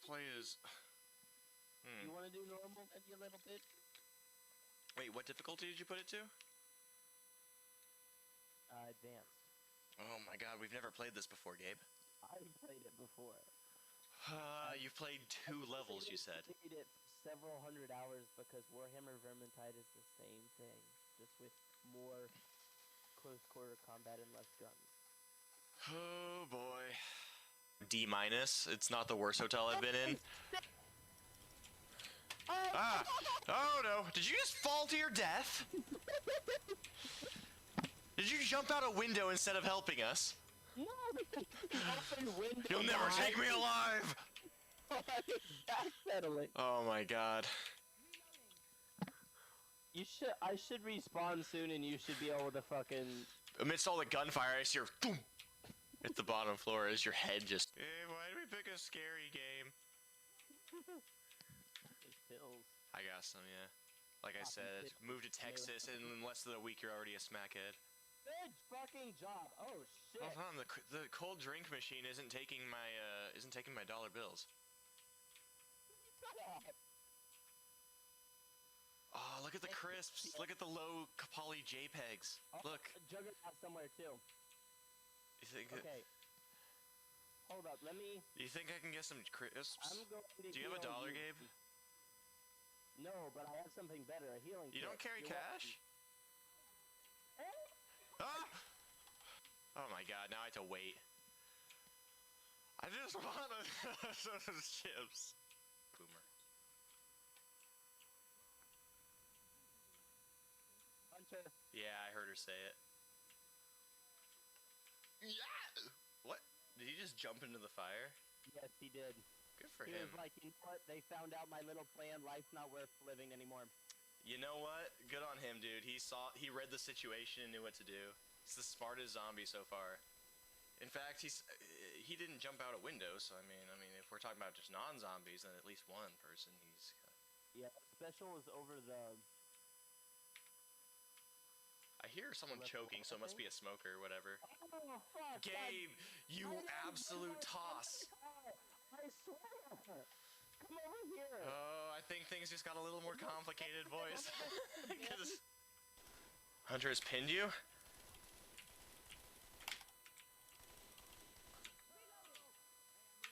play as... You want to do normal, then, you little bitch? Wait, what difficulty did you put it to? Advanced. Oh my god, we've never played this before, Gabe. I've played it before. You've played 2 levels, you said. I've played it for several hundred hours because Warhammer Vermintide is the same thing, just with more close quarter combat and less guns. Oh boy. D-. It's not the worst hotel I've been in. Ah! Oh no! Did you just fall to your death? Did you jump out a window instead of helping us? No, open window. You'll never take me alive! Backpedaling. Oh my god. I should respawn soon, and you should be able to fucking. Amidst all the gunfire, I see your boom at the bottom floor as your head just. Hey, why did we pick a scary game? There's pills. I got some, yeah. Like I said, move to Texas, and in less than a week, you're already a smackhead. Good fucking job. Oh shit. Hold on, the cold drink machine isn't taking my dollar bills. Oh, look at the crisps. Look at the low poly JPEGs. Look. Juggernaut somewhere too. You think? Okay. Hold up. Let me. You think I can get some crisps? I'm going to. Do you have a dollar, Gabe? No, but I have something better. A healing. You don't carry cash? Ah! Oh my god! Now I have to wait. I just want those chips. Boomer. Hunter. Yeah, I heard her say it. Yeah. What? Did he just jump into the fire? Yes, he did. Good for he him. was like, you know what? They found out my little plan. Life's not worth living anymore. You know what? Good on him, dude. He read the situation and knew what to do. He's the smartest zombie so far. In fact, he didn't jump out a window, so I mean, if we're talking about just non-zombies, then at least one person he's. Yeah, special is over the. I hear someone choking, so it must be a smoker or whatever. Oh, fuck, Gabe, you absolute toss. I swear. Come over here. Oh, I think things just got a little more complicated, boys. Hunter has pinned you?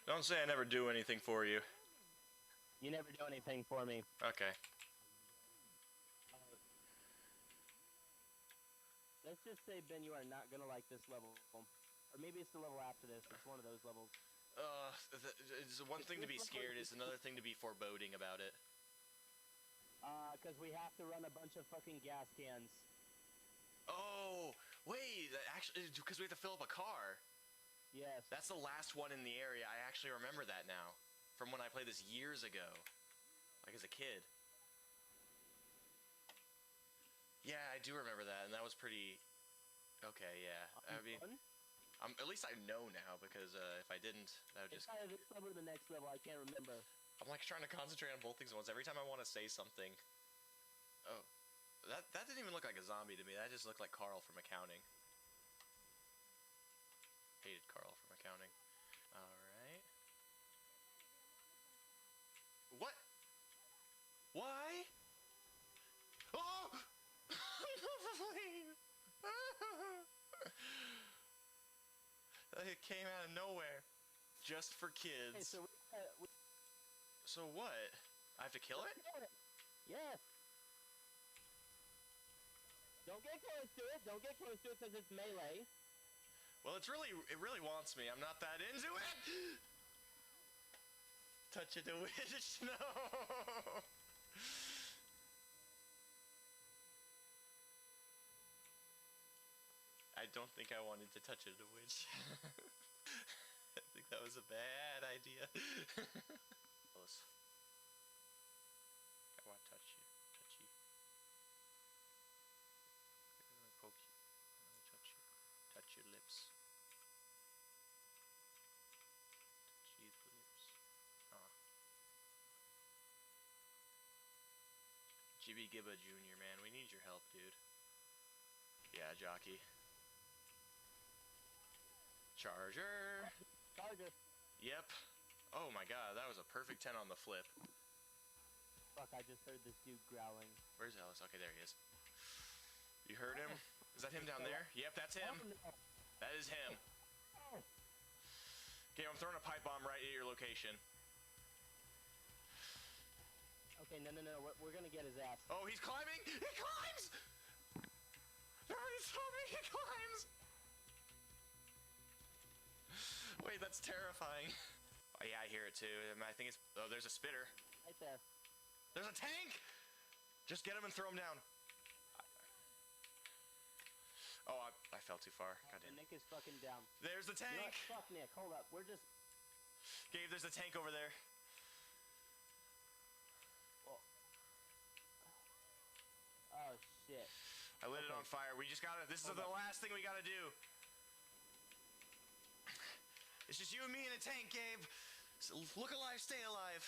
Don't say I never do anything for you. You never do anything for me. Okay. Let's just say, Ben, you are not gonna like this level. Or maybe it's the level after this. It's one of those levels. It's one thing to be scared, it's another thing to be foreboding about it. Because we have to run a bunch of fucking gas cans. Oh, wait, actually, because we have to fill up a car. Yes. That's the last one in the area. I actually remember that now. From when I played this years ago. Like as a kid. Yeah, I do remember that, and that was pretty... Okay, yeah. I mean, at least I know now, because if I didn't, that would just... It's either this level or the next level, I can't remember. I'm like trying to concentrate on both things at once. Every time I want to say something... Oh. That didn't even look like a zombie to me. That just looked like Carl from accounting. Hated Carl from accounting. Alright. What? Why? Oh! It came out of nowhere. Just for kids. Hey, so So what? I have to kill it? Yes. Don't get close to it. Don't get close to it because it's melee. Well, it really wants me. I'm not that into it. Touch it, the witch. No. I don't think I wanted to touch it, the witch. I think that was a bad idea. Close. I want to touch you. Touch you. I want to poke you. I want to touch you. Touch your lips. Touch you the lips. Ah. Jibby Gibba Jr., man, we need your help, dude. Yeah, jockey. Charger. Charger. Yep. Oh my god, that was a perfect 10 on the flip. Fuck, I just heard this dude growling. Where's Ellis? Okay, there he is. You heard him? Is that him down there? Yep, that's him. Oh, no. That is him. Oh. Okay, I'm throwing a pipe bomb right at your location. Okay, no. We're gonna get his ass. Oh, he's climbing! He climbs! There he saw me! He climbs! Wait, that's terrifying. Oh, yeah, I hear it too. I think it's... Oh, there's a spitter. Right there. There's a tank! Just get him and throw him down. Oh, I fell too far. God damn. Nick is fucking down. There's the You know tank! what? Fuck Nick, hold up. We're just... Gabe, there's a tank over there. Oh, shit. I lit it Okay. on fire. We just gotta... This is Hold the up. last thing we gotta do. It's just you and me in a tank, Gabe. So look alive, stay alive.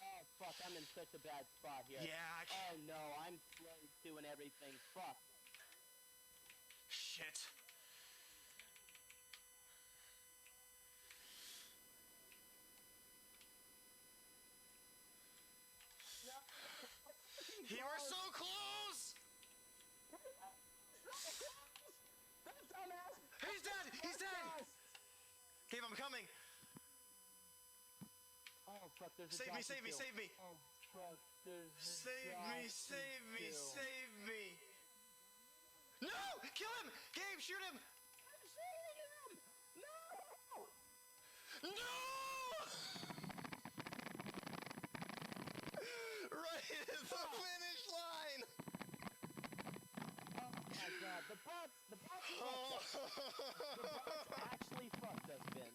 Oh, fuck, I'm in such a bad spot here. Yeah, I can't... Oh, no, I'm slowed doing everything. Fuck. Shit. No. You were so close! That dumbass! He's dead! He's dead! Gabe, I'm coming! Oh, fuck, there's a Save me, jockey save me, too. save me! Oh, fuck, there's a Save me, jockey save me, too. save me! No! Kill him! Gabe, shoot him! I'm shooting him! No! No! Right at the finish line! Oh my god, the bots fucked us. The bots actually fucked us, Ben.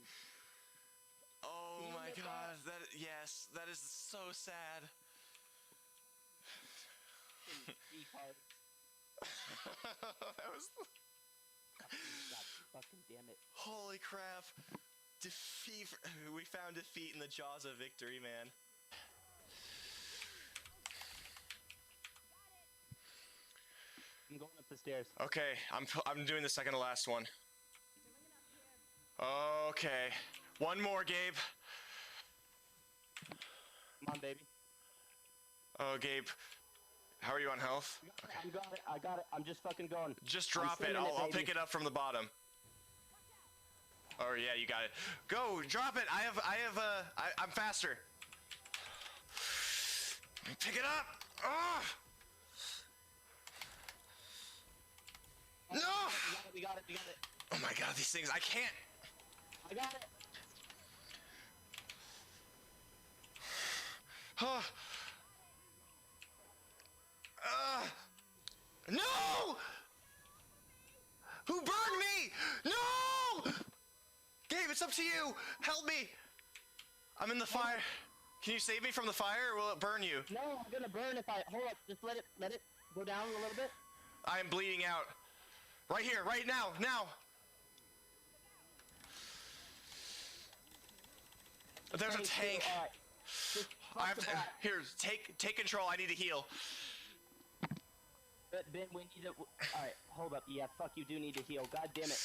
Oh Damn my it, god, yes, that is so sad. Retard. That was... God fucking damn it. Holy crap. Defeat. We found defeat in the jaws of victory, man. I'm going up the stairs. Okay, I'm doing the second to last one. Okay. One more, Gabe. Come on, baby. Oh, Gabe. How are you on health? I got it. I'm just fucking going. Just drop it. sending it, I'll baby. pick it up from the bottom. Oh yeah, you got it. Go, drop it. I'm faster. Pick it up. Ah! No! We got it. Oh my god, these things, I can't. I got it. Oh. No! Who burned me? No! Gabe, it's up to you. Help me. I'm in the fire. Can you save me from the fire or will it burn you? No, I'm gonna burn if I hold up. Just let it go down a little bit. I am bleeding out. Right here, right now, now. There's a tank. All right. Just I have fuck to, the bot. here, take control. I need to heal. But Ben, we need to. All right, hold up. Yeah, fuck. You do need to heal. God damn it.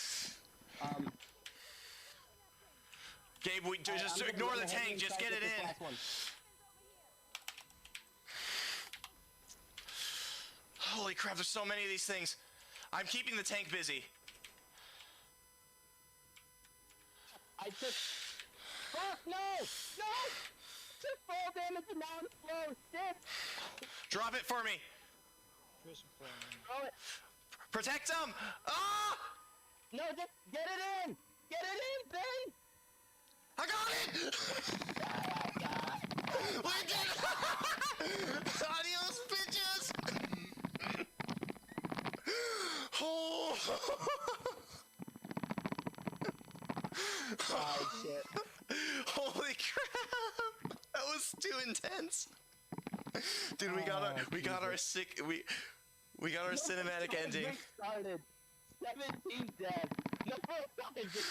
Gabe, just I'm gonna ignore go the ahead tank. and Just try get to it this in. last one. Holy crap, there's so many of these things. I'm keeping the tank busy. I took. Fuck no! No! Took fall damage and now I'm slow. Shit! Drop it for me. Throw it. Protect them. Ah! No, just get it in! Get it in, Ben! I got it! We did it! Adios, bitches! Oh! Oh, shit. Holy crap! That was too intense. Dude, we got our we got our cinematic ending. Rick started 17 dead. No, I just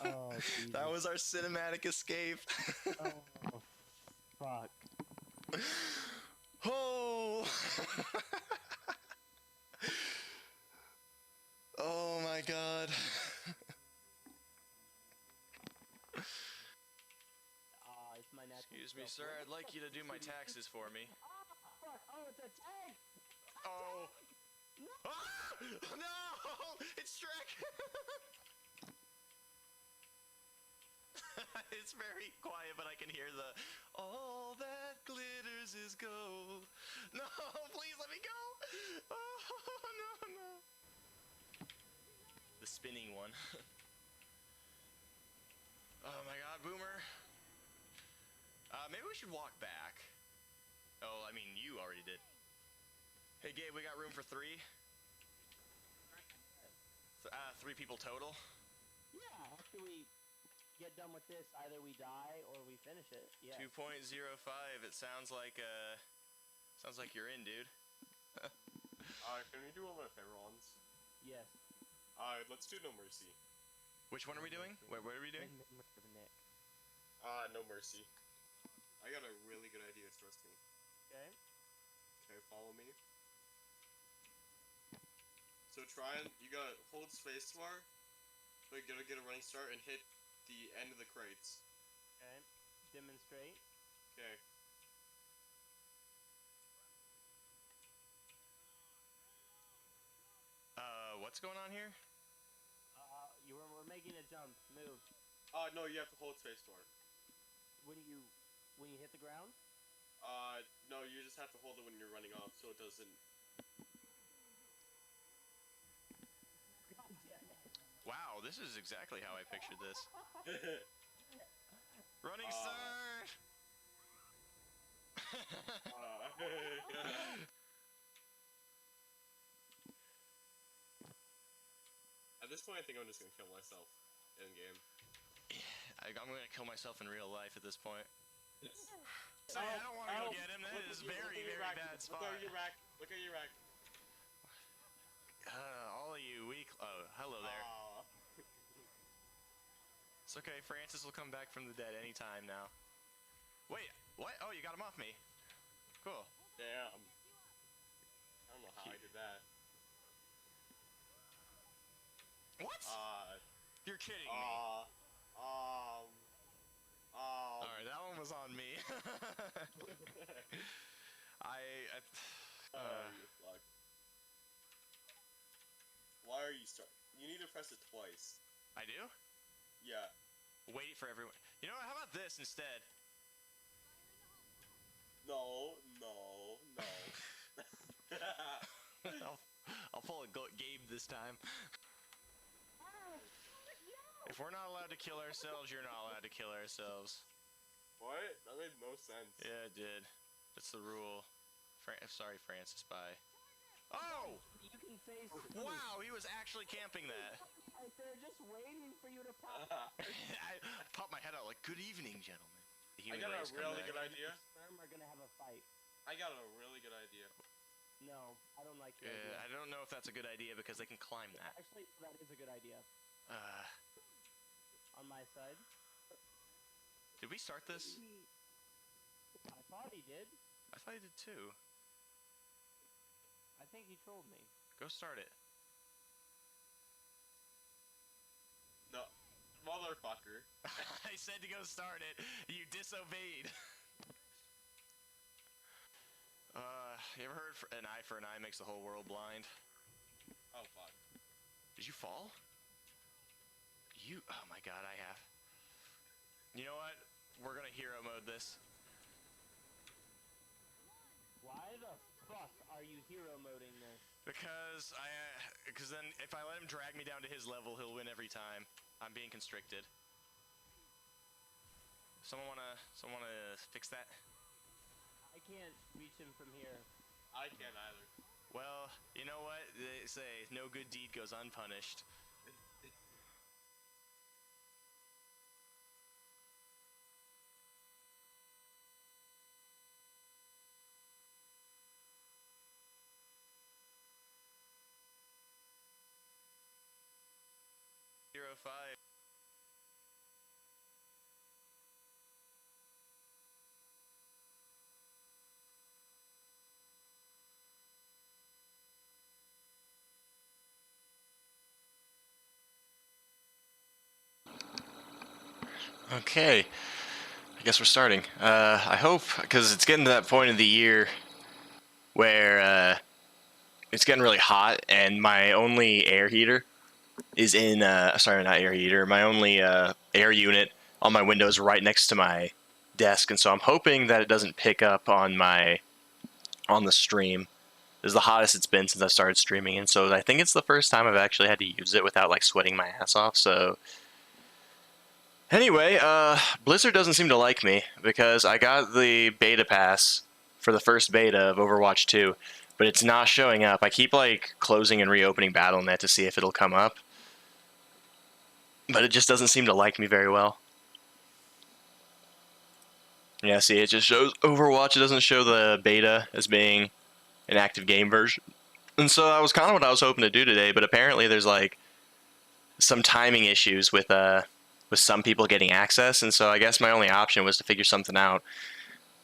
Oh, Jesus. That was our cinematic escape. Oh, fuck. Oh! Oh my god. It's my natural. Excuse me, sir. I'd like you to do my taxes for me. Oh, fuck. Oh, it's a tank. Oh. No. Ah! No! It's Shrek! It's very quiet, but I can hear the all that glitters is gold. No, please let me go! Oh, no. The spinning one. Oh my god, Boomer. Maybe we should walk back. Oh, I mean, you already did. Hey, Gabe, we got room for 3? 3 people total? Yeah, after we get done with this, either we die or we finish it. Yeah. 2.05. It sounds like you're in, dude. Can we do one of my favorite ones? Yes. Let's do No Mercy. Which one are we doing? Wait, what are we doing? Nick. No Mercy. I got a really good idea, trust me. Okay. Okay, follow me. So you gotta hold spacebar, but you gotta get a running start and hit the end of the crates. Okay. Demonstrate. Okay. What's going on here? We're making a jump. Move. No, you have to hold spacebar. When you hit the ground? No, you just have to hold it when you're running off, so it doesn't... God damn it. Wow, this is exactly how I pictured this. Running start! At this point, I think I'm just gonna kill myself in game. I'm gonna kill myself in real life at this point. So I don't want to go get him. That is very, very bad spot. Look at your rack. Look at your rack. All of you weak. Oh, hello there. Aw. It's okay. Francis will come back from the dead anytime now. Wait, what? Oh, you got him off me. Cool. Damn. I don't know how I did that. What? You're kidding me. Alright, that one was on me. You fuck. Why are you You need to press it twice. I do? Yeah. Wait for everyone. You know what? How about this instead? No. I'll pull a Gabe this time. If we're not allowed to kill ourselves, you're not allowed to kill ourselves. What? That made no sense. Yeah, it did. That's the rule. Sorry, Francis. Bye. Oh! You can face. Wow, he was actually camping that. They're just waiting for you to pop. I popped my head out like, "Good evening, gentlemen." The I human got a race come really back. good idea. Sperm are gonna have a fight. I got a really good idea. No, I don't like your idea. I don't know if that's a good idea because they can climb that. Actually, that is a good idea. On my side. Did we start this? I thought he did. I thought he did too. I think he trolled me. Go start it. No. Motherfucker. I said to go start it. You disobeyed. You ever heard an eye for an eye makes the whole world blind? Oh, fuck. Did you fall? Oh my god, I have. You know what? We're gonna hero mode this. Why the fuck are you hero moding this? Because then if I let him drag me down to his level, he'll win every time. I'm being constricted. Someone wanna fix that? I can't reach him from here. I can't either. Well, you know what? They say no good deed goes unpunished. Zero 05. Okay, I guess we're starting. I hope, because it's getting to that point of the year where it's getting really hot, and my only air heater is in, sorry, not air heater, my only air unit on my window is right next to my desk, and so I'm hoping that it doesn't pick up on the stream. This is the hottest it's been since I started streaming, and so I think it's the first time I've actually had to use it without like sweating my ass off. So anyway, Blizzard doesn't seem to like me because I got the beta pass for the first beta of Overwatch 2, but it's not showing up. I keep like closing and reopening Battle.net to see if it'll come up, but it just doesn't seem to like me very well. Yeah, see, it just shows Overwatch. It doesn't show the beta as being an active game version. And so that was kind of what I was hoping to do today, but apparently there's like some timing issues with some people getting access, and so I guess my only option was to figure something out.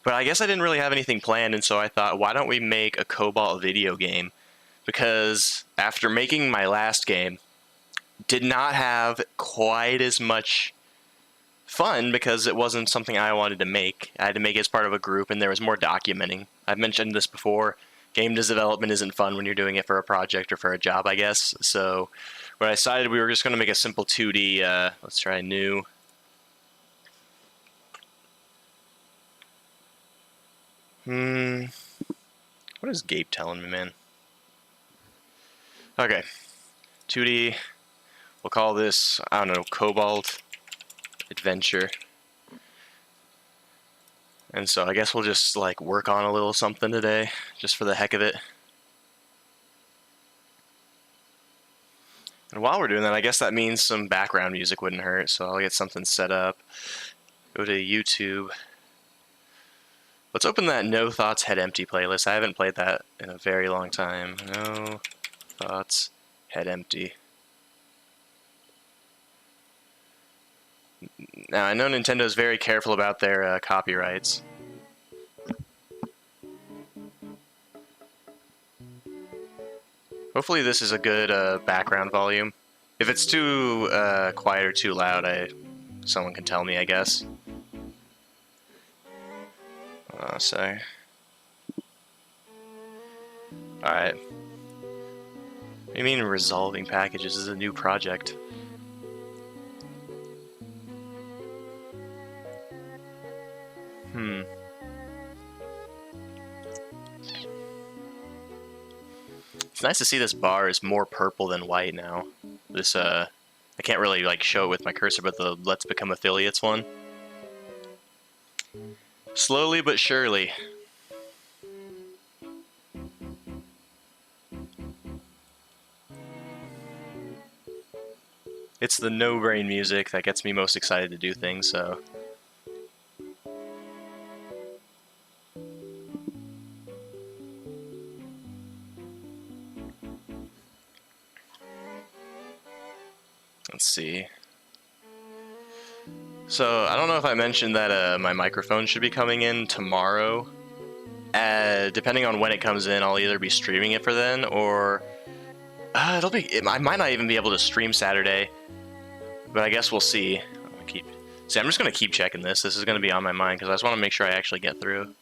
But I guess I didn't really have anything planned, and so I thought, why don't we make a Cobalt video game? Because after making my last game, did not have quite as much fun because it wasn't something I wanted to make. I had to make it as part of a group, and there was more documenting. I've mentioned this before. Game development isn't fun when you're doing it for a project or for a job, I guess. So when I decided we were just going to make a simple 2D, let's try new. What is Gabe telling me, man? Okay, 2D. We'll call this, I don't know, Cobalt Adventure. And so I guess we'll just like work on a little something today, just for the heck of it. And while we're doing that, I guess that means some background music wouldn't hurt, so I'll get something set up. Go to YouTube. Let's open that No Thoughts Head Empty playlist. I haven't played that in a very long time. No Thoughts Head Empty. Now, I know Nintendo is very careful about their copyrights. Hopefully this is a good background volume. If it's too quiet or too loud, someone can tell me, I guess. Sorry. Alright. What do you mean resolving packages? This is a new project. It's nice to see this bar is more purple than white now. This, I can't really like show it with my cursor, but the Let's Become Affiliates one. Slowly but surely. It's the no-brain music that gets me most excited to do things, so... Let's see. So, I don't know if I mentioned that my microphone should be coming in tomorrow. Depending on when it comes in, I'll either be streaming it for then, or... I might not even be able to stream Saturday. But I guess we'll see. I'm just going to keep checking this. This is going to be on my mind, because I just want to make sure I actually get through.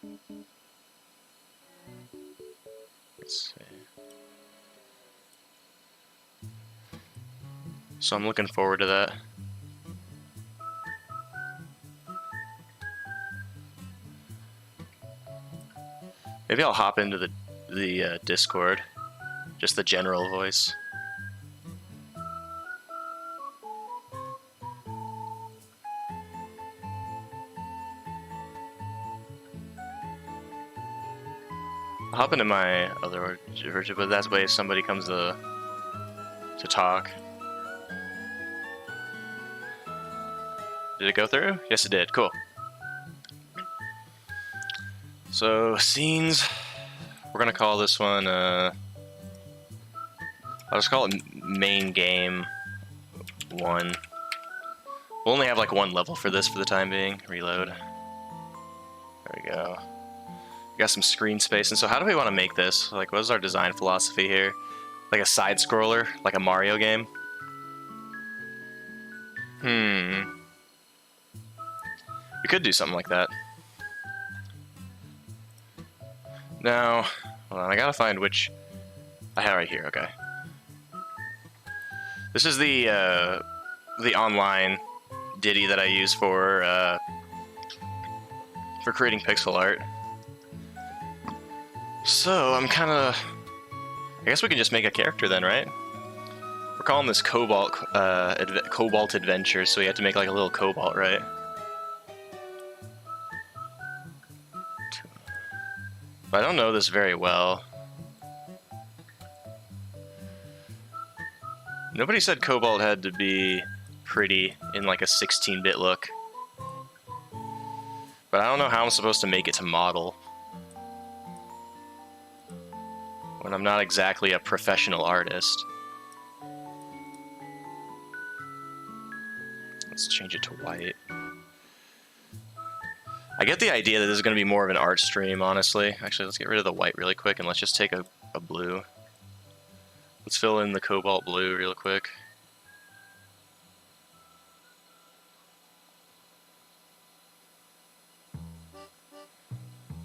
Let's see. So I'm looking forward to that. Maybe I'll hop into the Discord, just the general voice. I'll hop into my other version, but that's way if somebody comes to talk. Did it go through? Yes, it did. Cool. So, scenes. We're gonna call this one, I'll just call it Main Game 1. We'll only have like one level for this for the time being. Reload. There we go. We got some screen space, and so how do we want to make this? Like, what is our design philosophy here? Like a side-scroller? Like a Mario game? We could do something like that. Now, hold on, I gotta find which... I have it right here, okay. This is the online ditty that I use for creating pixel art. So, I'm kinda... I guess we can just make a character then, right? We're calling this Cobalt, Cobalt Adventures, so we have to make like a little Cobalt, right? But I don't know this very well. Nobody said Cobalt had to be pretty in like a 16-bit look. But I don't know how I'm supposed to make it to model when I'm not exactly a professional artist. Let's change it to white. I get the idea that this is going to be more of an art stream, honestly. Actually, let's get rid of the white really quick and let's just take a blue. Let's fill in the cobalt blue real quick.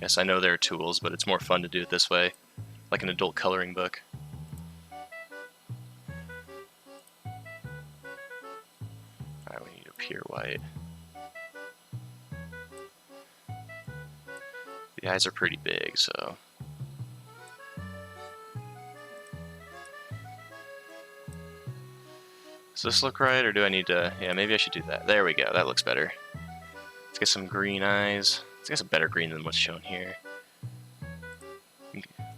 Yes, I know there are tools, but it's more fun to do it this way, like an adult coloring book. Alright, we need a pure white. The eyes are pretty big, so... Does this look right, or do I need to... Yeah, maybe I should do that. There we go, that looks better. Let's get some green eyes. Let's get some better green than what's shown here.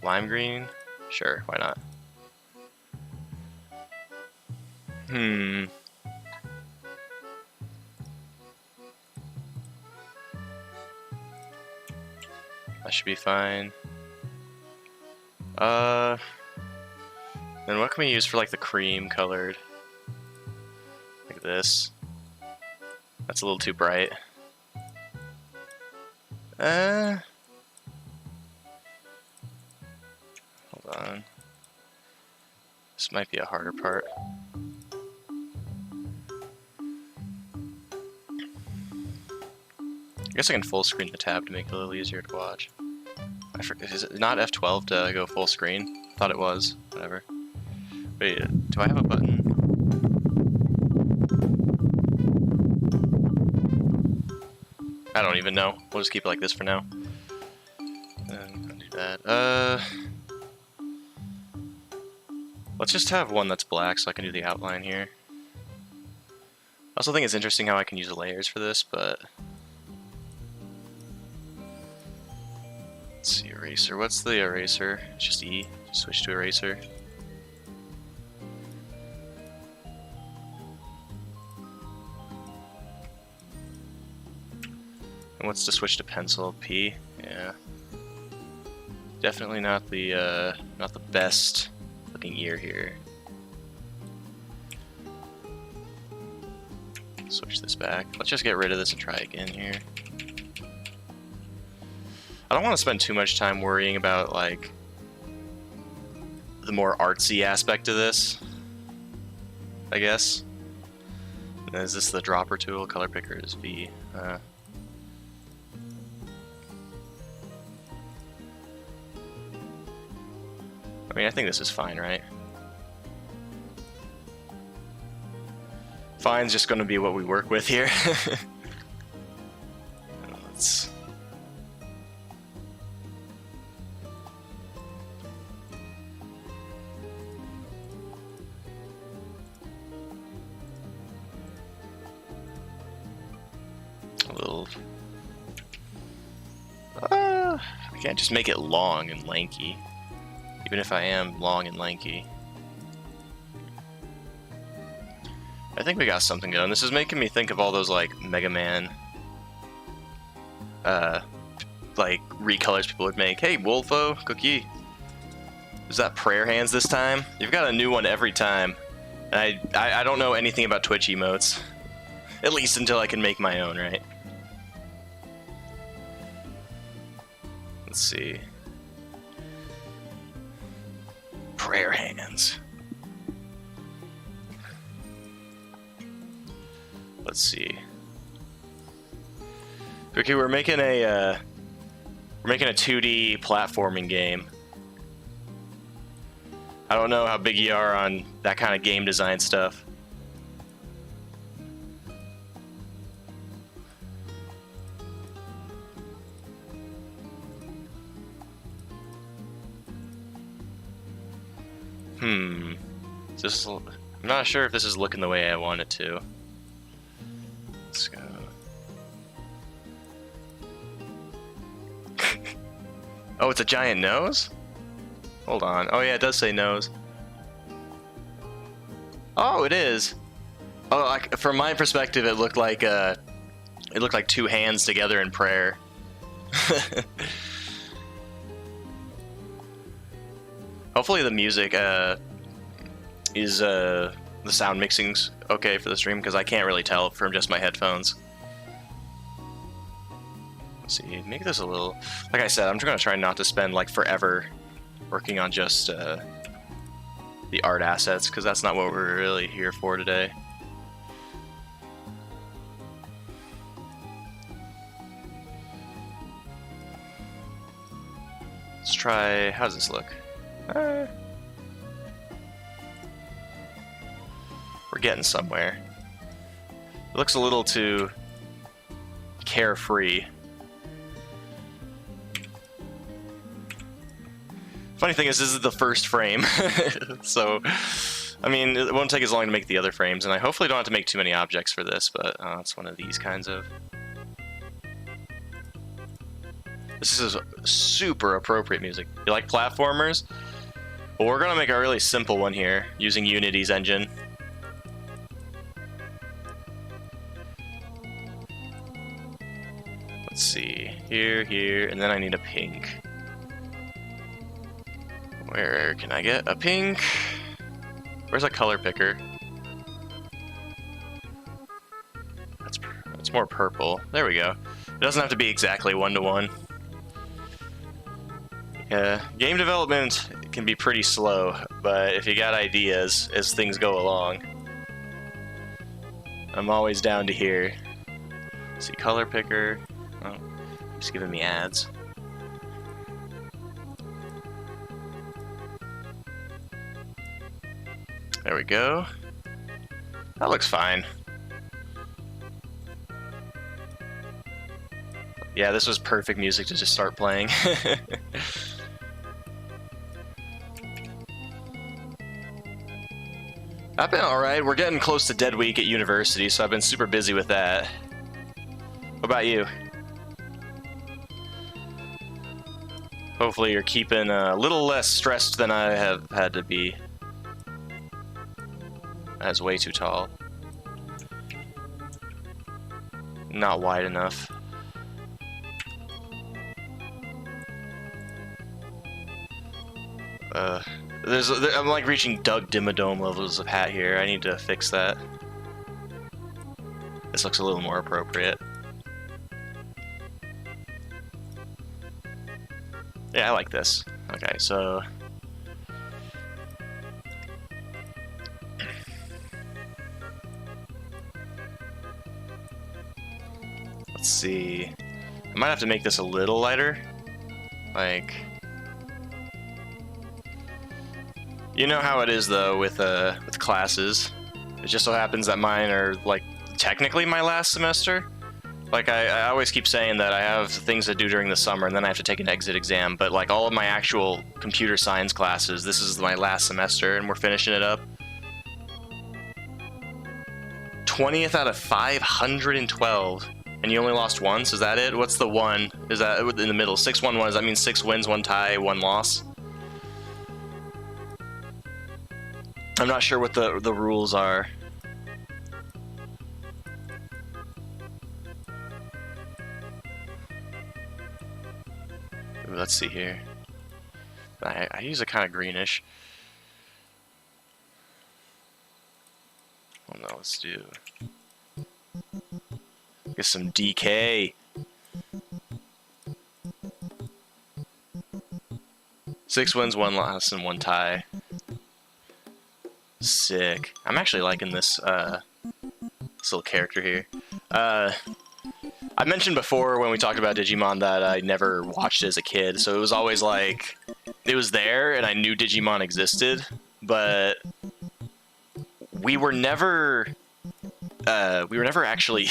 Lime green? Sure, why not? That should be fine. Then what can we use for like the cream colored? Like this. That's a little too bright. Hold on. This might be a harder part. I guess I can full screen the tab to make it a little easier to watch. I forget, is it not F12 to go full screen? Thought it was. Whatever. Wait, do I have a button? I don't even know. We'll just keep it like this for now. Undo that. Let's just have one that's black so I can do the outline here. I also think it's interesting how I can use layers for this, but... Let's see, eraser. What's the eraser? It's just E. Just switch to eraser. And what's to switch to pencil? P. Yeah. Definitely not the best looking ear here. Switch this back. Let's just get rid of this and try again here. I don't want to spend too much time worrying about like the more artsy aspect of this, I guess. Is this the dropper tool? Color picker is V. I mean, I think this is fine, right? Fine's just going to be what we work with here. Let's... a little... I can't just make it long and lanky. Even if I am long and lanky. I think we got something going. This is making me think of all those like Mega Man like recolors people would make. Hey Wolfo, Cookie. Is that prayer hands this time? You've got a new one every time. And I don't know anything about Twitch emotes. At least until I can make my own, right? Let's see. Prayer hands. Let's see. Okay, we're making a 2D platforming game. I don't know how big you are on that kind of game design stuff. Just, I'm not sure if this is looking the way I want it to. Let's go. Oh, it's a giant nose? Hold on. Oh yeah, it does say nose. Oh, it is. Oh, like, from my perspective, it looked like two hands together in prayer. Hopefully the music is the sound mixing's okay for the stream, because I can't really tell from just my headphones. Let's see, make this a little, like I said, I'm just gonna try not to spend like forever working on just the art assets, because that's not what we're really here for today. Let's try, how does this look? We're getting somewhere. It looks a little too carefree. Funny thing is, this is the first frame, so I mean, it won't take as long to make the other frames, and I hopefully don't have to make too many objects for this, but it's one of these kinds of. This is super appropriate music. You like platformers? Well, we're gonna make a really simple one here using Unity's engine. Let's see, here, and then I need a pink. Where can I get a pink? Where's a color picker? That's more purple. There we go. It doesn't have to be exactly 1-to-1. Yeah, game development can be pretty slow, but if you got ideas as things go along, I'm always down to hear. Let's see, color picker. Oh, it's giving me ads. There we go. That looks fine. Yeah, this was perfect music to just start playing. I've been alright. We're getting close to Dead Week at university, so I've been super busy with that. What about you? Hopefully you're keeping a little less stressed than I have had to be. That's way too tall. Not wide enough. I'm like reaching Doug Dimmadome levels of hat here. I need to fix that. This looks a little more appropriate. Yeah, I like this. Okay, so let's see. I might have to make this a little lighter. Like, you know how it is though with classes. It just so happens that mine are like technically my last semester. Like I always keep saying that I have things to do during the summer and then I have to take an exit exam, but like all of my actual computer science classes, this is my last semester and we're finishing it up. 20th out of 512, and you only lost once, is that it? What's the one? Is that in the middle? 6-1-1, does that mean 6 wins, 1 tie, 1 loss? I'm not sure what the rules are. Ooh, let's see here. I use a kind of greenish. Oh no, let's do. Get some DK. Six wins, 1 loss, and 1 tie. Sick. I'm actually liking this this little character here. I mentioned before when we talked about Digimon that I never watched it as a kid, so it was always like it was there and I knew Digimon existed, but we were never actually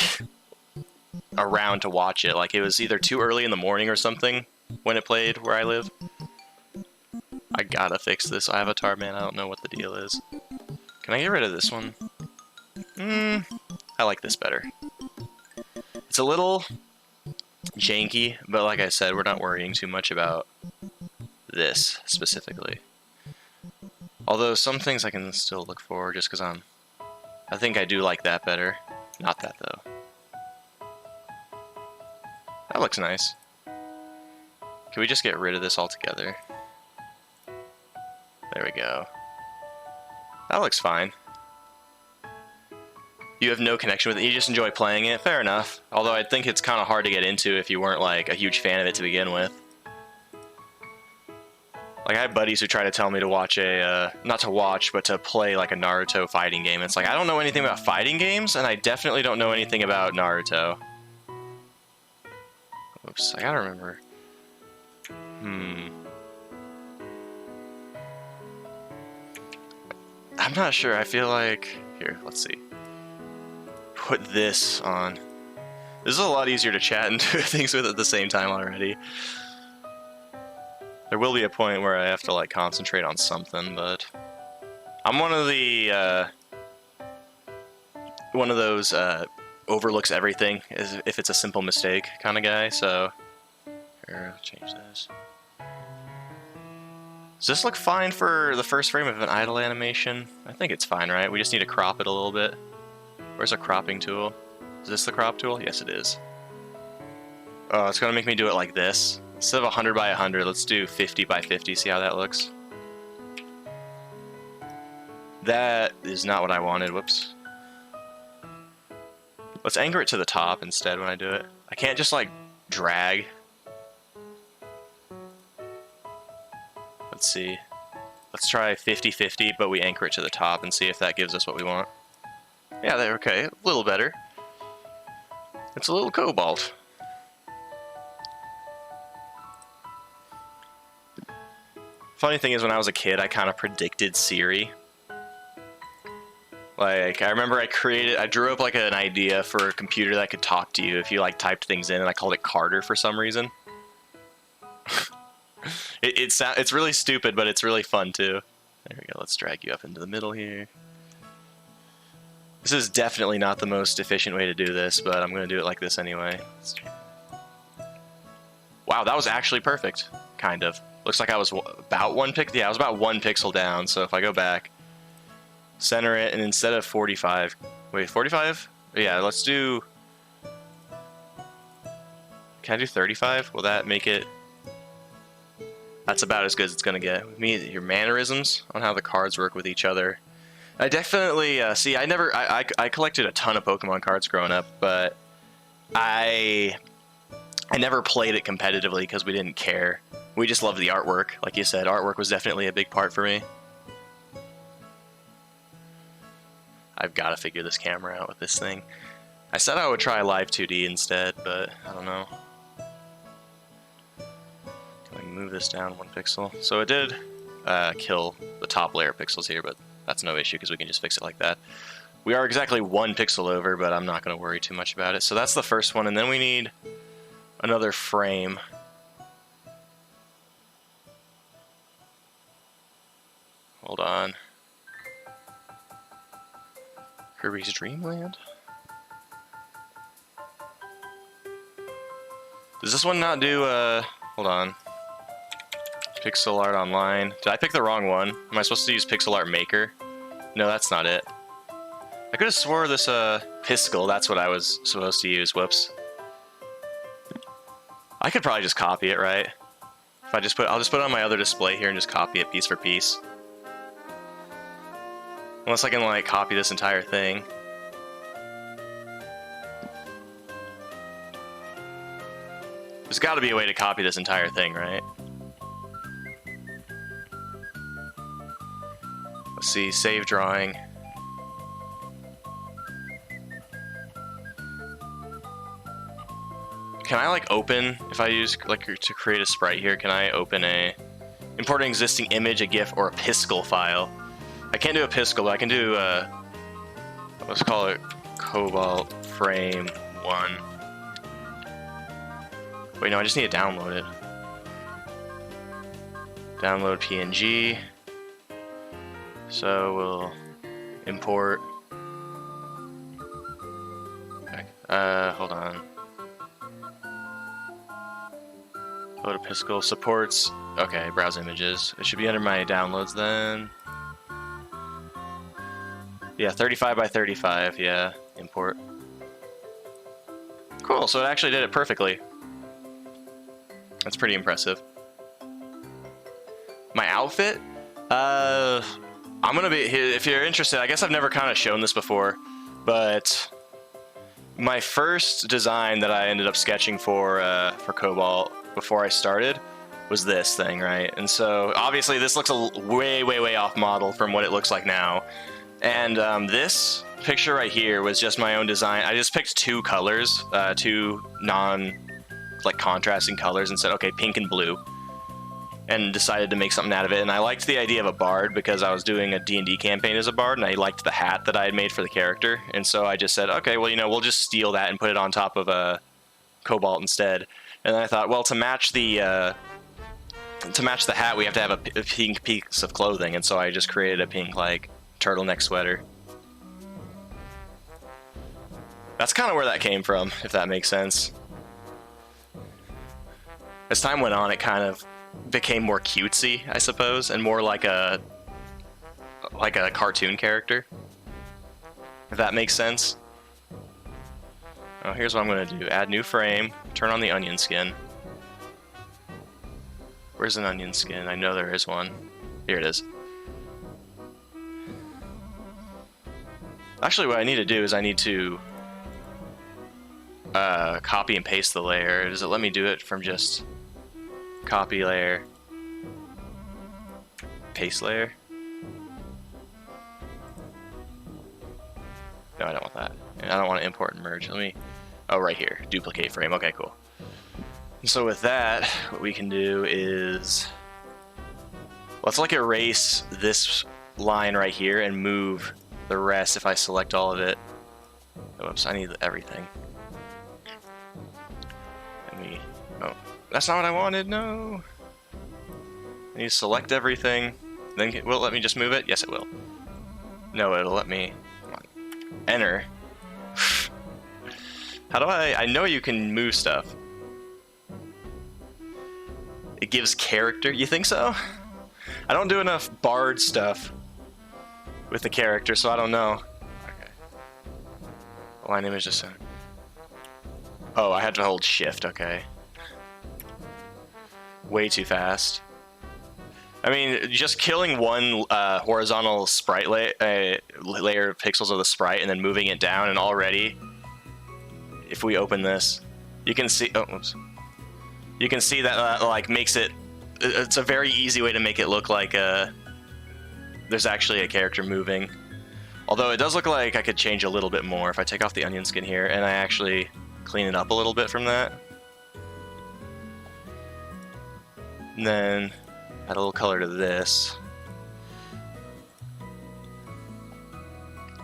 around to watch it. Like, it was either too early in the morning or something when it played where I live. I gotta fix this avatar, man. I don't know what the deal is. Can I get rid of this one? I like this better. It's a little janky, but like I said, we're not worrying too much about this specifically. Although some things I can still look for just because I think I do like that better. Not that though. That looks nice. Can we just get rid of this altogether? There we go. That looks fine. You have no connection with it, you just enjoy playing it? Fair enough. Although I think it's kind of hard to get into if you weren't like a huge fan of it to begin with. Like, I have buddies who try to tell me to watch not to watch, but to play like a Naruto fighting game. It's like, I don't know anything about fighting games, and I definitely don't know anything about Naruto. Oops, I gotta remember. I'm not sure, I feel like... Here, let's see. Put this on. This is a lot easier to chat and do things with at the same time already. There will be a point where I have to like concentrate on something, but I'm one of those overlooks everything as if it's a simple mistake kind of guy. So here, I'll change this. Does this look fine for the first frame of an idle animation? I think it's fine, right? We just need to crop it a little bit. Where's a cropping tool? Is this the crop tool? Yes, it is. Oh, it's gonna make me do it like this. Instead of 100 by 100, let's do 50 by 50, see how that looks? That is not what I wanted, whoops. Let's anchor it to the top instead when I do it. I can't just like drag. Let's see. Let's try 50-50, but we anchor it to the top and see if that gives us what we want. Yeah, they're okay, a little better. It's a little cobalt. Funny thing is, when I was a kid, I kind of predicted Siri. Like, I remember I drew up like an idea for a computer that could talk to you if you like typed things in, and I called it Carter for some reason. It's really stupid, but it's really fun too. There we go, let's drag you up into the middle here. This is definitely not the most efficient way to do this, but I'm going to do it like this anyway. Wow, that was actually perfect. Kind of. Looks like I was about I was about 1 pixel down, so if I go back, center it, and instead of 45... Wait, 45? Yeah, let's do... Can I do 35? Will that make it... That's about as good as it's going to get. With me, your mannerisms on how the cards work with each other. I definitely... see, I collected a ton of Pokemon cards growing up, but I never played it competitively because we didn't care. We just loved the artwork. Like you said, artwork was definitely a big part for me. I've got to figure this camera out with this thing. I said I would try Live 2D instead, but I don't know. Can we move this down 1 pixel? So it did kill the top layer pixels here, but that's no issue because we can just fix it like that. We are exactly 1 pixel over, but I'm not going to worry too much about it. So that's the first one, and then we need another frame. Hold on. Kirby's Dream Land? Does this one not do, hold on. Pixel Art Online. Did I pick the wrong one? Am I supposed to use Pixel Art Maker? No, that's not it. I could have swore this, Piskel, that's what I was supposed to use, whoops. I could probably just copy it, right? If I'll just put it on my other display here and just copy it piece for piece. Unless I can, like, copy this entire thing. There's gotta be a way to copy this entire thing, right? Let's see, save drawing. can I like open, if I use like to create a sprite here, can I open import an existing image, a GIF, or a Piskel file? I can't do a Piskel, but I can do let's call it Cobalt Frame 1. Wait, no, I just need to download it. Download PNG. So we'll import. Hold on. Go to Piskel supports. Okay, browse images. It should be under my downloads then. Yeah, 35 by 35. Yeah, import. Cool. So it actually did it perfectly. That's pretty impressive. My outfit? I'm gonna be, if you're interested, I guess I've never kind of shown this before, but my first design that I ended up sketching for Cobalt before I started was this thing, right? And so obviously this looks way off model from what it looks like now. And this picture right here was just my own design. I just picked two colors, two contrasting colors, and said, okay, pink and blue, and decided to make something out of it. And I liked the idea of a bard because I was doing a D&D campaign as a bard, and I liked the hat that I had made for the character. And so I just said, okay, well, you know, we'll just steal that and put it on top of a Cobalt instead. And then I thought, well, to match the hat, we have to have a pink piece of clothing. And so I just created a pink, like, turtleneck sweater. That's kind of where that came from, if that makes sense. As time went on, it kind of became more cutesy, I suppose, and more like a cartoon character, if that makes sense. Oh, here's what I'm gonna do. Add new frame, turn on the onion skin. Where's an onion skin? I know there is one. Here it is. Actually, what I need to do is I need to copy and paste the layer. Does it let me do it from just copy layer, paste layer? No, I don't want that. I don't want to import and merge. Let me, oh, right here, duplicate frame. Okay, cool. And so with that, what we can do is, let's like erase this line right here and move the rest if I select all of it. Whoops, I need everything. Let me, oh, that's not what I wanted, no. I need to select everything. Then, will it let me just move it? Yes, it will. No, it'll let me, come on. Enter. How do I know you can move stuff. It gives character, you think so? I don't do enough bard stuff with the character, so I don't know. Okay. Line image just, oh, I had to hold shift, okay. Way too fast. I mean, just killing one horizontal sprite layer of pixels of the sprite and then moving it down, and already, if we open this, you can see, oh, oops. You can see that like makes it, it's a very easy way to make it look like there's actually a character moving. Although it does look like I could change a little bit more if I take off the onion skin here and I actually clean it up a little bit from that. And then add a little color to this.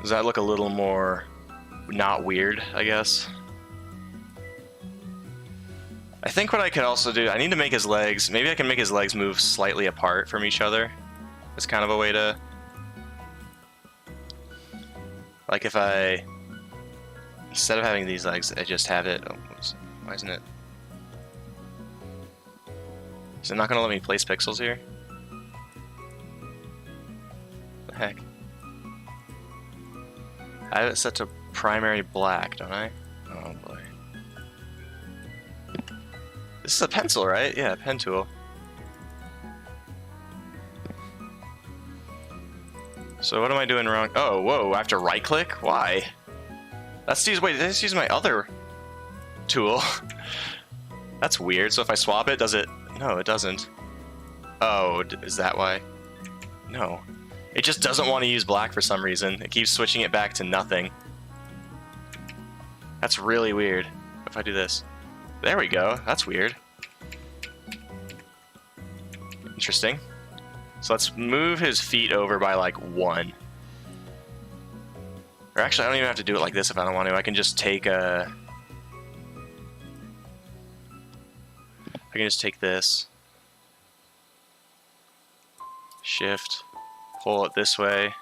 Does that look a little more not weird, I guess? I think what I could also do, I need to make his legs, maybe I can make his legs move slightly apart from each other. It's kind of a way to, like if I, instead of having these legs, I just have it, oh, oops, why isn't it? Is it not gonna let me place pixels here? What the heck? I have it set to primary black, don't I? Oh boy. This is a pencil, right? Yeah, pen tool. So what am I doing wrong? Oh, whoa, I have to right click? Why? That's use, wait, let's use my other tool. That's weird. So if I swap it, does it? No, it doesn't. Oh, is that why? No. It just doesn't want to use black for some reason. It keeps switching it back to nothing. That's really weird. If I do this. There we go. That's weird. Interesting. So let's move his feet over by like 1. Or actually, I don't even have to do it like this if I don't want to. I can just take a... I can just take this. Shift. Pull it this way.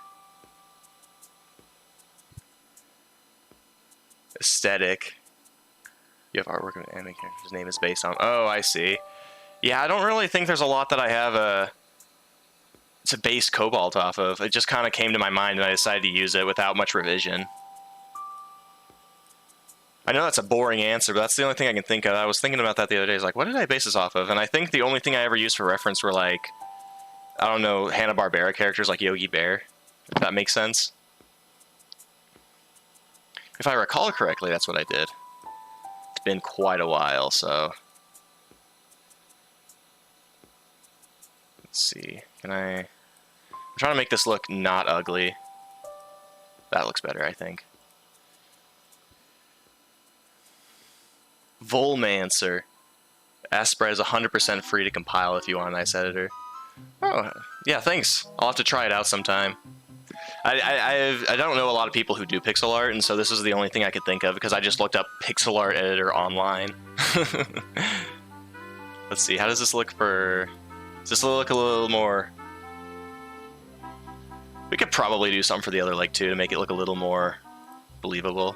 Aesthetic. You have artwork of an anime character whose name is based on... Oh, I see. Yeah, I don't really think there's a lot that I have to base Cobalt off of. It just kind of came to my mind and I decided to use it without much revision. I know that's a boring answer, but that's the only thing I can think of. I was thinking about that the other day. I was like, what did I base this off of? And I think the only thing I ever used for reference were like, I don't know, Hanna-Barbera characters like Yogi Bear. If that makes sense. If I recall correctly, that's what I did. It's been quite a while, so... Let's see. Can I... I'm trying to make this look not ugly. That looks better, I think. Volmancer. Aspra is 100% free to compile if you want a nice editor. Oh, yeah, thanks. I'll have to try it out sometime. I don't know a lot of people who do pixel art, and so this is the only thing I could think of because I just looked up pixel art editor online. Let's see, how does this look for... Does this look a little more... We could probably do something for the other leg too to make it look a little more believable.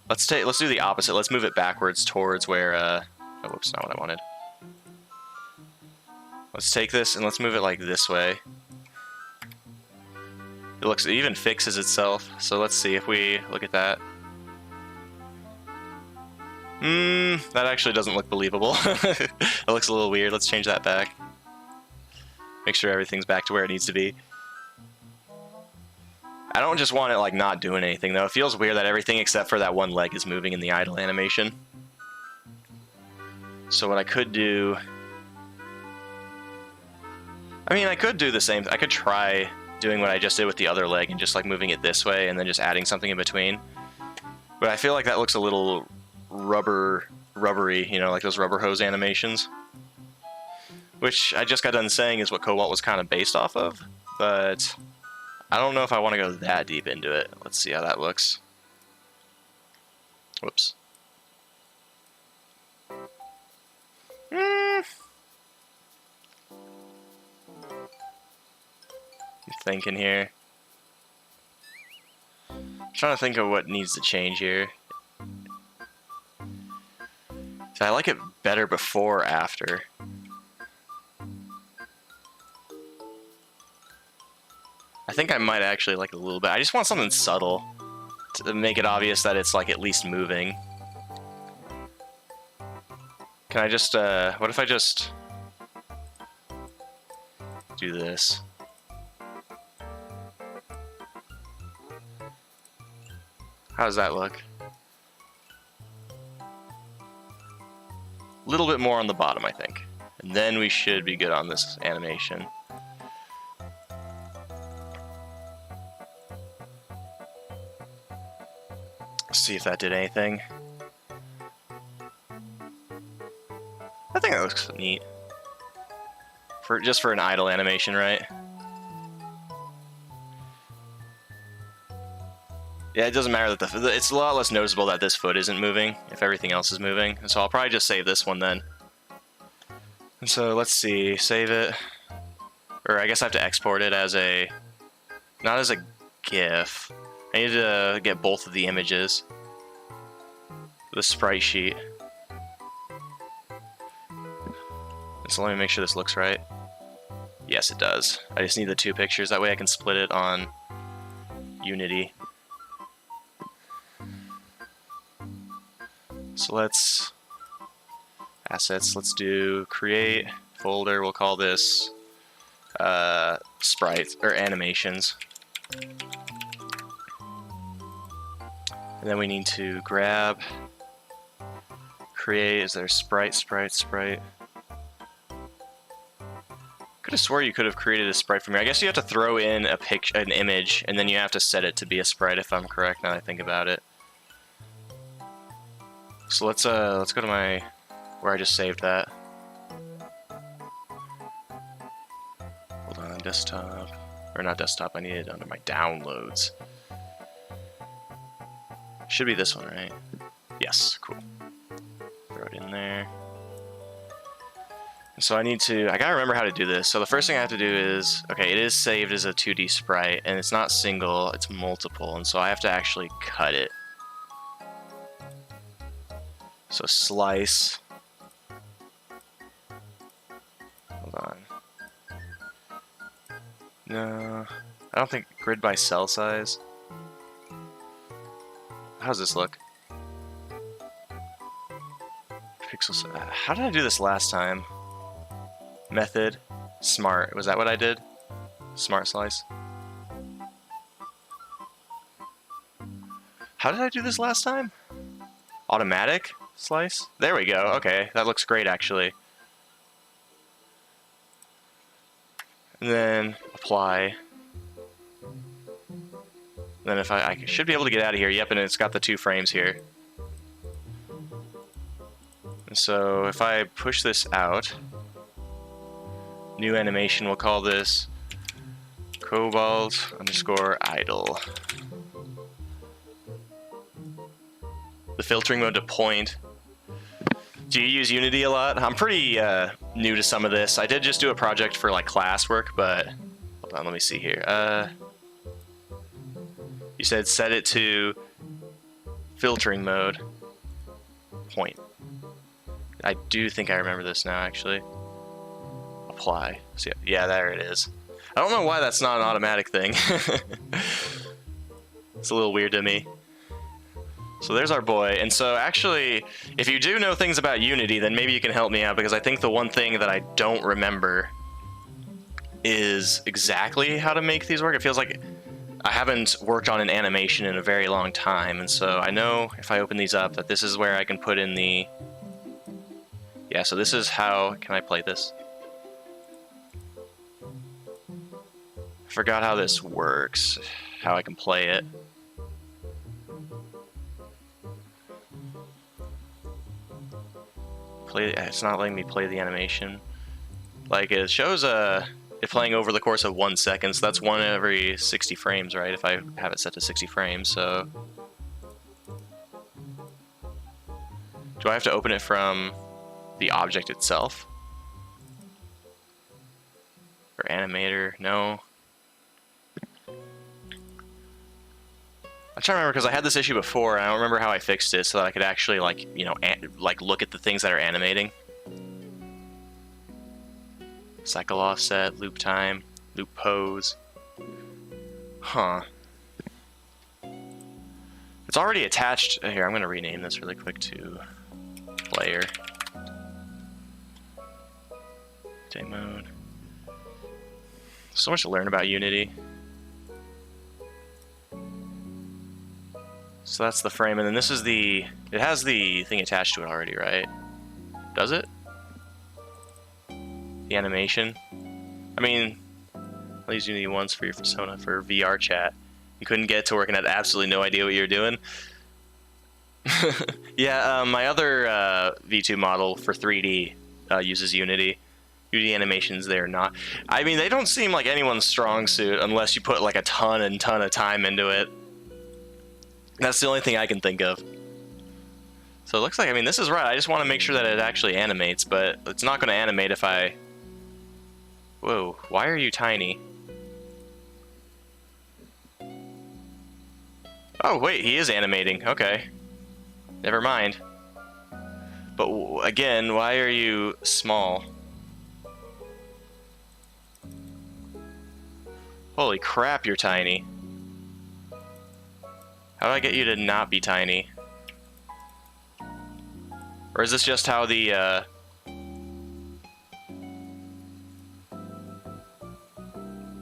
Let's do the opposite. Let's move it backwards towards where oh whoops, not what I wanted. Let's take this and let's move it like this way. It even fixes itself. So let's see if we look at that. That actually doesn't look believable. It looks a little weird. Let's change that back. Make sure everything's back to where it needs to be. I don't just want it like not doing anything though. It feels weird that everything except for that one leg is moving in the idle animation. So what I could do... I mean, I could do the same. I could try doing what I just did with the other leg and just like moving it this way and then just adding something in between. But I feel like that looks a little rubbery, you know, like those rubber hose animations. Which I just got done saying is what Cobalt was kind of based off of. But I don't know if I want to go that deep into it. Let's see how that looks. Whoops. I'm thinking here. I'm trying to think of what needs to change here. So I like it better before or after. I think I might actually like it a little bit. I just want something subtle to make it obvious that it's like at least moving. Can I just, what if I just do this? How does that look? A little bit more on the bottom, I think. And then we should be good on this animation. Let's see if that did anything. I think that looks neat. Just for an idle animation, right? Yeah, it doesn't matter that it's a lot less noticeable that this foot isn't moving if everything else is moving. So I'll probably just save this one then. And so let's see, save it. Or I guess I have to export it as a, not as a GIF. I need to get both of the images. The sprite sheet. So let me make sure this looks right. Yes, it does. I just need the 2 pictures. That way I can split it on Unity. So let's, assets, let's do create folder. We'll call this sprites or animations. And then we need to grab, create, is there sprite? Could have swore you could have created a sprite from here. I guess you have to throw in a picture, an image, and then you have to set it to be a sprite if I'm correct now that I think about it. So let's go to my where I just saved that. Hold on, desktop. Or not desktop, I need it under my downloads. Should be this one, right? Yes, cool. Throw it in there. So I gotta remember how to do this. So the first thing I have to do is, okay, it is saved as a 2D sprite, and it's not single, it's multiple, and so I have to actually cut it. So slice. Hold on. No, I don't think grid by cell size. How's this look? Pixels. How did I do this last time? Method, smart. Was that what I did? Smart slice. How did I do this last time? Automatic slice? There we go. Okay, that looks great actually. And then apply. And then if I should be able to get out of here. Yep, and it's got the 2 frames here. And so if I push this out, new animation, we'll call this cobalt_idle. The filtering mode to point. Do you use Unity a lot? I'm pretty new to some of this. I did just do a project for like classwork, but hold on, let me see here. You said set it to filtering mode, point. I do think I remember this now, actually. Apply. So yeah, there it is. I don't know why that's not an automatic thing. It's a little weird to me. So there's our boy. And so actually, if you do know things about Unity, then maybe you can help me out, because I think the one thing that I don't remember is exactly how to make these work. It feels like I haven't worked on an animation in a very long time, and so I know if I open these up that this is where I can put in the... Yeah, so this is how... Can I play this? I forgot how this works, how I can play it. It's not letting me play the animation. Like, it shows it playing over the course of 1 second, so that's 1 every 60 frames, right? If I have it set to 60 frames, so... Do I have to open it from the object itself? Or animator? No. I'm trying to remember, because I had this issue before, and I don't remember how I fixed it so that I could actually, like, you know, like look at the things that are animating. Cycle offset, loop time, loop pose. Huh. It's already attached. Here, I'm going to rename this really quick to player. Day mode. So much to learn about Unity. So that's the frame, and then this is the... It has the thing attached to it already, right? Does it? The animation? I mean, I'll use Unity once for your persona for VR chat. You couldn't get it to work and had absolutely no idea what you were doing? Yeah, my other V2 model for 3D uses Unity. Unity animations, they're not... I mean, they don't seem like anyone's strong suit unless you put like a ton of time into it. That's the only thing I can think of. So it looks like, I mean, this is right. I just want to make sure that it actually animates, but it's not going to animate if I... Whoa, why are you tiny? Oh, wait, he is animating. Okay. Never mind. But again, why are you small? Holy crap, you're tiny. How do I get you to not be tiny? Or is this just how the,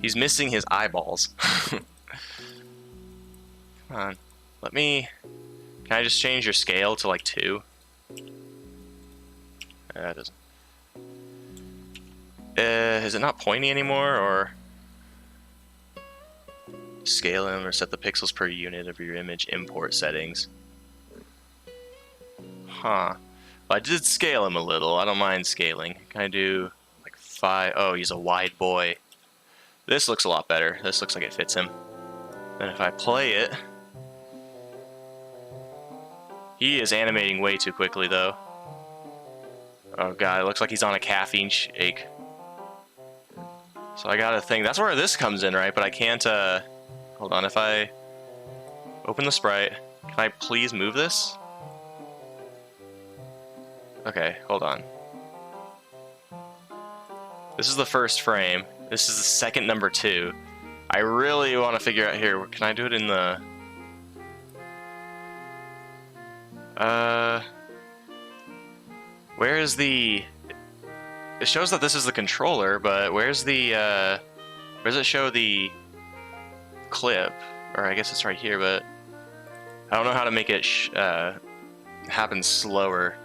He's missing his eyeballs. Come on. Let me... Can I just change your scale to like 2? That doesn't... Is it not pointy anymore, or... Scale him or set the pixels per unit of your image import settings. Huh. I did scale him a little. I don't mind scaling. Can I do like 5? Oh, he's a wide boy. This looks a lot better. This looks like it fits him. And if I play it... He is animating way too quickly, though. Oh god, it looks like he's on a caffeine shake. So I gotta think. That's where this comes in, right? But I can't, Hold on, if I... Open the sprite. Can I please move this? Okay, hold on. This is the first frame. This is the second number 2. I really want to figure out here. Can I do it in the... Where is the... It shows that this is the controller, but where's the, where does it show the clip? Or I guess it's right here, but... I don't know how to make it happen slower.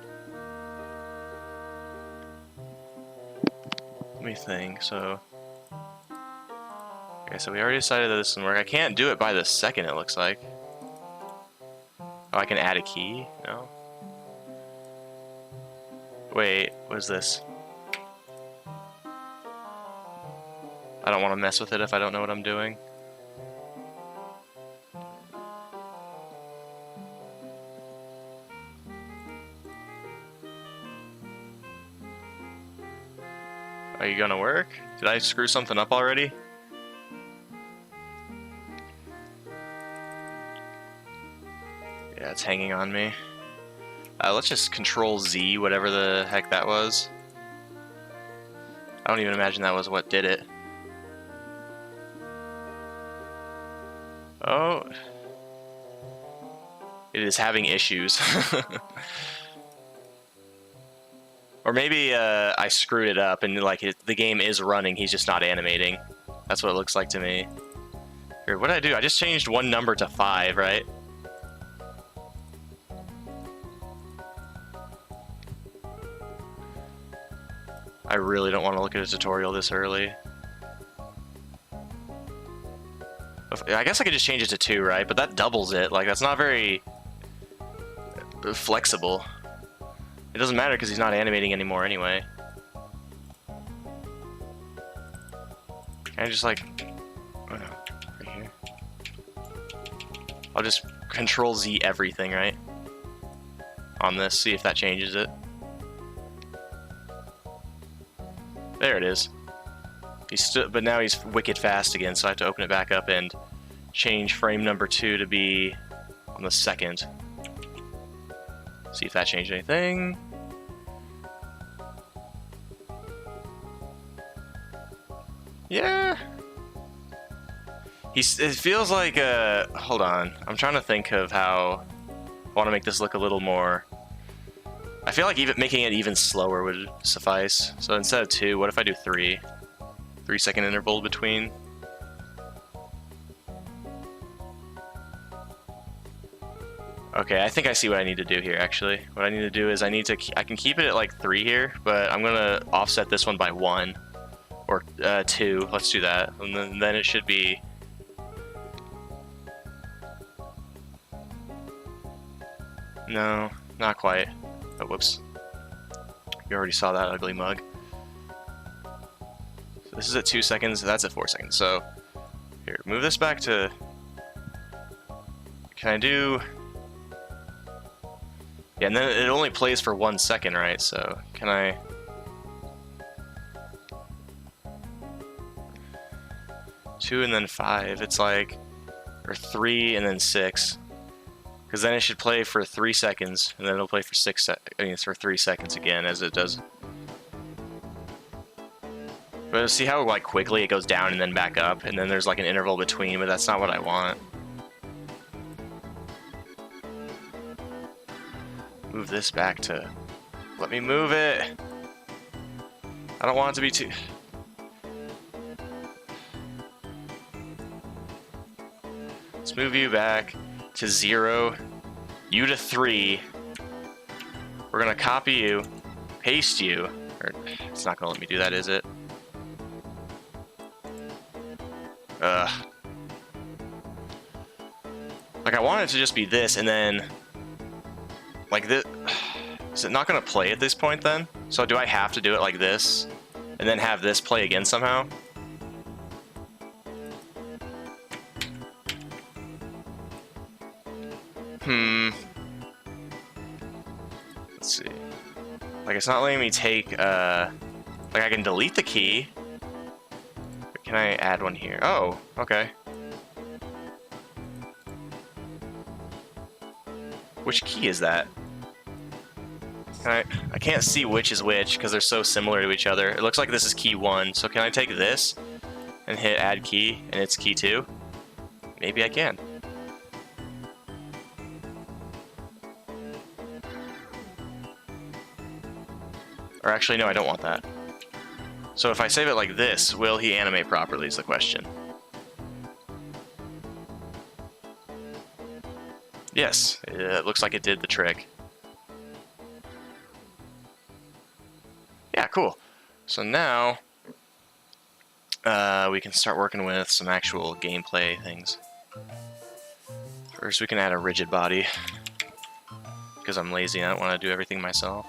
Let me think, so... Okay, so we already decided that this doesn't work. I can't do it by the second, it looks like. Oh, I can add a key? No? Wait, what is this? I don't want to mess with it if I don't know what I'm doing. Are you gonna work? Did I screw something up already? Yeah, it's hanging on me. Let's just Control Z, whatever the heck that was. I don't even imagine that was what did it. Oh. It is having issues. Or maybe I screwed it up and like the game is running, he's just not animating. That's what it looks like to me. Here, what did I do? I just changed one number to 5, right? I really don't want to look at a tutorial this early. I guess I could just change it to 2, right? But that doubles it. Like, that's not very flexible. It doesn't matter because he's not animating anymore anyway. Can I just like... Oh no, right here. I'll just Control Z everything, right? On this, see if that changes it. There it is. But now he's wicked fast again, so I have to open it back up and change frame number 2 to be on the second. See if that changed anything. Yeah. It feels like hold on. I'm trying to think of how I want to make this look a little more. I feel like even making it even slower would suffice. So instead of 2, what if I do 3? 3-second interval between. Okay, I think I see what I need to do here, actually. What I need to do is I can keep it at like 3 here, but I'm gonna offset this one by 1. Or 2, let's do that. And then it should be... No, not quite. Oh, whoops. You already saw that ugly mug. So this is at 2 seconds, that's at 4 seconds. So, here, move this back to... Can I do... Yeah, and then it only plays for 1 second, right? So, can I... 2 and then 5, it's like... Or 3 and then 6. Because then it should play for 3 seconds, and then it'll play for 3 seconds again, as it does. But see how like quickly it goes down and then back up, and then there's like an interval between, but that's not what I want. Move this back to... Let me move it! I don't want it to be too... Let's move you back to 0, you to 3. We're gonna copy you, paste you. Or, it's not gonna let me do that, is it? Ugh. Like I want it to just be this, and then like this. Is it not going to play at this point then? So do I have to do it like this? And then have this play again somehow? Let's see. Like, it's not letting me take, like, I can delete the key. But can I add one here? Oh, okay. Which key is that? I can't see which is which because they're so similar to each other. It looks like this is key 1, so can I take this and hit add key and it's key 2? Maybe I can. Or actually, no, I don't want that. So if I save it like this, will he animate properly is the question. Yes, it looks like it did the trick. Yeah, cool. So now we can start working with some actual gameplay things. First, we can add a rigid body because I'm lazy and I don't want to do everything myself.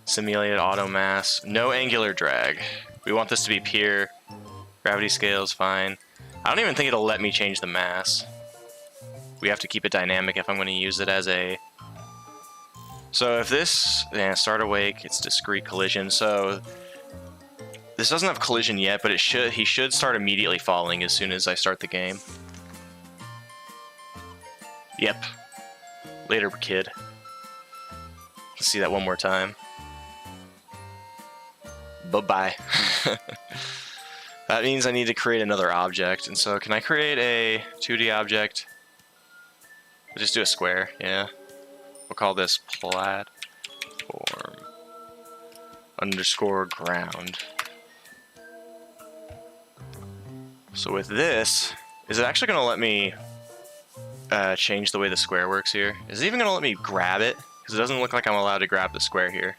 Simulated auto mass, no angular drag. We want this to be pure. Gravity scale's fine. I don't even think it'll let me change the mass. We have to keep it dynamic if I'm going to use it as a... So if this, yeah, start awake, it's discrete collision. So this doesn't have collision yet, but he should start immediately falling as soon as I start the game. Yep. Later, kid. Let's see that one more time. Bye-bye. That means I need to create another object. And so can I create a 2D object? We'll just do a square, yeah. We'll call this platform underscore ground. So with this, is it actually going to let me change the way the square works here? Is it even going to let me grab it? Because it doesn't look like I'm allowed to grab the square here.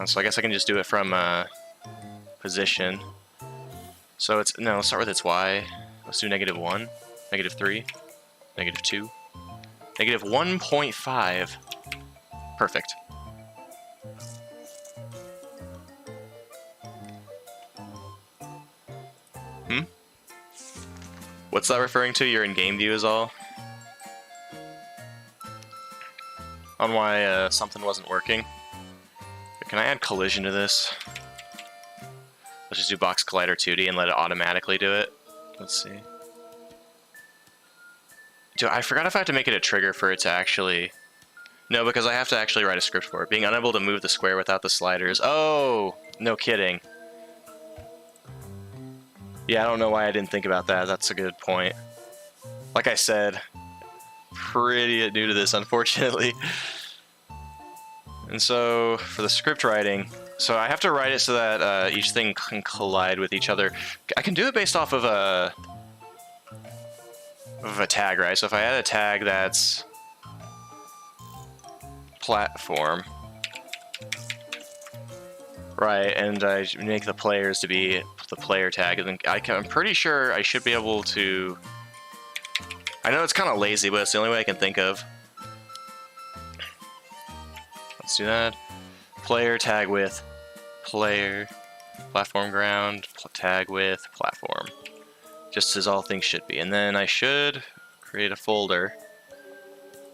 So I guess I can just do it from position. So it's, no, let's start with its y. Let's do -1, -3, -2, -1.5. Perfect. What's that referring to? You're in game view is all? On why something wasn't working. Can I add collision to this? Let's just do box collider 2D and let it automatically do it. Let's see. I forgot if I have to make it a trigger for it to actually... No, because I have to actually write a script for it. Being unable to move the square without the sliders. Oh, no kidding. Yeah, I don't know why I didn't think about that. That's a good point. Like I said, pretty new to this, unfortunately. And so, for the script writing, so I have to write it so that each thing can collide with each other. I can do it based off of a tag, right? So if I add a tag that's platform, right, and I make the players to be the player tag, and then I'm pretty sure I should be able to... I know it's kind of lazy, but it's the only way I can think of. Let's do that. Player tag with player, platform ground, tag with platform. Just as all things should be. And then I should create a folder.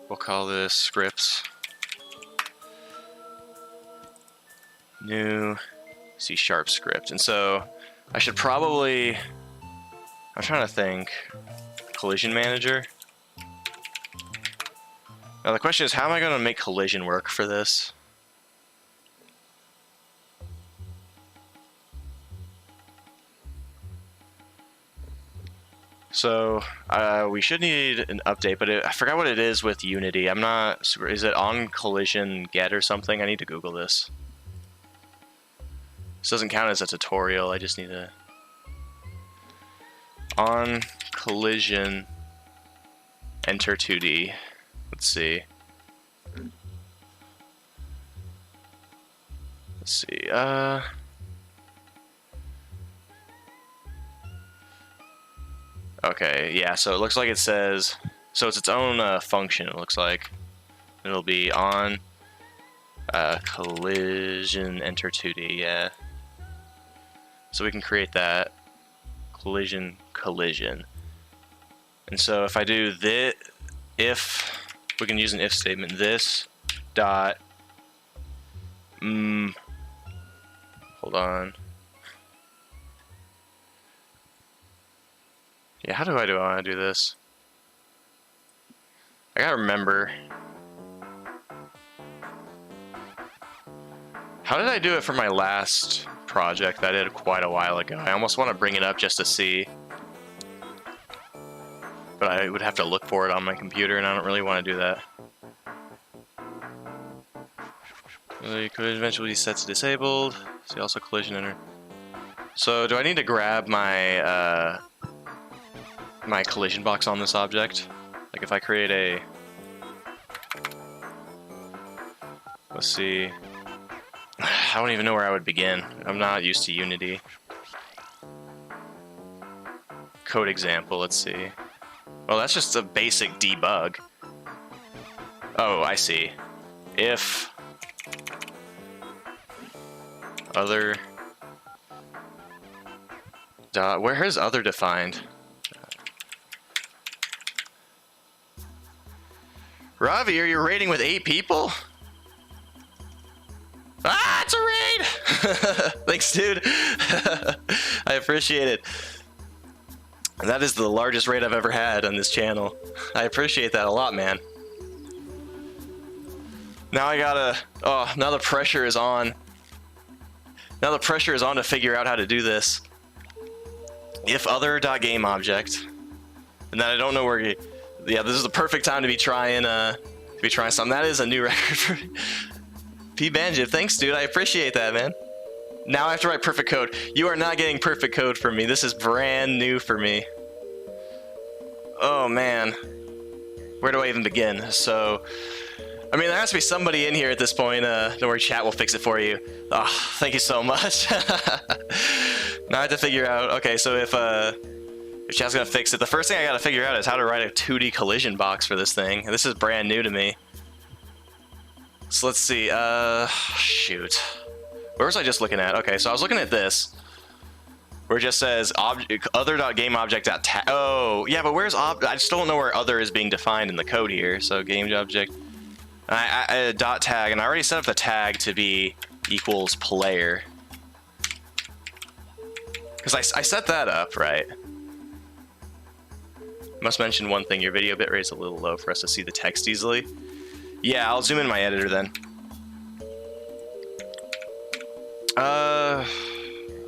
We'll call this scripts. New C# script. And so I should probably, I'm trying to think, collision manager. Now the question is, how am I going to make collision work for this? So we should need an update, but I forgot what it is with Unity. I'm not super, is it on collision get or something? I need to Google this. This doesn't count as a tutorial, I just need to... On collision enter 2D. Let's see. Okay, yeah, so it looks like it says, so it's its own function, it looks like. It'll be on Collision enter 2D, yeah. So we can create that. Collision. And so if I do this, if, we can use an if statement, this dot, hold on. Yeah, how do I want to do this? I gotta remember. How did I do it for my last project that I did quite a while ago? I almost want to bring it up just to see. But I would have to look for it on my computer, and I don't really want to do that. Collision eventually sets disabled. See also collision enter. So do I need to grab my my collision box on this object? Like if I create a, let's see. I don't even know where I would begin. I'm not used to Unity. Code example, let's see. Well, that's just a basic debug. Oh, I see. If other dot, where is other defined? Ravi, are you raiding with 8 people? Ah, it's a raid! Thanks, dude. I appreciate it. That is the largest raid I've ever had on this channel. I appreciate that a lot, man. Now I gotta... Oh, now the pressure is on. Now the pressure is on to figure out how to do this. If other.game object. And then I don't know where... Yeah, this is the perfect time to be trying something. That is a new record for me. P Banjo, thanks, dude. I appreciate that, man. Now I have to write perfect code. You are not getting perfect code from me. This is brand new for me. Oh, man. Where do I even begin? So, I mean, there has to be somebody in here at this point. Don't worry, chat will fix it for you. Oh, thank you so much. Now I have to figure out... Okay, so if chat's gonna fix it, the first thing I gotta figure out is how to write a 2D collision box for this thing. This is brand new to me. So let's see, shoot. Where was I just looking at? Okay, so I was looking at this, where it just says other.gameObject.tag. Oh, yeah, but where's I just don't know where other is being defined in the code here. So GameObject, dot tag, and I already set up the tag to be equals player. Because I set that up, right? Must mention one thing, your video bitrate is a little low for us to see the text easily. Yeah, I'll zoom in my editor then.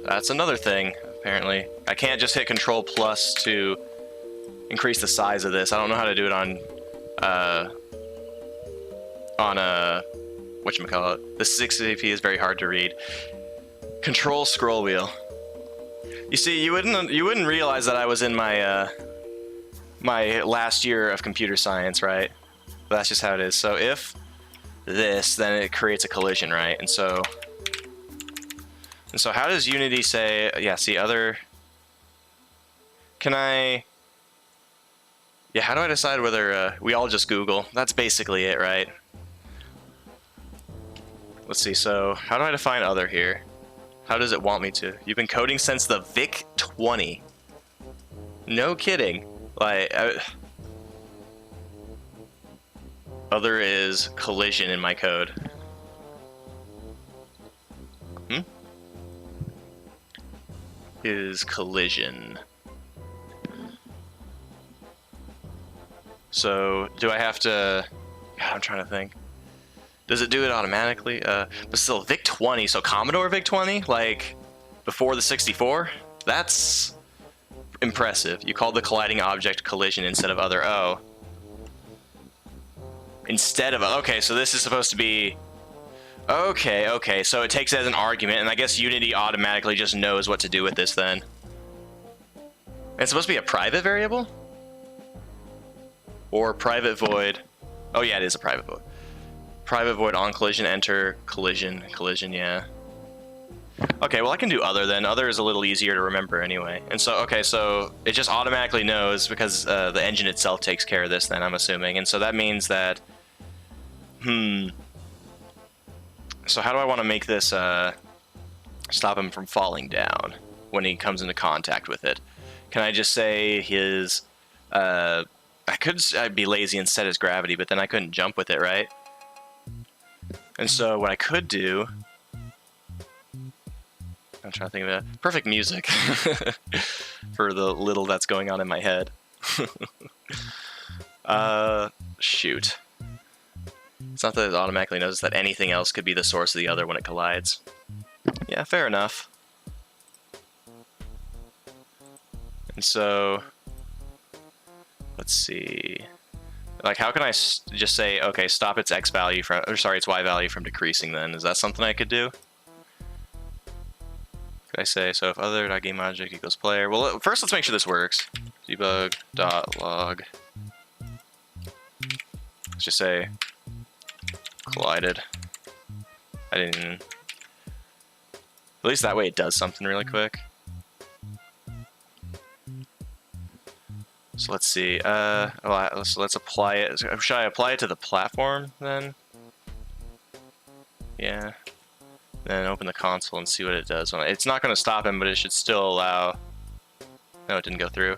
That's another thing, apparently. I can't just hit Control plus to increase the size of this. I don't know how to do it on whatchamacallit. The 680p is very hard to read. Control scroll wheel. You see, you wouldn't realize that I was in my my last year of computer science, right? That's just how it is. So if this, then it creates a collision, right? And so how does Unity say, yeah, see other, can I, yeah, how do I decide whether, we all just Google, that's basically it, right? Let's see, so how do I define other here? How does it want me to? You've been coding since the VIC-20. No kidding. Like, other is collision in my code. Is collision. So do I have to, God, I'm trying to think. Does it do it automatically? But still VIC-20, so Commodore VIC-20, like before the 64? That's impressive. You called the colliding object collision instead of other. Oh. Instead of, okay, so this is supposed to be, okay, so it takes it as an argument, and I guess Unity automatically just knows what to do with this then. It's supposed to be a private variable? Or private void. Oh yeah, it is a private void. Private void on collision, enter, collision, yeah. Okay, well I can do other then. Other is a little easier to remember anyway. And so, okay, so it just automatically knows because the engine itself takes care of this then, I'm assuming. And so that means that, So how do I want to make this stop him from falling down when he comes into contact with it? Can I just say his... I'd be lazy and set his gravity, but then I couldn't jump with it, right? And so what I could do... I'm trying to think of it. Perfect music for the little that's going on in my head. Shoot. It's not that it automatically knows that anything else could be the source of the other when it collides. Yeah, fair enough. And so... let's see... like, how can I just say, okay, stop its X value from... or sorry, its Y value from decreasing then? Is that something I could do? Could I say, so if other.gameObject equals player... well, first let's make sure this works. Debug.log. Let's just say... collided. I didn't... at least that way it does something really quick. So let's see, let's apply it. Should I apply it to the platform then? Yeah. Then open the console and see what it does. It's not going to stop him, but it should still allow... no, it didn't go through.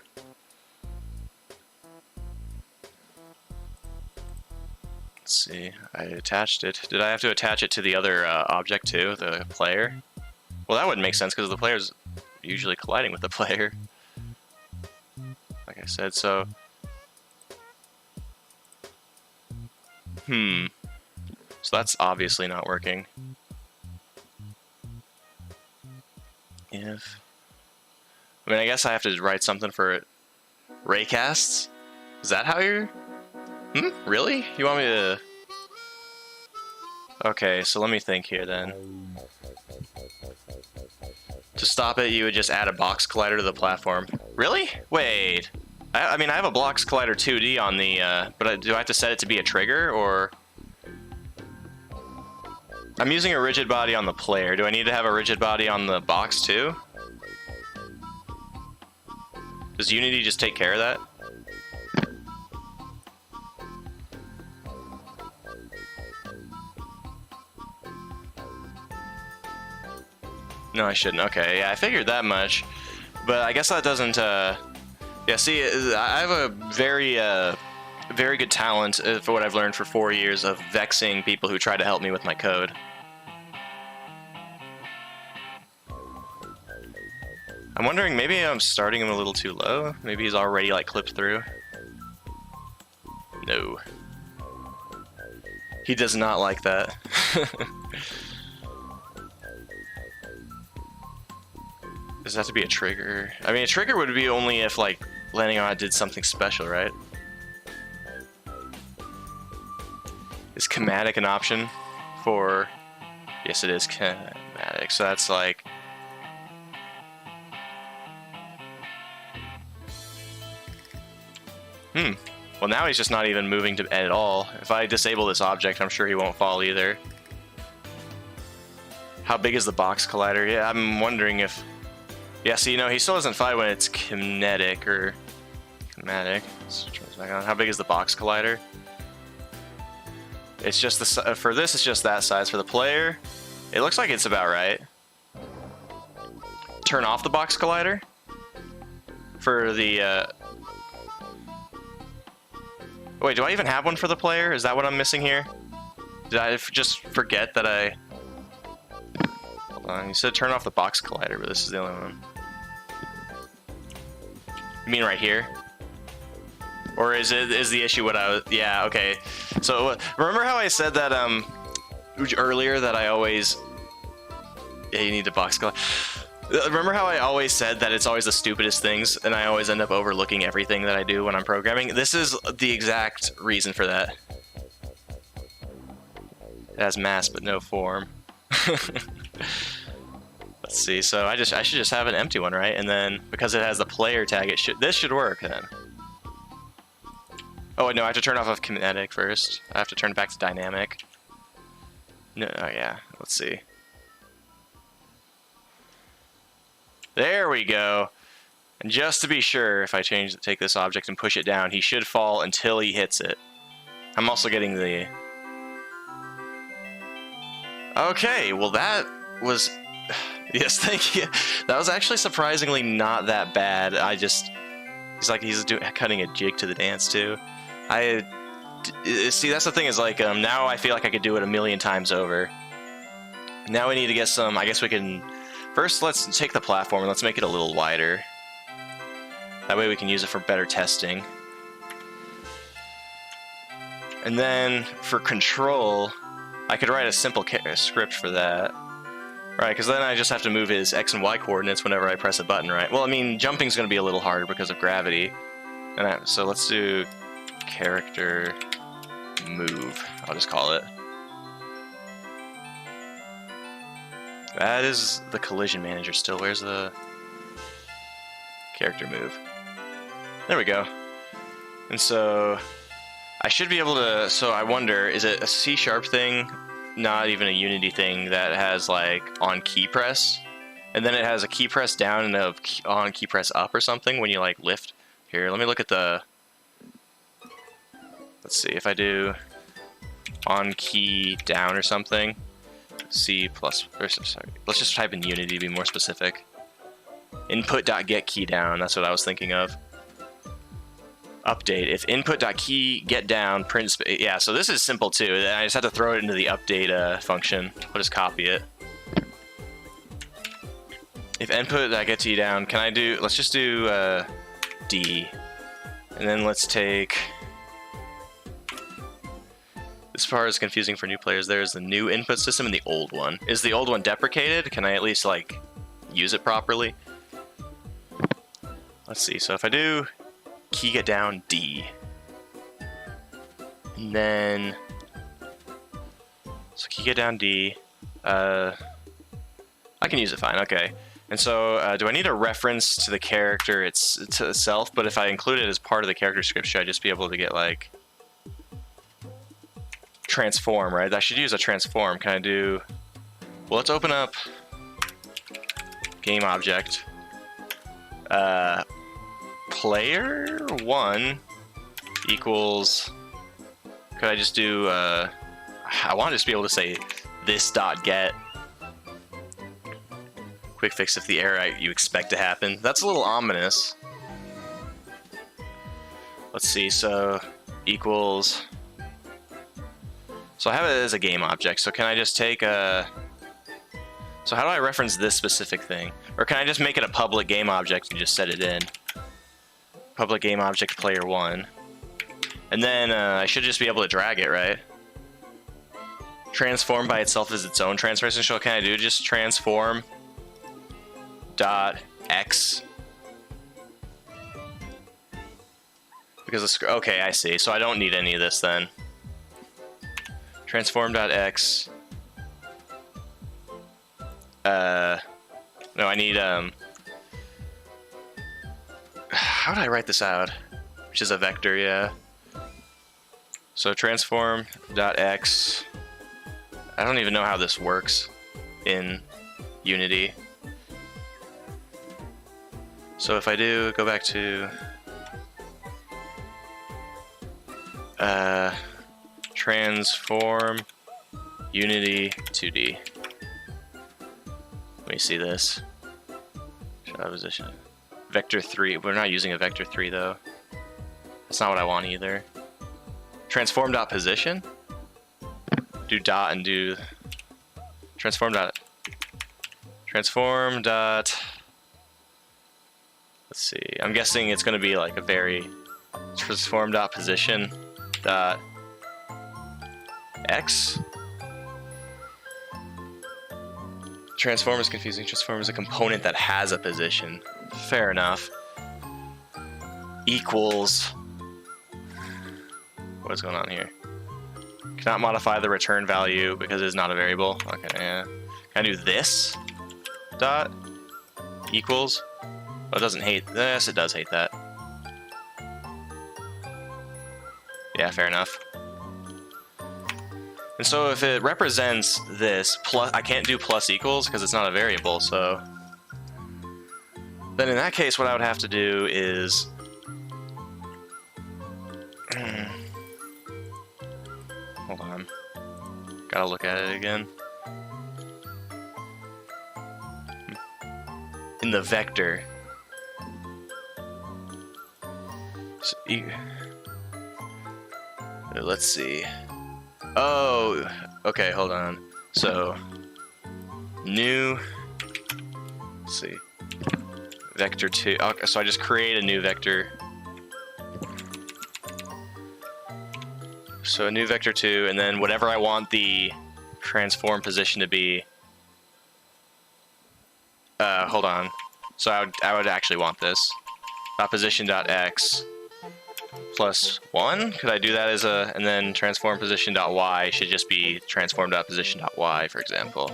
Let's see, I attached it. Did I have to attach it to the other object too, the player? Well, that wouldn't make sense because the player's usually colliding with the player. Like I said, so... so that's obviously not working. If... I mean, I guess I have to write something for it. Raycasts? Is that how you're... really? You want me to... okay, so let me think here then. To stop it, you would just add a box collider to the platform. Really? Wait. I mean, I have a box collider 2D on the, but do I have to set it to be a trigger, or... I'm using a rigid body on the player. Do I need to have a rigid body on the box too? Does Unity just take care of that? No, I shouldn't. Okay, yeah, I figured that much. But I guess that doesn't, yeah, see, I have a very good talent for what I've learned for 4 years of vexing people who try to help me with my code. I'm wondering, maybe I'm starting him a little too low? Maybe he's already, like, clipped through? No. He does not like that. Does that have to be a trigger? I mean, a trigger would be only if, like, landing on it did something special, right? Is Chematic an option for... yes, it is Chematic, so that's like... well, now he's just not even moving to at all. If I disable this object, I'm sure he won't fall either. How big is the box collider? Yeah, I'm wondering if... yeah, so, you know, he still doesn't fly when it's kinetic or... chematic. Let's turn this back on. How big is the box collider? It's just the... for this, it's just that size. For the player, it looks like it's about right. Turn off the box collider? For the... wait, do I even have one for the player? Is that what I'm missing here? Did I just forget that I... hold on, you said turn off the box collider, but this is the only one. You mean right here? Or is the issue what I was... yeah, okay. So, remember how I said that, earlier that I always... yeah, you need the box collider. Remember how I always said that it's always the stupidest things, and I always end up overlooking everything that I do when I'm programming? This is the exact reason for that. It has mass, but no form. Let's see, so I should just have an empty one, right? And then, because it has the player tag, this should work then. Oh, no, I have to turn off kinetic first. I have to turn it back to dynamic. No, oh yeah, let's see. There we go. And just to be sure, if I take this object and push it down, he should fall until he hits it. I'm also getting the... Okay, well that was... Yes, thank you. That was actually surprisingly not that bad. He's cutting a jig to the dance too. See, that's the thing is like, now I feel like I could do it a million times over. Now we need to get some, I guess we can... First, let's take the platform and let's make it a little wider. That way we can use it for better testing. And then, for control, I could write a simple script for that. Right, because then I just have to move his X and Y coordinates whenever I press a button, right? Well, I mean, jumping's going to be a little harder because of gravity. So let's do character move, I'll just call it. That is the collision manager still. Where's the character move? There we go. And so I should be able to, so I wonder, is it a C# thing, not even a Unity thing, that has like on key press, and then it has a key press down and a on key press up or something when you like lift? Here, let me look at the, let's see, if I do on key down or something, C+, or sorry, let's just type in Unity to be more specific. Input.get key down, that's what I was thinking of. Update, if input.key get down print yeah, so this is simple too. I just have to throw it into the update function. I'll just copy it. If input.get key down, can I do, let's just do D, and then let's take, this part is confusing for new players. There's the new input system and the old one. Is the old one deprecated? Can I at least like use it properly? Let's see, so if I do key get down D, and then so key get down D, I can use it fine, okay. And so do I need a reference to the character to itself? But if I include it as part of the character script, should I just be able to get like transform, right? I should use a transform. Can I do, well, let's open up game object, player 1 equals, could I just do, I want to just be able to say this dot get. Quick fix if the error you expect to happen. That's a little ominous. Let's see, so equals, so I have it as a game object, so can I just take a, so how do I reference this specific thing? Or can I just make it a public game object and just set it in? Public game object player 1. And then I should just be able to drag it, right? Transform by itself is its own transformation. So can I do just transform dot X? Because the, okay, I see. So I don't need any of this then. Transform dot X. No, I need how do I write this out? Which is a vector, yeah. So transform dot X. I don't even know how this works in Unity. So if I do go back to transform Unity 2D. Let me see this. Shadow position. Vector 3. We're not using a vector 3 though. That's not what I want either. Transform dot position. Do dot and do transform dot. Transform dot. Let's see. I'm guessing it's going to be like a very transform dot position dot X. Transform is confusing. Transform is a component that has a position. Fair enough. Equals. What's going on here? Cannot modify the return value because it is not a variable. Okay, yeah. Can I do this? Dot equals. Oh, it doesn't hate. Yes, it does hate that. Yeah, fair enough. And so if it represents this plus, I can't do plus equals because it's not a variable. So then in that case, what I would have to do is hold on. Gotta look at it again. in the vector. So let's see. Oh, okay, hold on. So, new, let's see, vector 2. Okay, so I just create a new vector. So a new vector 2, and then whatever I want the transform position to be. Hold on. So I would actually want this. Position.x plus 1. Could I do that as a, and then transform position.y should just be transform.position.y, for example.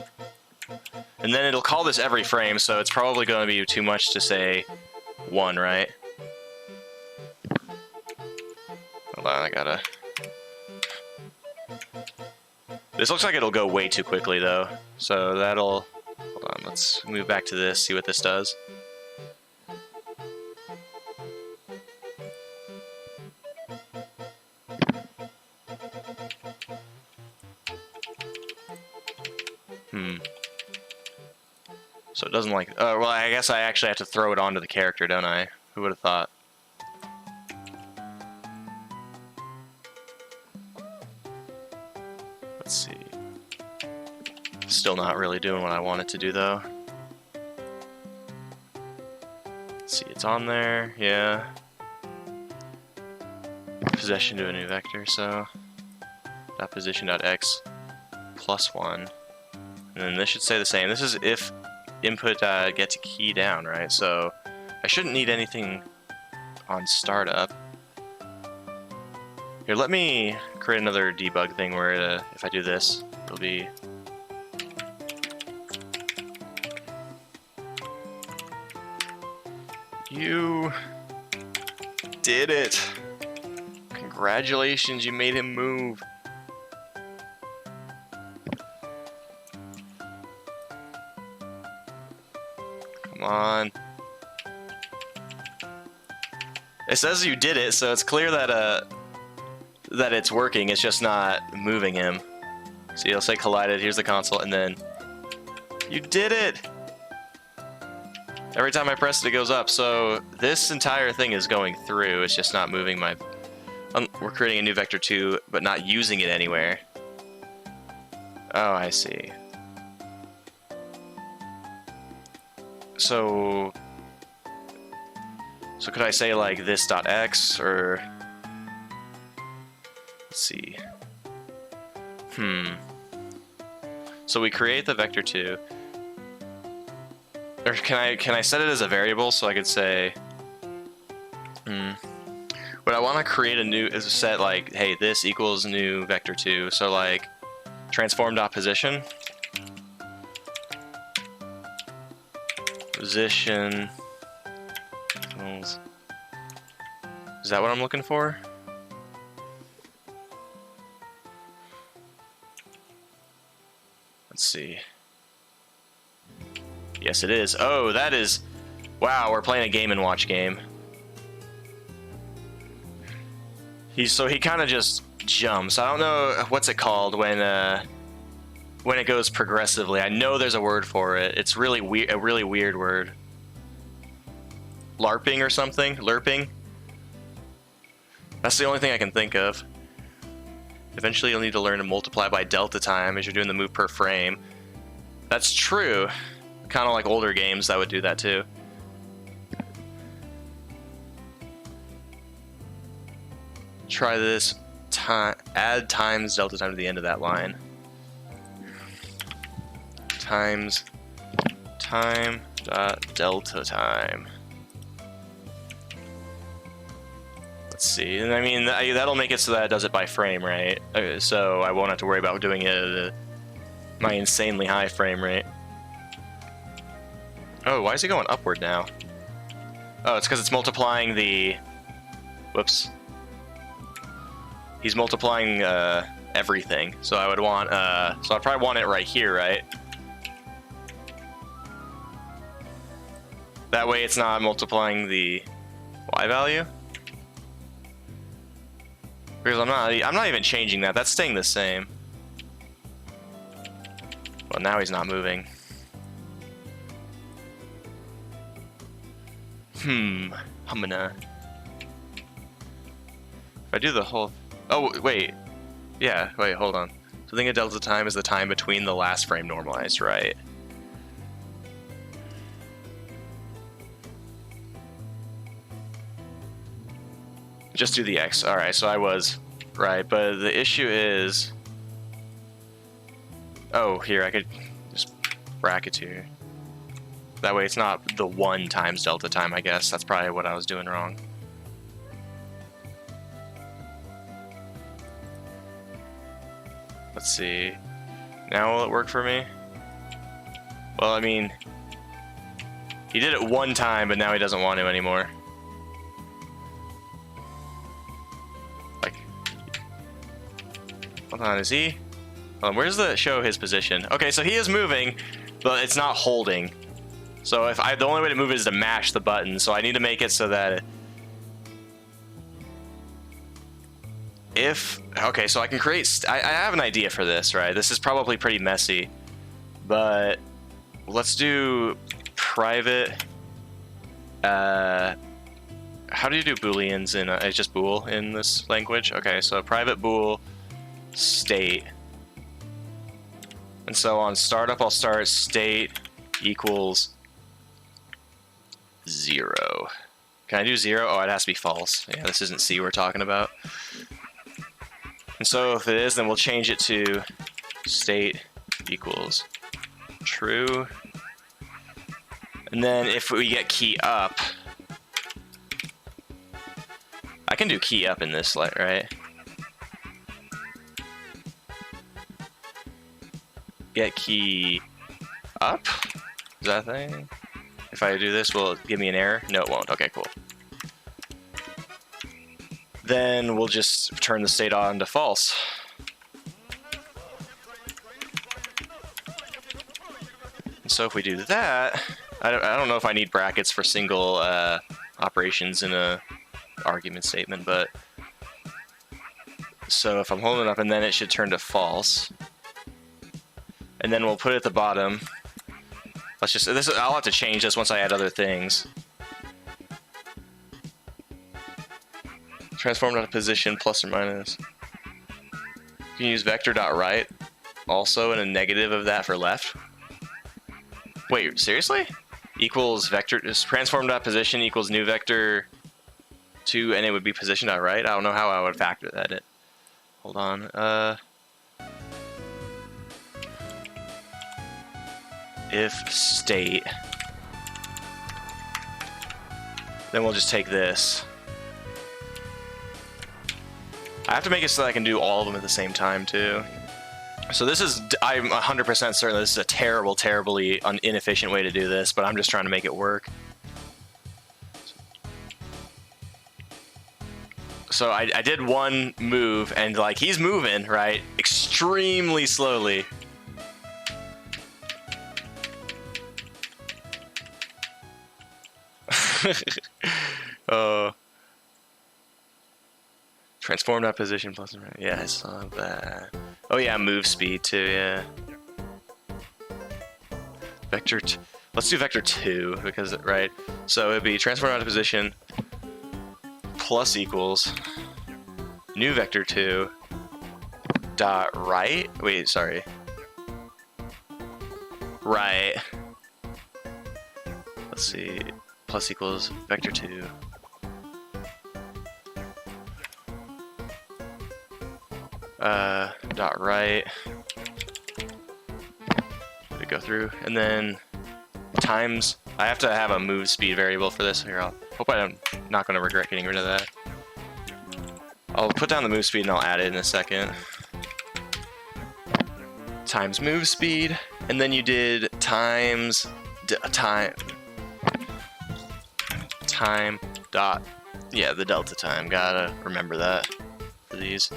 And then it'll call this every frame, so it's probably going to be too much to say 1, right? Hold on, I gotta... This looks like it'll go way too quickly, though. So that'll... Hold on, let's move back to this, see what this does. So it doesn't like... well, I guess I actually have to throw it onto the character, don't I? Who would have thought? Let's see. Still not really doing what I want it to do, though. Let's see, it's on there, yeah. Possession to a new vector, so... That position.x plus 1. And then this should say the same. This is if input gets a key down, right? So I shouldn't need anything on startup. Here, let me create another debug thing where if I do this, it'll be... You did it! Congratulations, you made him move. Come on. It says you did it, so it's clear that that it's working. It's just not moving him. So you'll say collided. Here's the console, and then you did it. Every time I press it, it goes up. So this entire thing is going through. It's just not moving my. We're creating a new vector 2, but not using it anywhere. Oh, I see. So could I say like this dot x or let's see. So we create the vector 2. Or can I set it as a variable so I could say but I want to create a new is a set like, hey, this equals new vector 2. So like transform.position position. Is that what I'm looking for? Let's see. Yes, it is. Oh, that is... Wow, we're playing a Game & Watch game. So he kind of just jumps. I don't know what's it called when it goes progressively. I know there's a word for it. It's really weird, a really weird word. LARPing or something? LERPing? That's the only thing I can think of. Eventually you'll need to learn to multiply by delta time as you're doing the move per frame. That's true. Kind of like older games that would do that too. Try this. Add times delta time to the end of that line. Times time dot delta time. Let's see, and I mean that'll make it so that it does it by frame, right? Okay, so I won't have to worry about doing it at my insanely high frame rate. Oh, why is it going upward now? Oh, it's because it's multiplying the... Whoops. He's multiplying everything, so I would want... so I'd probably want it right here, right? That way it's not multiplying the y value. Because I'm not even changing that. That's staying the same. Well, now he's not moving. I'm gonna... If I do the whole... Oh, wait. Yeah, wait, hold on. So I think a delta time is the time between the last frame normalized, right? Just do the X. Alright, so I was right, but the issue is... Oh, here, I could just bracket here. That way it's not the 1 times delta time, I guess. That's probably what I was doing wrong. Let's see. Now will it work for me? Well, I mean... He did it 1 time, but now he doesn't want to anymore. Like... Hold on, is he? Where's the show his position? Okay, so he is moving, but it's not holding. So if the only way to move it is to mash the button, so I need to make it so that okay, so I can create, I have an idea for this, right? This is probably pretty messy, but let's do private, how do you do booleans in, it's just bool in this language? Okay, so private bool state. And so on startup, I'll start state equals 0. Can I do 0? Oh, it has to be false. Yeah, this isn't C we're talking about. And so if it is, then we'll change it to state equals true. And then if we get key up, I can do key up in this, right? Get key up? Is that a thing? If I do this, will it give me an error? No, it won't. Okay, cool. Then we'll just turn the state on to false. And so if we do that, I don't know if I need brackets for single operations in a argument statement, but so if I'm holding it up, and then it should turn to false. And then we'll put it at the bottom. Let's just, I'll have to change this once I add other things. Transform out of position plus or minus. You can use vector.right also in a negative of that for left. Wait, seriously? Equals vector, transform.position equals new vector 2, and it would be position.right? I don't know how I would factor that in. Hold on. If state, then we'll just take this. I have to make it so that I can do all of them at the same time too. So this is, I'm 100% certain this is a terribly inefficient way to do this, but I'm just trying to make it work. So I did one move, and like he's moving, right, extremely slowly. Transform that position plus, yeah, I saw that. Oh yeah, move speed too, yeah. Vector, let's do vector 2, because, right, so it'd be transform out of position plus equals new vector 2 dot right, wait, sorry, right, let's see, plus equals vector 2 dot right, to go through, and then times, I have to have a move speed variable for this here. I hope I'm not going to regret getting rid of that. I'll put down the move speed and I'll add it in a second. Times move speed, and then you did times time dot, yeah, the delta time, gotta remember that for these.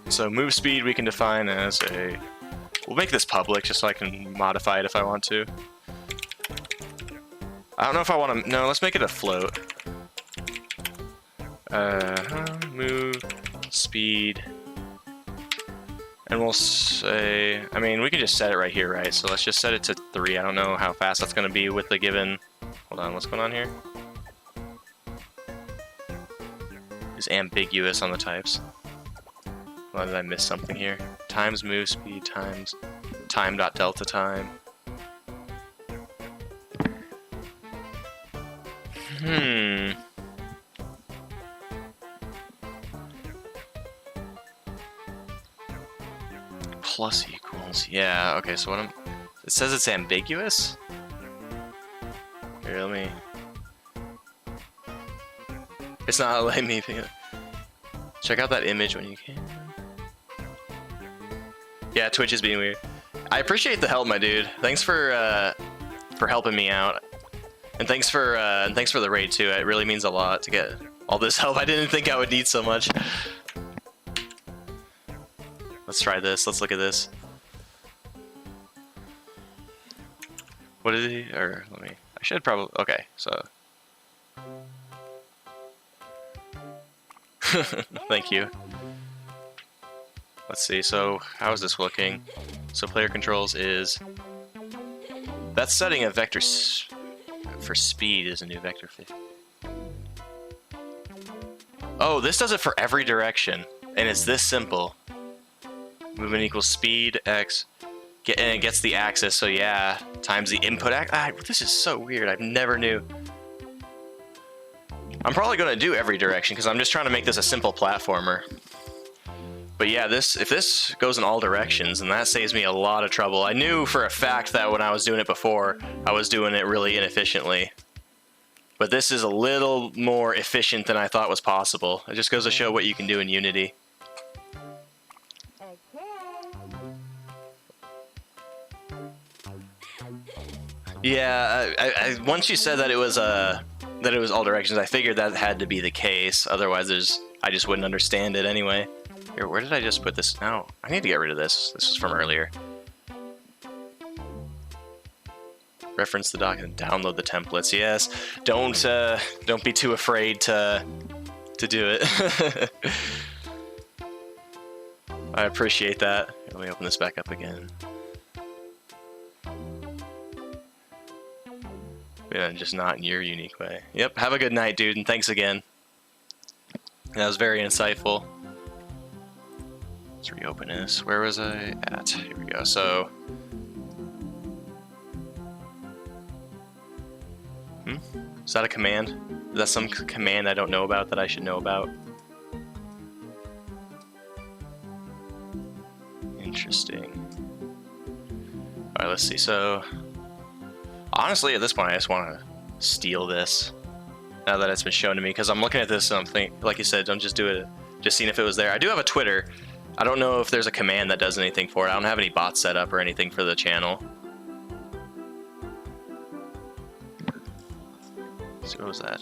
So move speed we can define as a, we'll make this public just so I can modify it if I want to. I don't know if I want to, no, let's make it a float. Move speed, and we'll say, I mean, we can just set it right here, right? So let's just set it to 3. I don't know how fast that's going to be with the given, hold on, what's going on here? is ambiguous on the types. Well, did I miss something here? Times move speed times time dot delta time. Plus equals. Yeah, okay, so what I'm... It says it's ambiguous? Here, let me... It's not letting me pick it. Check out that image when you can. Yeah, Twitch is being weird. I appreciate the help, my dude. Thanks for helping me out. And thanks for the raid too. It really means a lot to get all this help. I didn't think I would need so much. Let's try this. Let's look at this. What did he? Or let me. I should probably. Okay, so. Thank you. Let's see. So how is this looking? So player controls is. That's setting a vector for speed is a new vector 50. Oh, this does it for every direction, and it's this simple. Movement equals speed x, and it gets the axis. So yeah, times the input this is so weird. I never knew. I'm probably gonna do every direction because I'm just trying to make this a simple platformer. But yeah, if this goes in all directions, then that saves me a lot of trouble. I knew for a fact that when I was doing it before, I was doing it really inefficiently. But this is a little more efficient than I thought was possible. It just goes to show what you can do in Unity. Yeah, once you said that it was all directions, I figured that had to be the case. Otherwise, I just wouldn't understand it anyway. Here, where did I just put this? No, I need to get rid of this. This was from earlier. Reference the doc and download the templates. Yes, don't be too afraid to do it. I appreciate that. Let me open this back up again. Yeah, just not in your unique way. Yep, have a good night, dude, and thanks again. That was very insightful. Let's reopen this. Where was I at? Here we go. So... Is that a command? Is that some command I don't know about that I should know about? Interesting. Alright, let's see. So... Honestly, at this point, I just want to steal this. Now that it's been shown to me. Because I'm looking at this and I'm thinking, like you said, don't just do it. Just seeing if it was there. I do have a Twitter. I don't know if there's a command that does anything for it. I don't have any bots set up or anything for the channel. So what was that?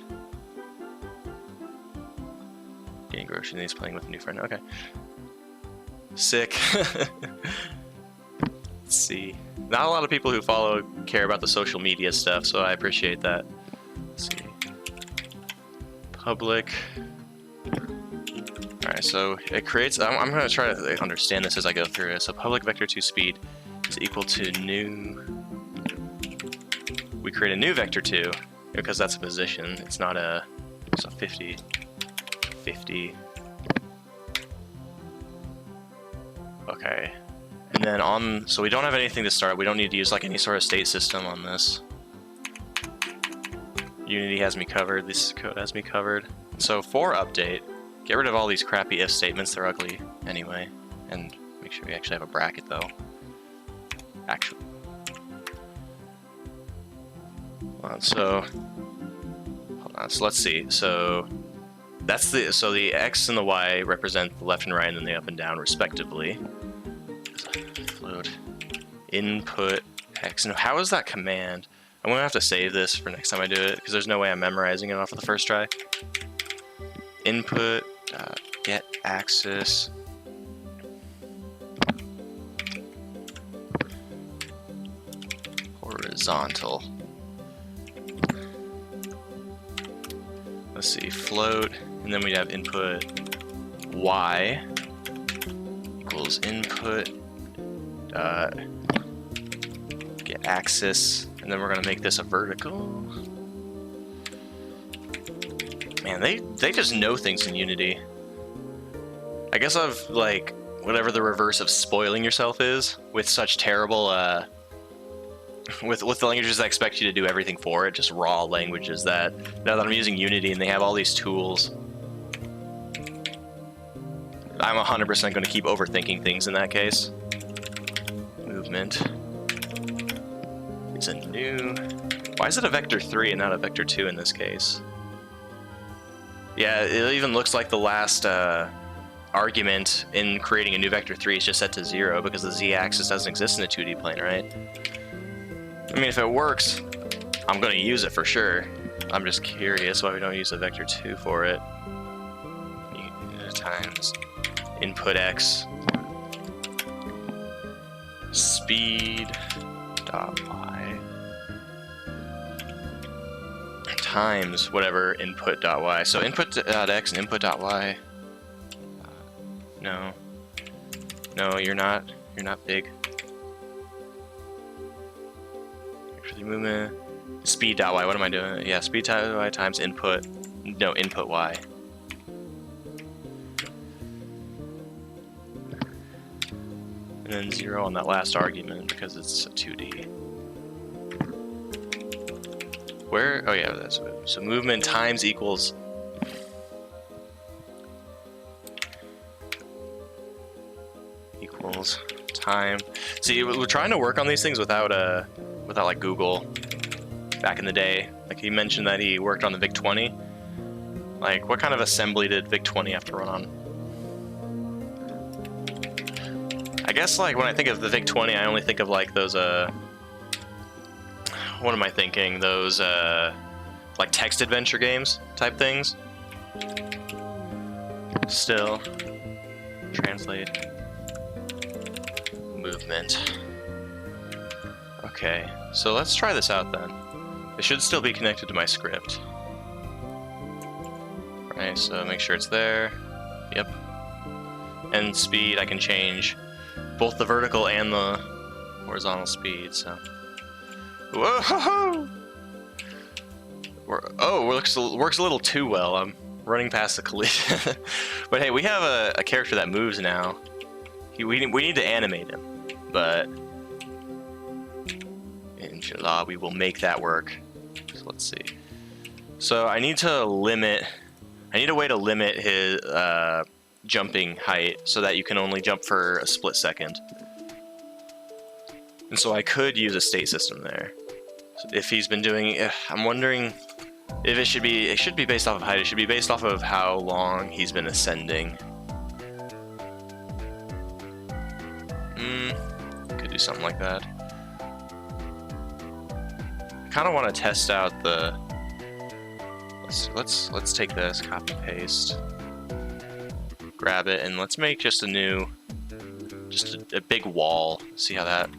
Getting grocery needs playing with a new friend. Okay. Sick. Let's see. Not a lot of people who follow care about the social media stuff, so I appreciate that. Let's see. Public. Alright, so it creates... I'm going to try to understand this as I go through it. So public vector2 speed is equal to new... We create a new vector2 because that's a position. It's not a... So 50. 50. Okay. And then on... So we don't have anything to start. We don't need to use like any sort of state system on this. Unity has me covered. This code has me covered. So for update... Get rid of all these crappy if statements, they're ugly anyway. And make sure we actually have a bracket though. Actually. So let's see. So that's the X and the Y represent the left and right and then the up and down respectively. Float input X. And how is that command? I'm gonna have to save this for next time I do it because there's no way I'm memorizing it off of the first try. Input get axis horizontal. Let's see, float, and then we have input y equals input get axis, and then we're gonna make this a vertical. Man, they just know things in Unity. I guess I've, like, whatever the reverse of spoiling yourself is, with such terrible, with the languages that expect you to do everything for it, just raw languages, that now that I'm using Unity and they have all these tools, I'm 100% going to keep overthinking things in that case. Movement is a new... Why is it a vector 3 and not a vector 2 in this case? Yeah, it even looks like the last argument in creating a new vector 3 is just set to 0 because the z-axis doesn't exist in a 2D plane, right? I mean, if it works, I'm going to use it for sure. I'm just curious why we don't use a vector 2 for it. Times input x speed dot y times whatever input dot y. So input dot x and input dot y. No, you're not big. Actually, movement speed dot y. What am I doing? Yeah, speed dot y times input. No, input y. And then 0 on that last argument because it's a 2D. Where? Oh yeah, that's so movement times equals time. See, we're trying to work on these things without like Google. Back in the day, like he mentioned that he worked on the VIC-20. Like, what kind of assembly did VIC-20 have to run on? I guess, like, when I think of the VIC-20, I only think of, like, those, what am I thinking? Those, like, text adventure games type things. Still. Translate. Movement. Okay, so let's try this out then. It should still be connected to my script. Right, so make sure it's there. Yep. And speed, I can change both the vertical and the horizontal speed, so. Whoa! Works a little too well. I'm running past the collision. But hey, we have a character that moves now. We need to animate him, but inshallah, we will make that work. So let's see. So I need a way to limit his jumping height so that you can only jump for a split second. And so I could use a state system there. So if he's been doing, I'm wondering if it should be based off of height. It should be based off of how long he's been ascending. Could do something like that. I kind of want to test out the. Let's take this, copy paste, grab it, and let's make just a big wall. See how that.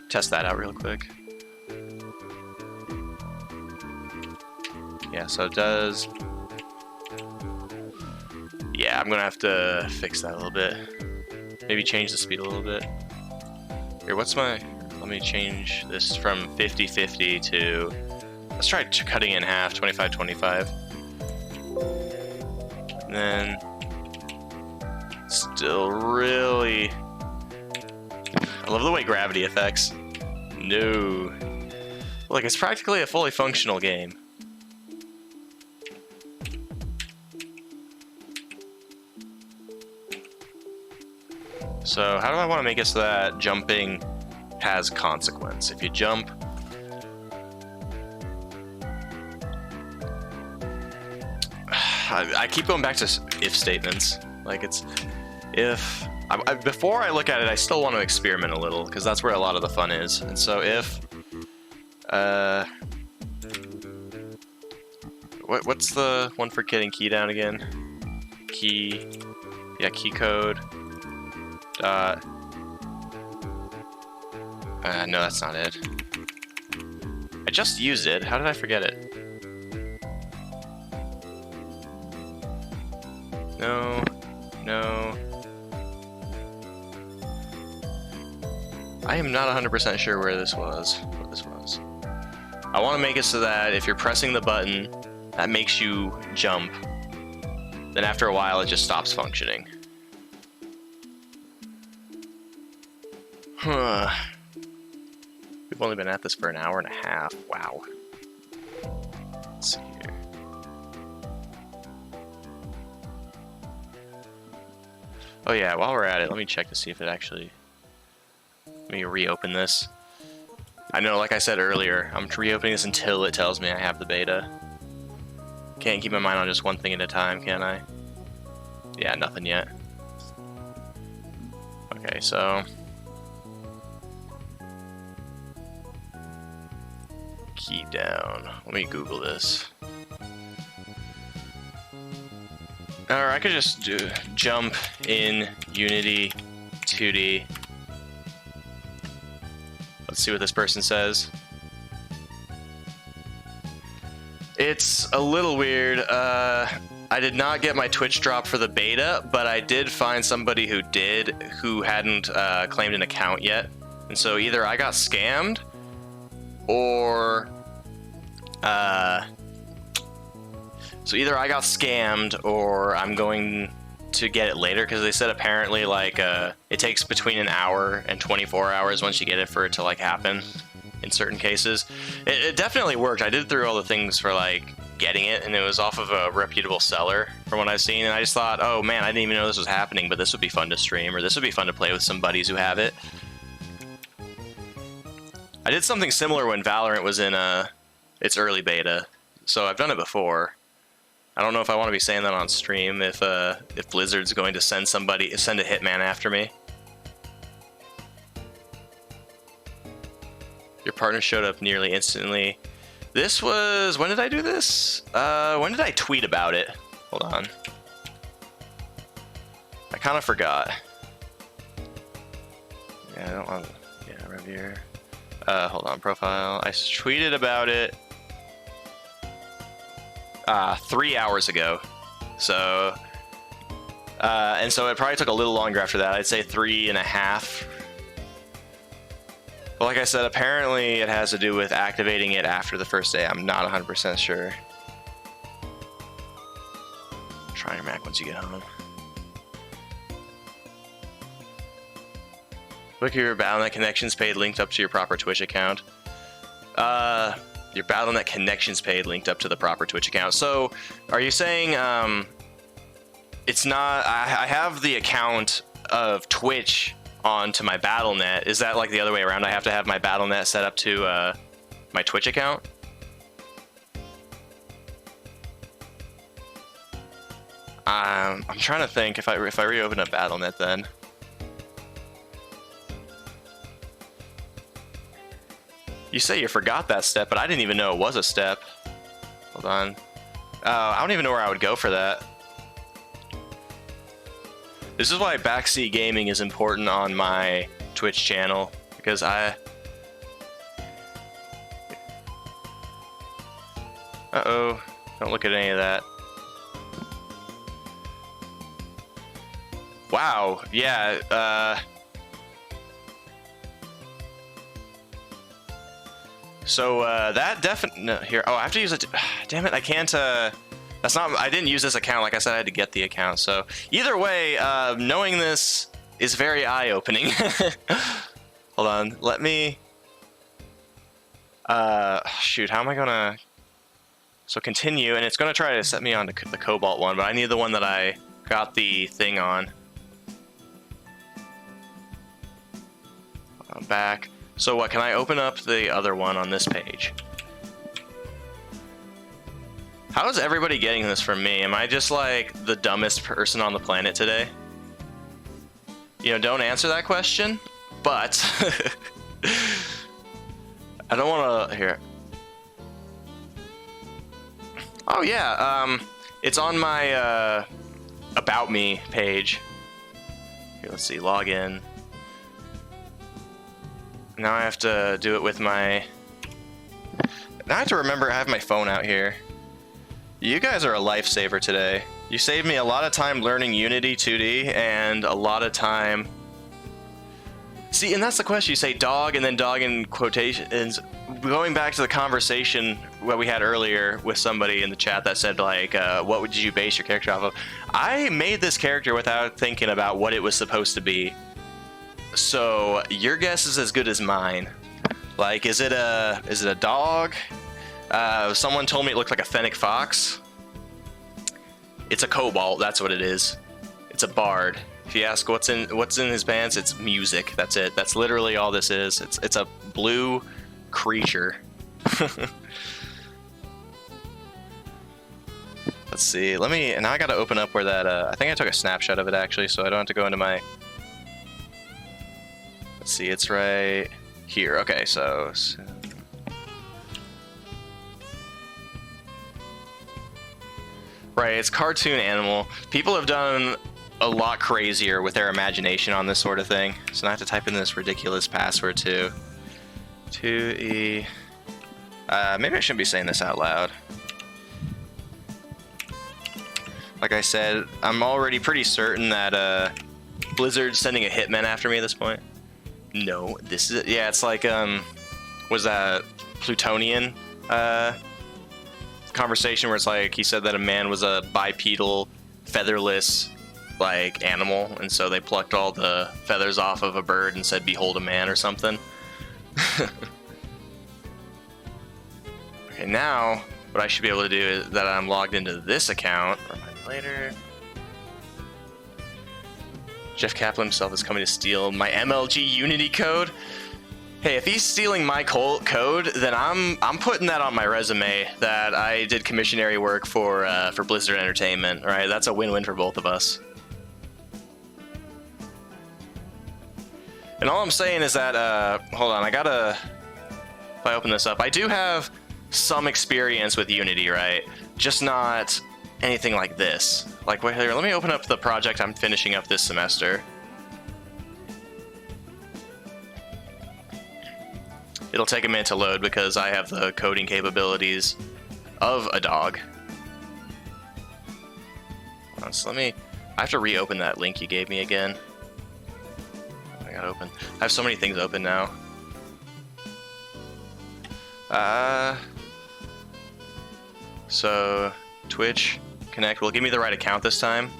Test that out real quick. Yeah, so it does. Yeah, I'm gonna have to fix that a little bit. Maybe change the speed a little bit. Here, let me change this from 50-50 to, let's try cutting it in half, 25-25. And then, still really, I love the way gravity affects. No. Look, it's practically a fully functional game. So how do I want to make it so that jumping has consequence? If you jump, I keep going back to if statements. Like it's if before I look at it, I still want to experiment a little because that's where a lot of the fun is. And so if what's the one for getting key down again? Key, yeah, key code. No, that's not it. I just used it. How did I forget it? No. I am not 100% sure what this was. I want to make it so that if you're pressing the button that makes you jump, then after a while it just stops functioning. We've only been at this for an hour and a half. Wow. Let's see here. Oh yeah, while we're at it, let me check to see if it actually... Let me reopen this. I know, like I said earlier, I'm reopening this until it tells me I have the beta. Can't keep my mind on just one thing at a time, can I? Yeah, nothing yet. Okay, so... Key down. Let me Google this. Or I could just jump in Unity 2D. Let's see what this person says. It's a little weird. I did not get my Twitch drop for the beta, but I did find somebody who did, who hadn't claimed an account yet. And so either I got scammed, or I'm going to get it later, because they said apparently like it takes between an hour and 24 hours once you get it for it to like happen in certain cases. It definitely worked. I did through all the things for like getting it, and it was off of a reputable seller from what I've seen, and I just thought, oh man, I didn't even know this was happening, but this would be fun to stream, or this would be fun to play with some buddies who have it. I did something similar when Valorant was in its early beta, so I've done it before. I don't know if I want to be saying that on stream, if Blizzard's going to send a hitman after me. Your partner showed up nearly instantly. This was... When did I do this? When did I tweet about it? Hold on. I kind of forgot. Yeah, I don't want... Yeah, Revere. Hold on, profile. I tweeted about it 3 hours ago. So... and so it probably took a little longer after that. I'd say 3.5. But like I said, apparently it has to do with activating it after the first day. I'm not 100% sure. Try your Mac once you get home. Look at your Battle.net connections paid linked up to your proper Twitch account. Your Battle.net connections paid linked up to the proper Twitch account. So, are you saying it's not? I have the account of Twitch onto my Battle.net. Is that like the other way around? I have to have my Battle.net set up to my Twitch account? I'm trying to think if I reopen a Battle.net then. You say you forgot that step, but I didn't even know it was a step. Hold on. I don't even know where I would go for that. This is why backseat gaming is important on my Twitch channel, because Uh-oh. Don't look at any of that. Wow. Yeah, so, that definitely... No, here. Oh, I have to use it... Damn it, I can't... That's not... I didn't use this account. Like I said, I had to get the account. So, either way, knowing this is very eye-opening. Hold on. Let me... shoot, how am I gonna... So, continue, and it's gonna try to set me on the Cobalt one, but I need the one that I got the thing on. Back. So what, can I open up the other one on this page? How is everybody getting this from me? Am I just like the dumbest person on the planet today? You know, don't answer that question, but I don't want to... Here. Oh yeah, it's on my About Me page. Here, let's see, log in. Now I have to do it with my... Now I have to remember I have my phone out here. You guys are a lifesaver today. You saved me a lot of time learning Unity 2D and a lot of time See, and that's the question. You say dog and then dog in quotations. Going back to the conversation that we had earlier with somebody in the chat that said, like, what would you base your character off of? I made this character without thinking about what it was supposed to be. So your guess is as good as mine. Like, is it a dog? Someone told me it looked like a fennec fox. It's a cobalt. That's what it is. It's a bard. If you ask what's in his pants, it's music. That's it. That's literally all this is. It's a blue creature. Let's see. Now I gotta open up where that. I think I took a snapshot of it actually, so I don't have to go into my. Let's see. It's right here. Okay, so. Right, it's cartoon animal. People have done a lot crazier with their imagination on this sort of thing. So now I have to type in this ridiculous password too. 2E. Maybe I shouldn't be saying this out loud. Like I said, I'm already pretty certain that Blizzard's sending a hitman after me at this point. No, this is it. Yeah, it's like was that Plutonian conversation where it's like he said that a man was a bipedal, featherless like animal, and so they plucked all the feathers off of a bird and said behold a man or something. Okay, now what I should be able to do is that I'm logged into this account. Later, Jeff Kaplan himself is coming to steal my MLG Unity code. Hey, if he's stealing my code, then I'm putting that on my resume that I did commissionary work for Blizzard Entertainment. Right, that's a win-win for both of us. And all I'm saying is that, hold on, if I open this up, I do have some experience with Unity, right? Just not anything like this. Like, wait, here, let me open up the project I'm finishing up this semester. It'll take a minute to load because I have the coding capabilities of a dog. So I have to reopen that link you gave me again. I gotta open. I have so many things open now. So Twitch, connect. Will it give me the right account this time?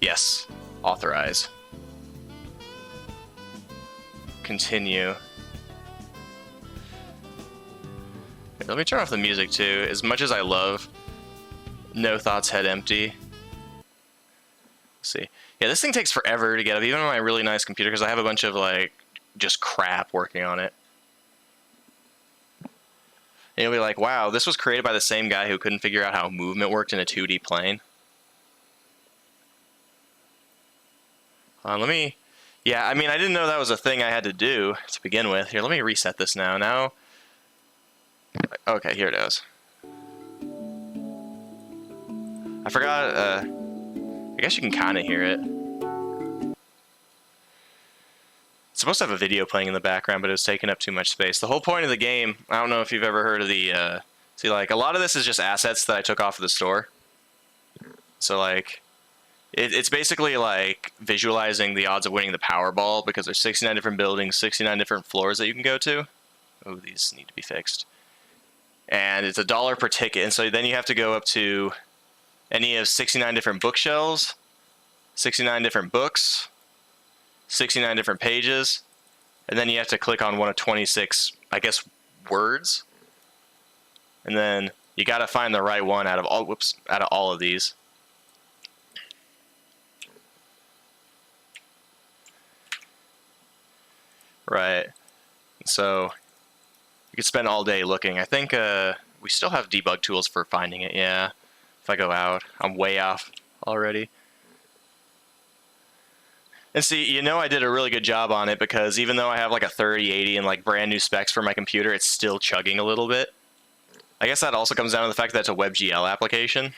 Yes. Authorize. Continue. Let me turn off the music too. As much as I love No Thoughts Head Empty. Let's see. Yeah, this thing takes forever to get up, even on my really nice computer, because I have a bunch of like just crap working on it. And you'll be like, wow, this was created by the same guy who couldn't figure out how movement worked in a 2D plane. Yeah, I mean, I didn't know that was a thing I had to do to begin with. Here, let me reset this now. Okay, here it is. I forgot, I guess you can kind of hear it. It's supposed to have a video playing in the background, but it was taking up too much space. The whole point of the game, I don't know if you've ever heard of the, see, like, a lot of this is just assets that I took off of the store. So, like, it's basically, like, visualizing the odds of winning the Powerball, because there's 69 different buildings, 69 different floors that you can go to. Oh, these need to be fixed. And it's $1 per ticket, and so then you have to go up to any of 69 different bookshelves, 69 different books, 69 different pages, and then you have to click on one of 26, I guess, words. And then you got to find the right one out of all of these. Right. So you could spend all day looking. I think we still have debug tools for finding it. Yeah. If I go out, I'm way off already. And see, you know, I did a really good job on it, because even though I have like a 3080 and like brand new specs for my computer, it's still chugging a little bit. I guess that also comes down to the fact that it's a WebGL application.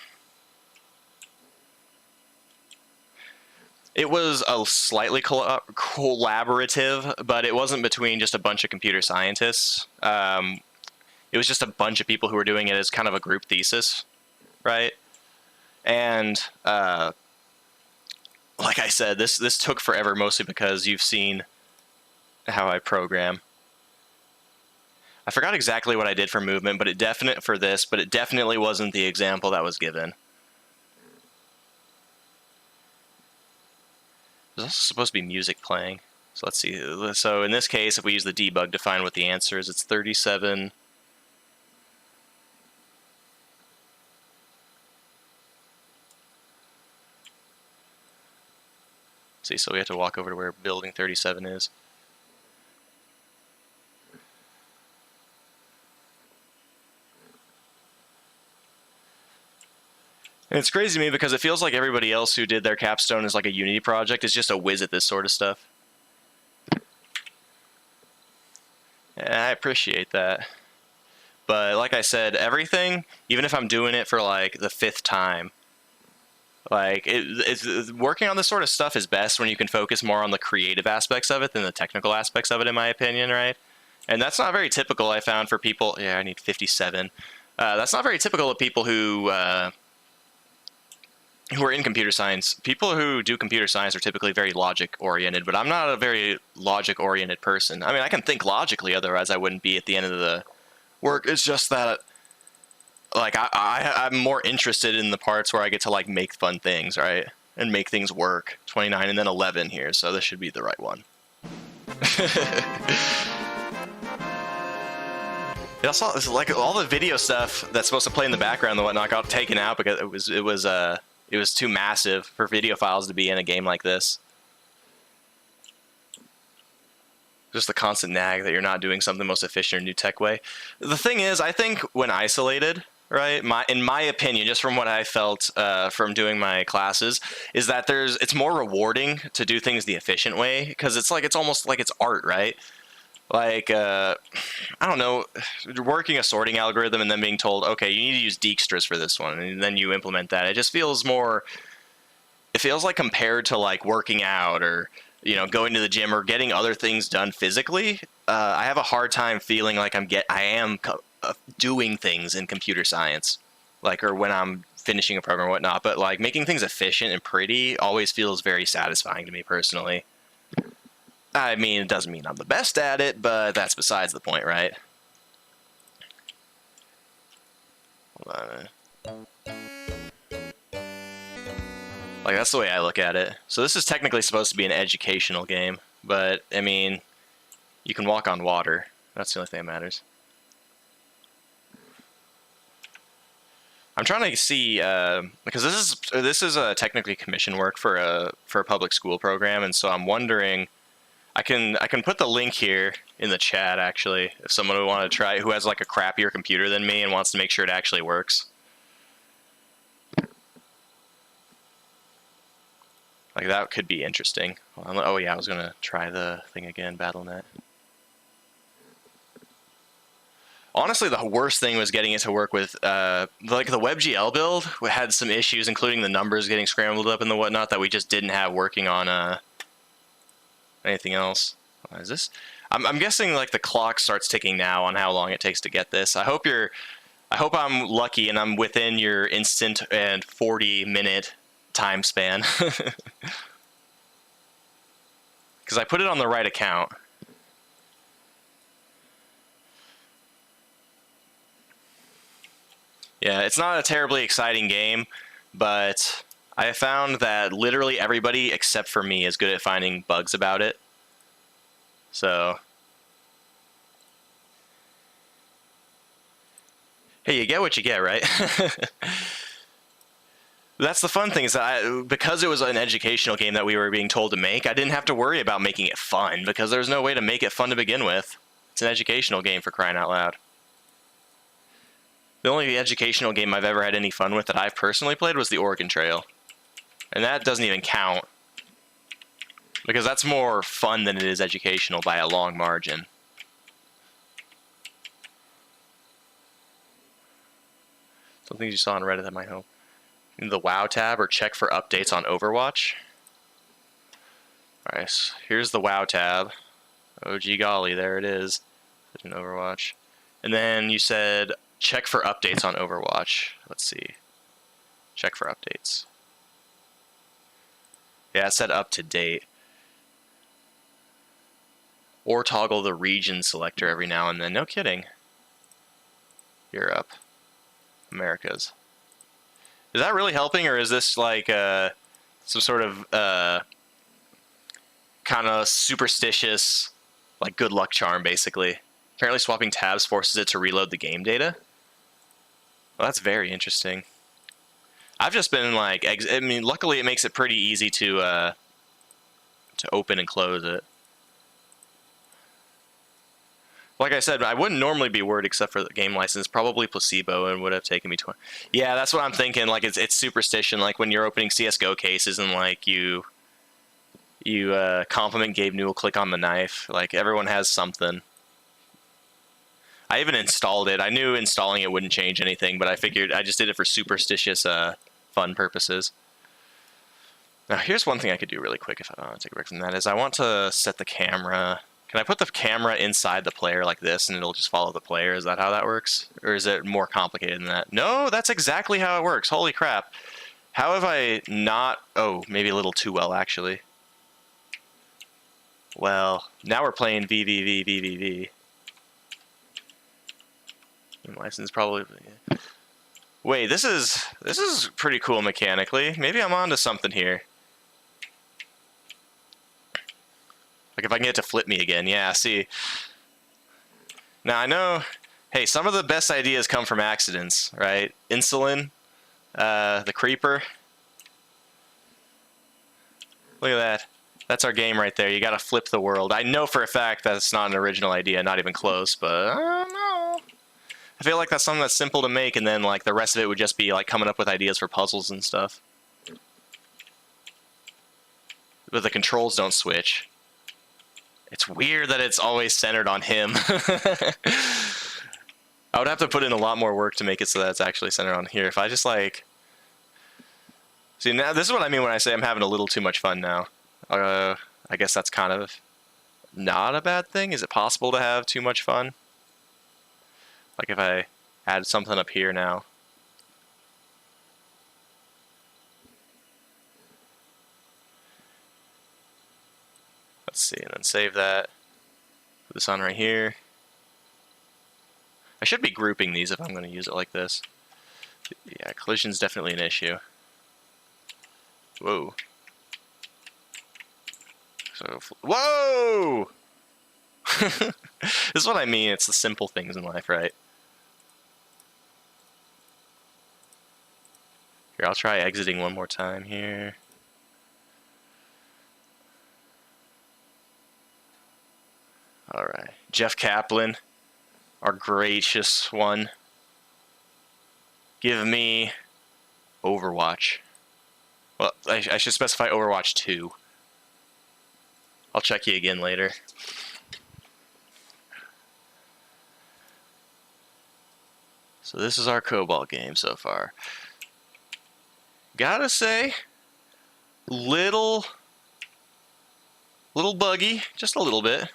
It was a slightly collaborative, but it wasn't between just a bunch of computer scientists. It was just a bunch of people who were doing it as kind of a group thesis, right? And like I said, this took forever, mostly because you've seen how I program. I forgot exactly what I did for movement, but it definitely wasn't the example that was given. There's also supposed to be music playing. So let's see. So in this case, if we use the debug to find what the answer is, it's 37. See, so we have to walk over to where building 37 is. And it's crazy to me because it feels like everybody else who did their capstone as like a Unity project is just a whiz at this sort of stuff. Yeah, I appreciate that. But like I said, everything, even if I'm doing it for like the 5th time, like it's working on this sort of stuff is best when you can focus more on the creative aspects of it than the technical aspects of it, in my opinion, right? And that's not very typical, I found, for people. Yeah, I need 57. That's not very typical of people who are in computer science. People who do computer science are typically very logic-oriented, but I'm not a very logic-oriented person. I mean, I can think logically, otherwise I wouldn't be at the end of the work. It's just that, like, I'm more interested in the parts where I get to, like, make fun things, right? And make things work. 29 and then 11 here, so this should be the right one. It also, it's like all the video stuff that's supposed to play in the background and whatnot got taken out because it was too massive for video files to be in a game like this. Just the constant nag that you're not doing something the most efficient or new tech way. The thing is, I think when isolated, right, in my opinion, just from what I felt from doing my classes, is that it's more rewarding to do things the efficient way, because it's almost like it's art, right? Like, I don't know, working a sorting algorithm and then being told, okay, you need to use Dijkstra's for this one, and then you implement that. It just feels more, it feels like compared to like working out or, you know, going to the gym or getting other things done physically, I have a hard time feeling like I am doing things in computer science, like, or when I'm finishing a program or whatnot, but like making things efficient and pretty always feels very satisfying to me personally. I mean, it doesn't mean I'm the best at it, but that's besides the point, right? Hold on. Like, that's the way I look at it. So this is technically supposed to be an educational game, but, I mean, you can walk on water. That's the only thing that matters. I'm trying to see, because this is technically commission work for a public school program, and so I'm wondering, I can put the link here in the chat, actually, if someone would want to try, who has like a crappier computer than me and wants to make sure it actually works. Like, that could be interesting. Oh yeah, I was gonna try the thing again, Battle.net. Honestly, the worst thing was getting it to work with, like the WebGL build had some issues, including the numbers getting scrambled up and the whatnot that we just didn't have working on anything else. Is this? I'm guessing like the clock starts ticking now on how long it takes to get this. I hope I'm lucky and I'm within your instant and 40-minute time span. Because I put it on the right account. Yeah, it's not a terribly exciting game, but I found that literally everybody except for me is good at finding bugs about it. So, hey, you get what you get, right? That's the fun thing, is that because it was an educational game that we were being told to make, I didn't have to worry about making it fun, because there's no way to make it fun to begin with. It's an educational game, for crying out loud. The only educational game I've ever had any fun with that I've personally played was the Oregon Trail. And that doesn't even count, because that's more fun than it is educational by a long margin. Some things you saw on Reddit that might help. The WoW tab, or check for updates on Overwatch. Alright, so here's the WoW tab. Oh gee golly, there it is. In Overwatch. And then you said check for updates on Overwatch. Let's see. Check for updates. Yeah, it said up to date. Or toggle the region selector every now and then. No kidding. Europe. Americas. Is that really helping, or is this like some sort of kind of superstitious, like good luck charm, basically? Apparently swapping tabs forces it to reload the game data. Well, that's very interesting. I've just been like, I mean, luckily it makes it pretty easy to open and close it. Like I said, I wouldn't normally be worried except for the game license. Probably placebo and would have taken me 20. Yeah, that's what I'm thinking. Like it's superstition. Like when you're opening CS:GO cases and like you compliment Gabe Newell, click on the knife. Like everyone has something. I even installed it. I knew installing it wouldn't change anything, but I figured I just did it for superstitious fun purposes. Now here's one thing I could do really quick if I want to take a break from that is I want to set the camera. Can I put the camera inside the player like this and it'll just follow the player? Is that how that works? Or is it more complicated than that? No, that's exactly how it works. Holy crap. How have I not... Oh, maybe a little too well, actually. Well, now we're playing VVVVVV. License probably... Wait, this is pretty cool mechanically. Maybe I'm onto something here. Like if I can get it to flip me again, yeah, see. Now I know, hey, some of the best ideas come from accidents, right? Insulin, the creeper. Look at that. That's our game right there. You gotta flip the world. I know for a fact that's not an original idea, not even close, but I don't know. I feel like that's something that's simple to make, and then like the rest of it would just be like coming up with ideas for puzzles and stuff. But the controls don't switch. It's weird that it's always centered on him. I would have to put in a lot more work to make it so that it's actually centered on here. If I just like... See, now this is what I mean when I say I'm having a little too much fun now. I guess that's kind of not a bad thing. Is it possible to have too much fun? Like if I add something up here now. Let's see, and then save that. Put this on right here. I should be grouping these if I'm going to use it like this. Yeah, collision's definitely an issue. Whoa. So, whoa! This is what I mean, it's the simple things in life, right? Here, I'll try exiting one more time here. Alright. Jeff Kaplan, our gracious one. Give me Overwatch. Well, I should specify Overwatch 2. I'll check you again later. So this is our Cobalt game so far. Gotta say, little buggy, just a little bit.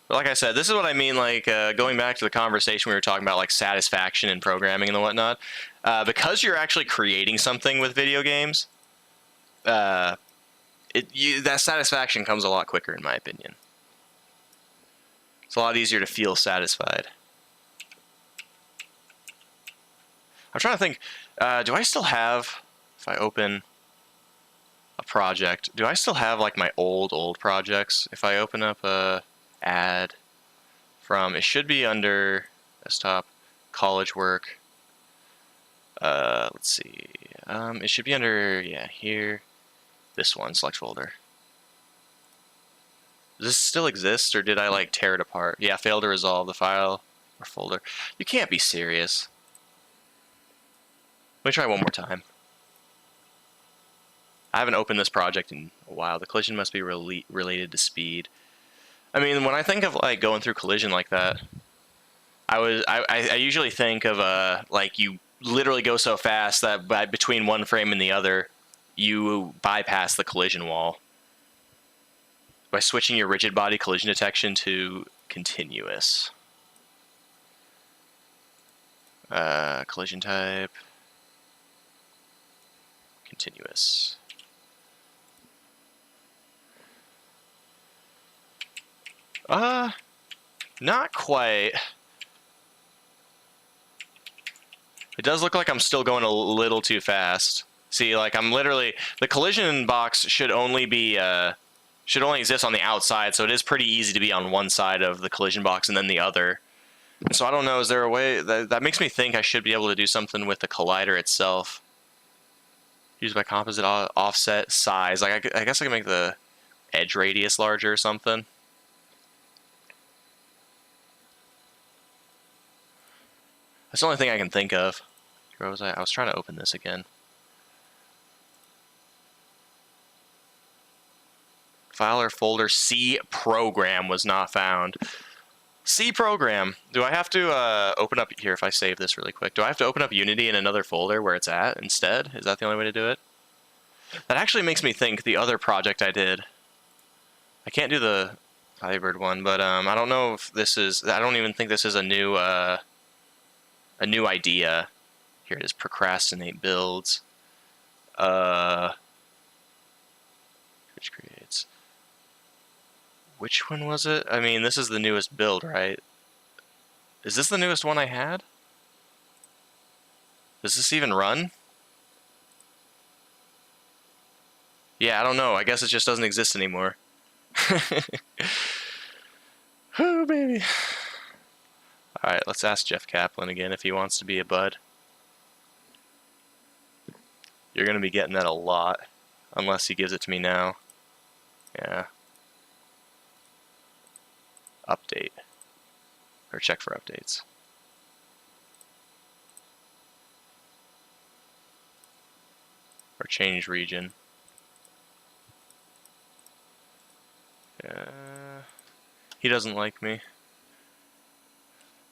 But like I said, this is what I mean, like, going back to the conversation we were talking about, like, satisfaction in programming and whatnot. Because you're actually creating something with video games, that satisfaction comes a lot quicker, in my opinion. It's a lot easier to feel satisfied. I'm trying to think, do I still have, if I open a project, do I still have, like, my old projects? If I open up a... add from, it should be under desktop, college work. Let's see. It should be under, yeah, here. This one, select folder. Does this still exist, or did I like tear it apart? Yeah, failed to resolve the file or folder. You can't be serious. Let me try one more time. I haven't opened this project in a while. The collision must be related to speed. I mean, when I think of like going through collision like that, I usually think of like you literally go so fast that between one frame and the other, you bypass the collision wall by switching your rigid body collision detection to continuous. Collision type, continuous. Not quite. It does look like I'm still going a little too fast. See, like I'm literally, the collision box should only be, should only exist on the outside, so it is pretty easy to be on one side of the collision box and then the other. So I don't know, is there a way, that makes me think I should be able to do something with the collider itself. Use by composite offset size. Like I guess I can make the edge radius larger or something. That's the only thing I can think of. Where was I? I was trying to open this again. File or folder C program was not found. C program. Do I have to open up here if I save this really quick? Do I have to open up Unity in another folder where it's at instead? Is that the only way to do it? That actually makes me think the other project I did. I can't do the Firebird one, but I don't know if this is. I don't even think this is a new idea. Here it is. Procrastinate builds. Which creates. Which one was it? I mean, this is the newest build, right? Is this the newest one I had? Does this even run? Yeah, I don't know. I guess it just doesn't exist anymore. Oh, baby. Alright, let's ask Jeff Kaplan again if he wants to be a bud. You're going to be getting that a lot. Unless he gives it to me now. Yeah. Update. Or check for updates. Or change region. He doesn't like me.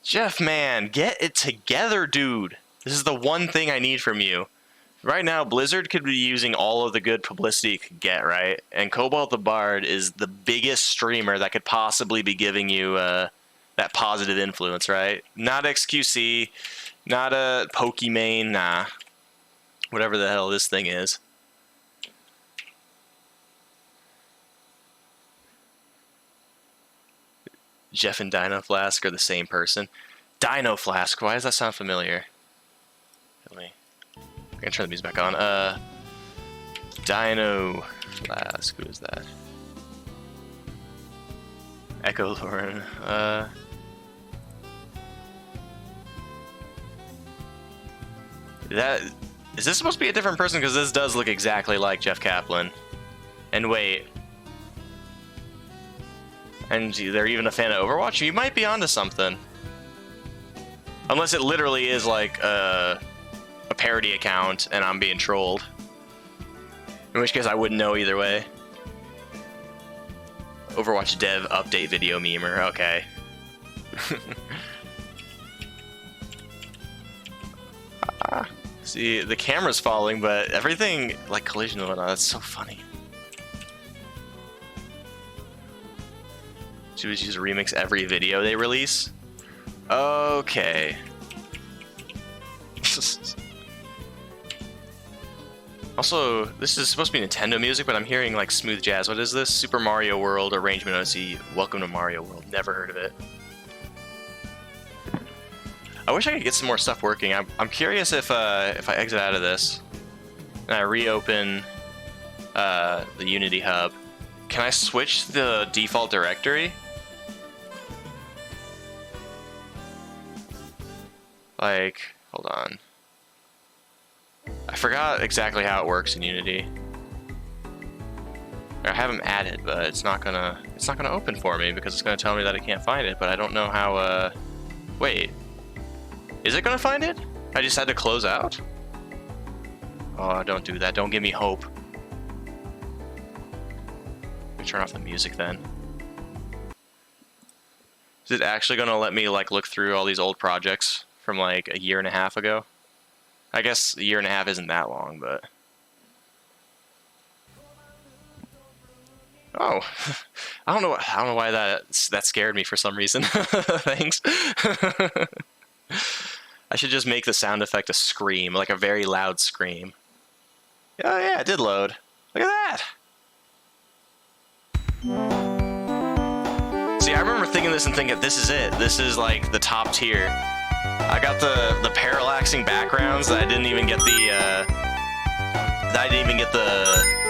Jeff, man, get it together, dude. This is the one thing I need from you. Right now, Blizzard could be using all of the good publicity it could get, right? And Cobalt the Bard is the biggest streamer that could possibly be giving you that positive influence, right? Not XQC, not a Pokimane, nah. Whatever the hell this thing is. Jeff and Dino Flask are the same person. Dino Flask, why does that sound familiar? I'm gonna turn the music back on. Dino Flask, who is that? Echo Lauren. Is this supposed to be a different person? Because this does look exactly like Jeff Kaplan. And wait. And they're even a fan of Overwatch? You might be onto something. Unless it literally is like a parody account and I'm being trolled. In which case I wouldn't know either way. Overwatch dev update video memer, okay. See, the camera's falling, but everything, like collision and whatnot, that's so funny. Should we just remix every video they release? Okay. Also, this is supposed to be Nintendo music, but I'm hearing like smooth jazz. What is this? Super Mario World arrangement OC. Welcome to Mario World. Never heard of it. I wish I could get some more stuff working. I'm curious if I exit out of this and I reopen the Unity Hub, can I switch the default directory? Like, hold on. I forgot exactly how it works in Unity. I have them added, but it's not gonna open for me because it's gonna tell me that I can't find it. But I don't know how. Wait, is it gonna find it? I just had to close out. Oh, don't do that. Don't give me hope. Let me turn off the music then. Is it actually gonna let me like look through all these old projects from like a year and a half ago? I guess a year and a half isn't that long, but... Oh, I don't know why that scared me for some reason. Thanks. I should just make the sound effect a scream, like a very loud scream. Oh yeah, it did load. Look at that. See, I remember looking at this and thinking, this is it. This is like the top tier. I got the parallaxing backgrounds that I didn't even get the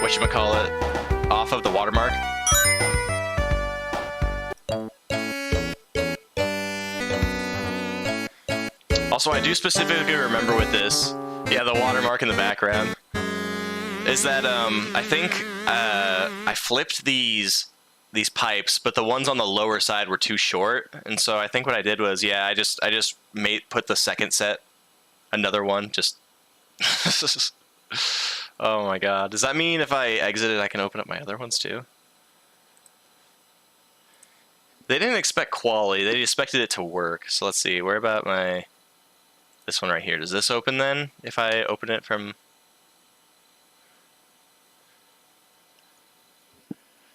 whatchamacallit off of the watermark. Also, I do specifically remember with this, yeah, the watermark in the background, is that I think I flipped these pipes, but the ones on the lower side were too short, and so I think what I did was, yeah, I just put the second set, another one, just. Oh my god. Does that mean if I exit it, I can open up my other ones too? They didn't expect quality, they expected it to work. So let's see, where about this one right here? Does this open then, if I open it from...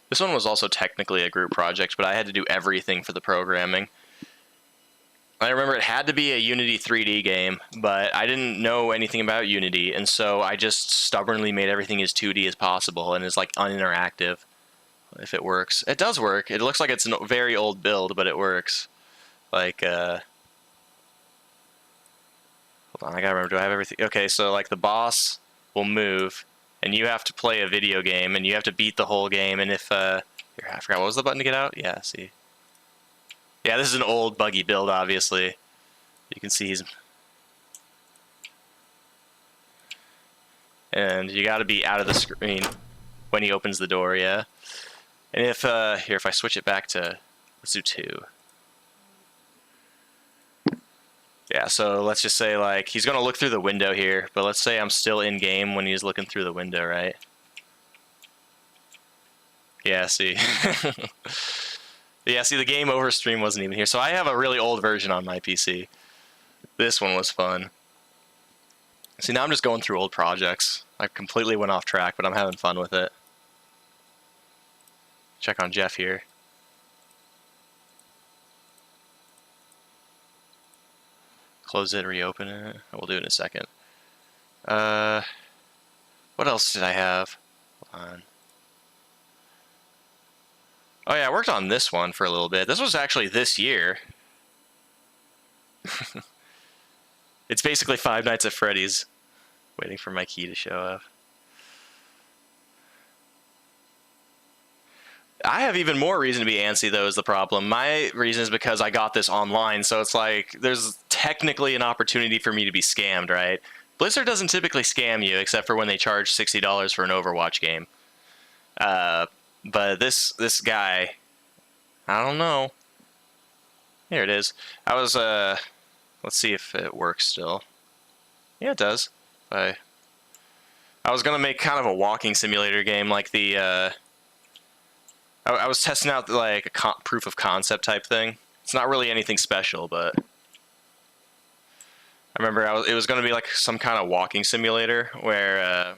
This one was also technically a group project, but I had to do everything for the programming. I remember it had to be a Unity 3D game, but I didn't know anything about Unity, and so I just stubbornly made everything as 2D as possible and is like uninteractive. If it works. It does work. It looks like it's a very old build, but it works. Like, hold on, I gotta remember, do I have everything? Okay, so like the boss will move, and you have to play a video game, and you have to beat the whole game, and if, here, I forgot, what was the button to get out? Yeah, see. Yeah, this is an old buggy build, obviously. You can see he's... And you gotta be out of the screen when he opens the door, yeah. And if, here, if I switch it back to, let's do 2. Yeah, so let's just say, like, he's gonna look through the window here, but let's say I'm still in game when he's looking through the window, right? Yeah, see. Yeah, see, the game over stream wasn't even here. So I have a really old version on my PC. This one was fun. See, now I'm just going through old projects. I completely went off track, but I'm having fun with it. Check on Jeff here. Close it, reopen it. We'll do it in a second. What else did I have? Hold on. Oh yeah, I worked on this one for a little bit. This was actually this year. It's basically Five Nights at Freddy's. Waiting for my key to show up. I have even more reason to be antsy, though, is the problem. My reason is because I got this online, so it's like, there's technically an opportunity for me to be scammed, right? Blizzard doesn't typically scam you, except for when they charge $60 for an Overwatch game. But this guy, I don't know. Here it is. I was, let's see if it works still. Yeah, it does. I was gonna make kind of a walking simulator game, like the, I was testing out like a proof of concept type thing. It's not really anything special, but I remember it was going to be like some kind of walking simulator where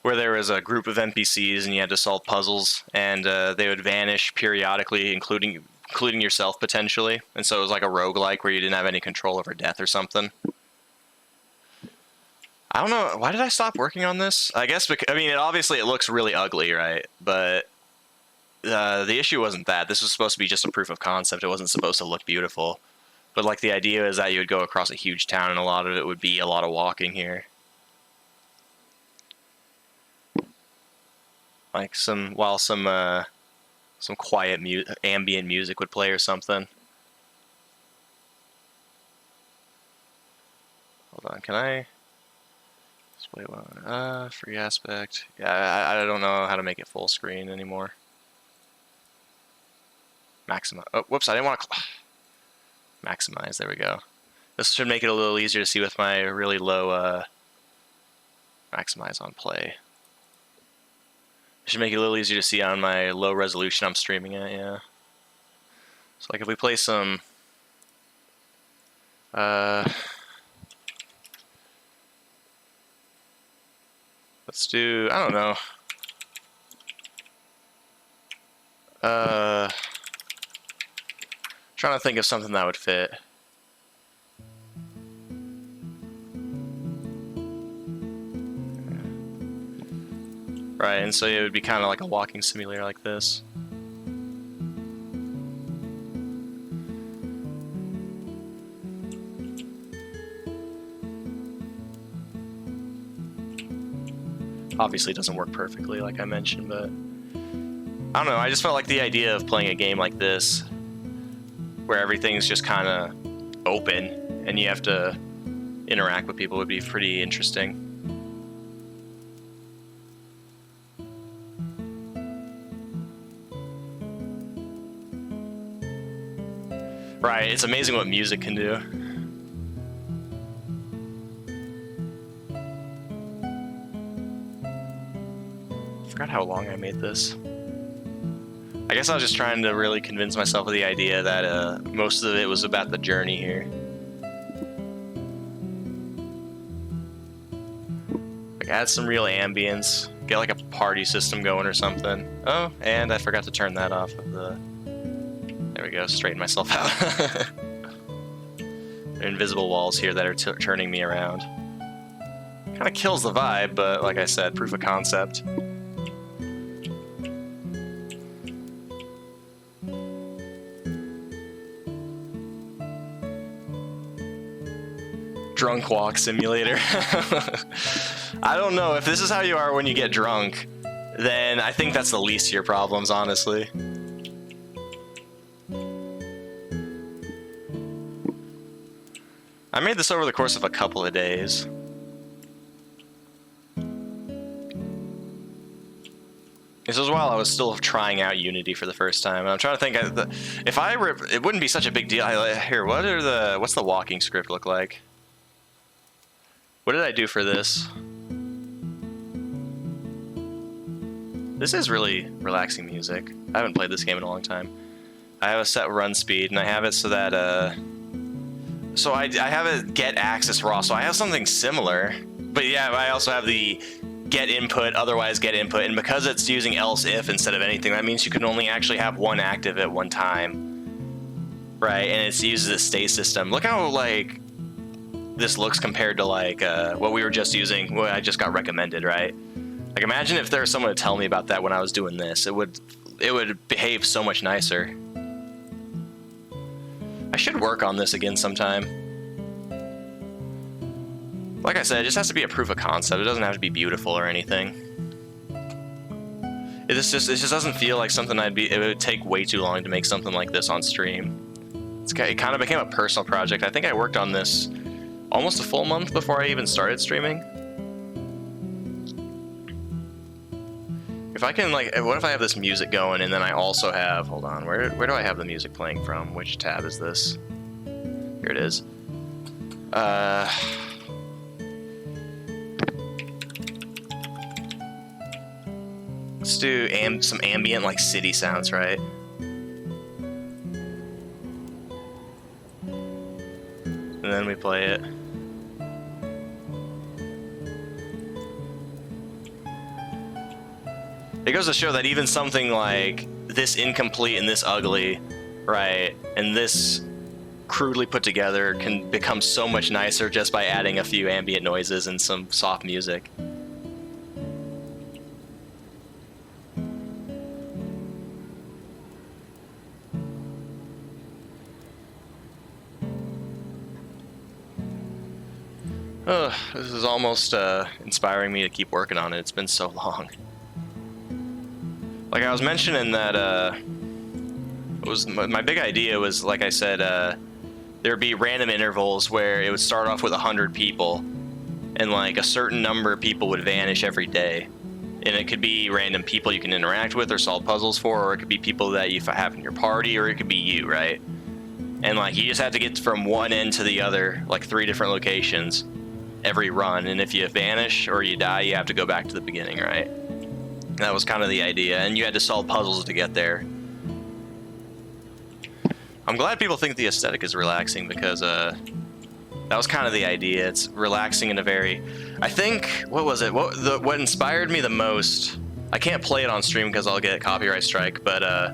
there was a group of NPCs and you had to solve puzzles, and they would vanish periodically, including yourself potentially. And so it was like a roguelike where you didn't have any control over death or something. I don't know, why did I stop working on this? I guess because, I mean, obviously it looks really ugly, right? But the issue wasn't that. This was supposed to be just a proof of concept. It wasn't supposed to look beautiful. But like the idea is that you would go across a huge town and a lot of it would be a lot of walking here. Like some quiet ambient music would play or something. Hold on, can I... Wait, free aspect. Yeah, I don't know how to make it full screen anymore. Maximize. Oh, whoops! I didn't want to maximize. There we go. This should make it a little easier to see with my really low maximize on play. It should make it a little easier to see on my low resolution I'm streaming at. Yeah. So like if we play some. Let's do, I don't know. Trying to think of something that would fit. Right, and so it would be kind of like a walking simulator like this. Obviously, it doesn't work perfectly, like I mentioned, but I don't know. I just felt like the idea of playing a game like this, where everything's just kind of open and you have to interact with people, would be pretty interesting. Right, it's amazing what music can do. Forgot how long I made this. I guess I was just trying to really convince myself of the idea that most of it was about the journey here. Like, add some real ambience, get like a party system going or something. Oh, and I forgot to turn that off of the... There we go, straighten myself out. There are invisible walls here that are turning me around. Kind of kills the vibe, but like I said, proof of concept. Drunk walk simulator. I don't know, if this is how you are when you get drunk, then I think that's the least of your problems, honestly. I made this over the course of a couple of days. This was while I was still trying out Unity for the first time. And I'm trying to think, if I rip, it wouldn't be such a big deal. Here, what's the walking script look like? What did I do for this? This is really relaxing music. I haven't played this game in a long time. I have a set run speed, and I have it so that, so I have it get access raw, so I have something similar. But yeah, I also have the get input, otherwise get input, and because it's using else if instead of anything, that means you can only actually have one active at one time. Right, and it uses a stay system. Look how, like, this looks compared to, like, what we were just using, what I just got recommended, right? Like, imagine if there was someone to tell me about that when I was doing this. It would behave so much nicer. I should work on this again sometime. Like I said, it just has to be a proof of concept. It doesn't have to be beautiful or anything. It just doesn't feel like something it would take way too long to make something like this on stream. It kind of became a personal project. I think I worked on this almost a full month before I even started streaming. If I can, like, what if I have this music going and then I also have, hold on, where do I have the music playing from? Which tab is this? Here it is. Let's do some ambient, like, city sounds, right? And then we play it. It goes to show that even something like this incomplete and this ugly, right, and this crudely put together can become so much nicer just by adding a few ambient noises and some soft music. This is almost inspiring me to keep working on it. It's been so long. Like I was mentioning that my big idea was, like I said, there'd be random intervals where it would start off with 100 people, and like a certain number of people would vanish every day. And it could be random people you can interact with or solve puzzles for, or it could be people that you have in your party, or it could be you, right? And like you just have to get from one end to the other, like 3 different locations every run, and if you vanish or you die, you have to go back to the beginning, right? That was kind of the idea, and you had to solve puzzles to get there. I'm glad people think the aesthetic is relaxing, because that was kind of the idea. It's relaxing in a very, I think, what was it? What inspired me the most, I can't play it on stream because I'll get a copyright strike, but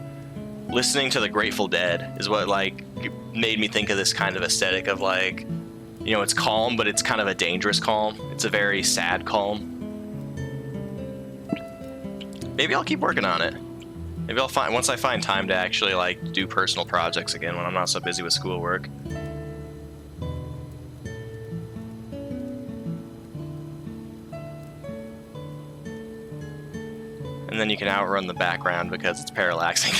listening to the Grateful Dead is what like made me think of this kind of aesthetic of, like, you know, it's calm, but it's kind of a dangerous calm. It's a very sad calm. Maybe I'll keep working on it. Maybe I'll find, once I find time to actually like do personal projects again when I'm not so busy with schoolwork. And then you can outrun the background because it's parallaxing.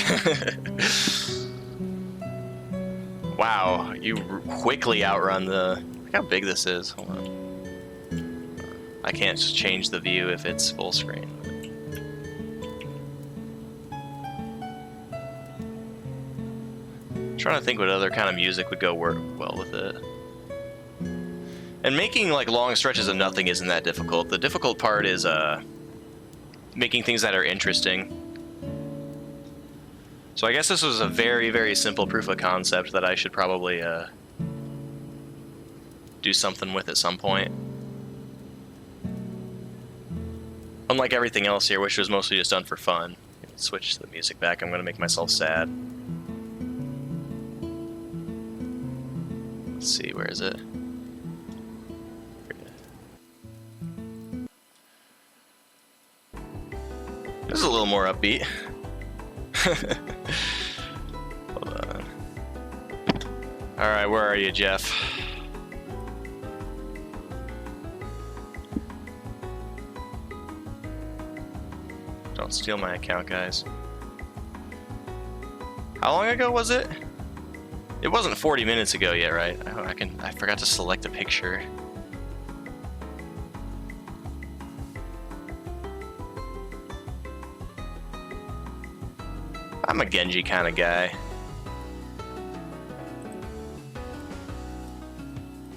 Wow, you quickly outrun the... Look how big this is. Hold on. I can't just change the view if it's full screen. I'm trying to think what other kind of music would go work well with it. And making like long stretches of nothing isn't that difficult. The difficult part is making things that are interesting. So I guess this was a very, very simple proof of concept that I should probably do something with at some point. Unlike everything else here, which was mostly just done for fun. Switch the music back, I'm gonna make myself sad. Let's see, where is it? This is a little more upbeat. Hold on. Alright, where are you, Jeff? Don't steal my account, guys. How long ago was it? It wasn't 40 minutes ago yet, right? I forgot to select a picture. I'm a Genji kind of guy.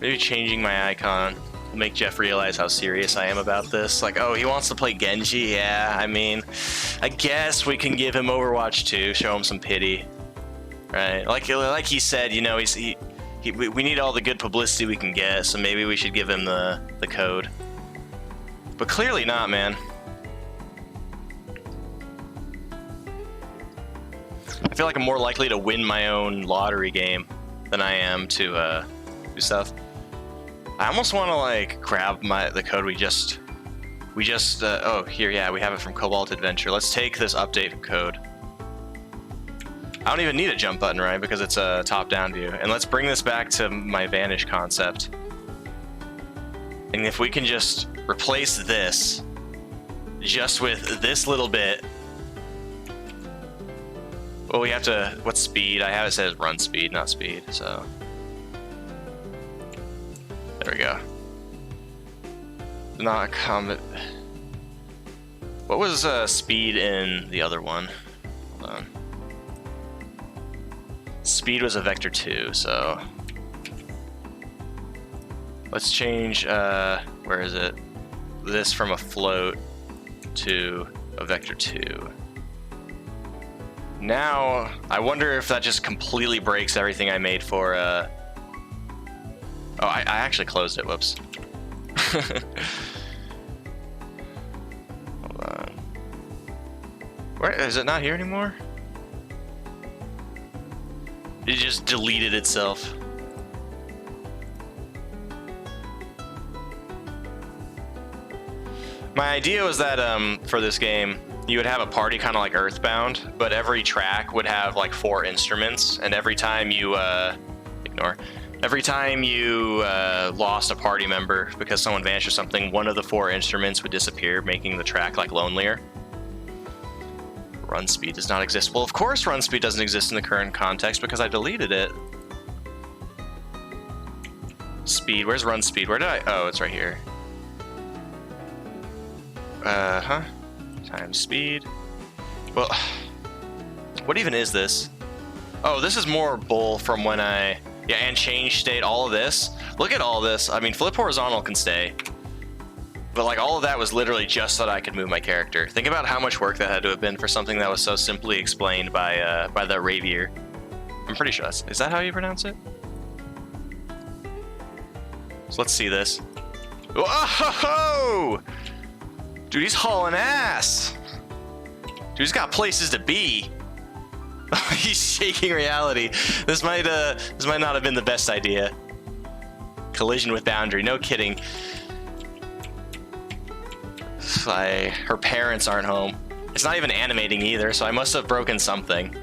Maybe changing my icon will make Jeff realize how serious I am about this. Like, oh, he wants to play Genji? Yeah, I mean, I guess we can give him Overwatch 2, show him some pity. Right? Like he said, you know, we need all the good publicity we can get, so maybe we should give him the code. But clearly not, man. I feel like I'm more likely to win my own lottery game than I am to do stuff. I almost want to like grab the code we just oh here, yeah, we have it from Cobalt Adventure. Let's take this update code. I don't even need a jump button, right? Because it's a top-down view. And let's bring this back to my Vanish concept. And if we can just replace this just with this little bit. Well, we have to, what's speed? I have it says run speed, not speed, so. There we go. Not combat. What was speed in the other one? Hold on. Speed was a vector 2, so. Let's change, where is it? This from a float to a vector 2. Now, I wonder if that just completely breaks everything I made for, oh, I actually closed it, whoops. Hold on. Where, is it not here anymore? It just deleted itself. My idea was that, for this game, you would have a party kind of like Earthbound, but every track would have like 4 instruments, and every time you every time you lost a party member because someone vanished or something, one of the 4 instruments would disappear, making the track like lonelier. Run speed does not exist. Well, of course run speed doesn't exist in the current context because I deleted it. Speed, where's run speed? Where did I, oh, it's right here. Times speed. Well, what even is this? Oh, this is more bull from when yeah, and change state, all of this. Look at all this. I mean, flip horizontal can stay. But like all of that was literally just so that I could move my character. Think about how much work that had to have been for something that was so simply explained by the Ravier. I'm pretty sure is that how you pronounce it? So let's see this. Whoa! Dude, he's hauling ass. Dude, he's got places to be. He's shaking reality. This might not have been the best idea. Collision with boundary, no kidding. Her parents aren't home. It's not even animating either, so I must have broken something.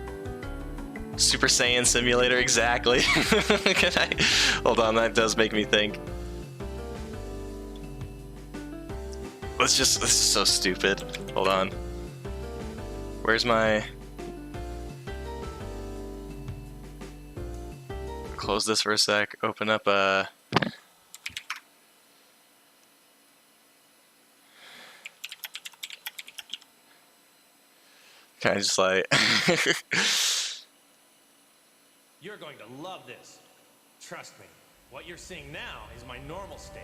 Super Saiyan Simulator, exactly. Hold on, that does make me think. This is so stupid. Hold on. Where's my... Close this for a sec. Open up a... Kind of just like... You're going to love this. Trust me. What you're seeing now is my normal state.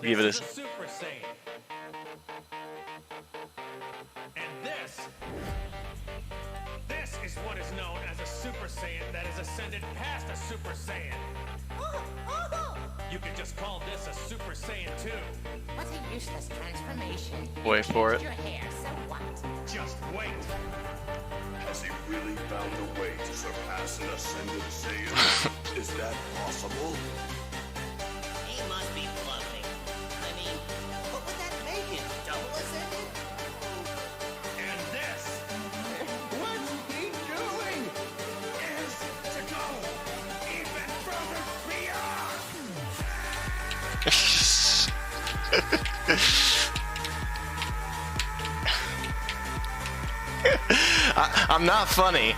Give it This a... is Super Saiyan. And this is what is known as a Super Saiyan that has ascended past a Super Saiyan. You could just call this a Super Saiyan 2. What a useless transformation. Wait for it. Your hair, so what? Just wait. Has he really found a way to surpass an ascended Saiyan? Is that possible? He must be bluffing. I mean, what would that make him? Double ascended? And this What's he doing? Is to go even further beyond. I'm not funny.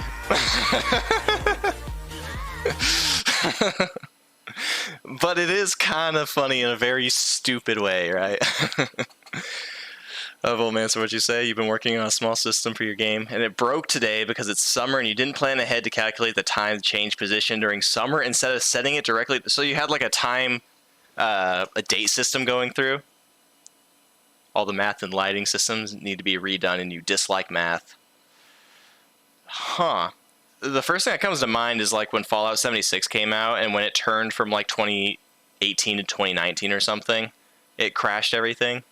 But it is kind of funny in a very stupid way, right? Oh, well, man, so what'd you say? You've been working on a small system for your game, and it broke today because it's summer and you didn't plan ahead to calculate the time to change position during summer instead of setting it directly. So you had like a time, a date system going through. All the math and lighting systems need to be redone, and you dislike math. Huh. The first thing that comes to mind is like when Fallout 76 came out, and when it turned from like 2018 to 2019 or something, it crashed everything.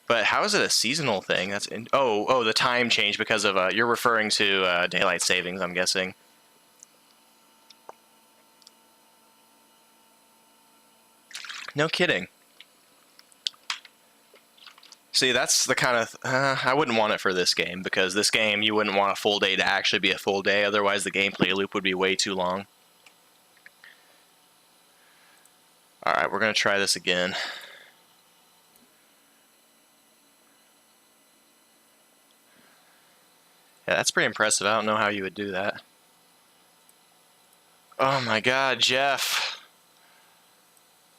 But how is it a seasonal thing? That's oh, the time change because of you're referring to daylight savings, I'm guessing. No kidding. See, that's the kind of... I wouldn't want it for this game, because this game, you wouldn't want a full day to actually be a full day, otherwise the gameplay loop would be way too long. Alright, we're going to try this again. Yeah, that's pretty impressive. I don't know how you would do that. Oh my god, Jeff.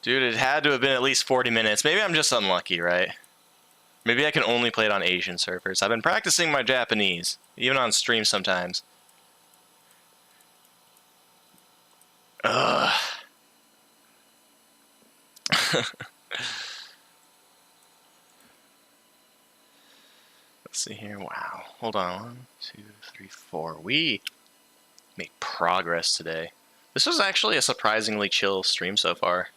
Dude, it had to have been at least 40 minutes. Maybe I'm just unlucky, right? Maybe I can only play it on Asian servers. I've been practicing my Japanese, even on stream sometimes. Ugh. Let's see here. Wow. Hold on. 1, 2, 3, 4. We made progress today. This was actually a surprisingly chill stream so far.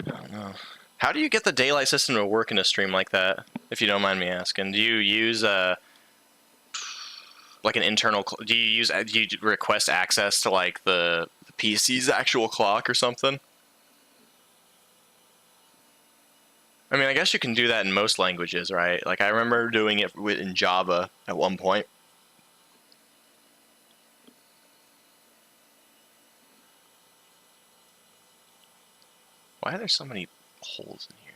I don't know. How do you get the daylight system to work in a stream like that, if you don't mind me asking? Do you use like an internal... Do you request access to like the PC's actual clock or something? I mean, I guess you can do that in most languages, right? Like, I remember doing it in Java at one point. Why are there so many holes in here?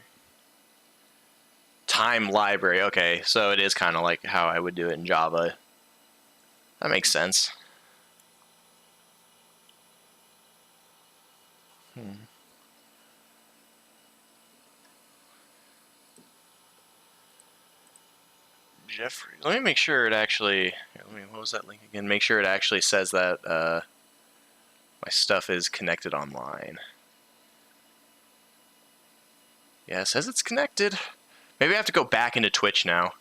Time library. Okay, so it is kind of like how I would do it in Java. That makes sense. Jeffrey, let me make sure it actually... what was that link again? Make sure it actually says that my stuff is connected online. Yeah, it says it's connected. Maybe I have to go back into Twitch now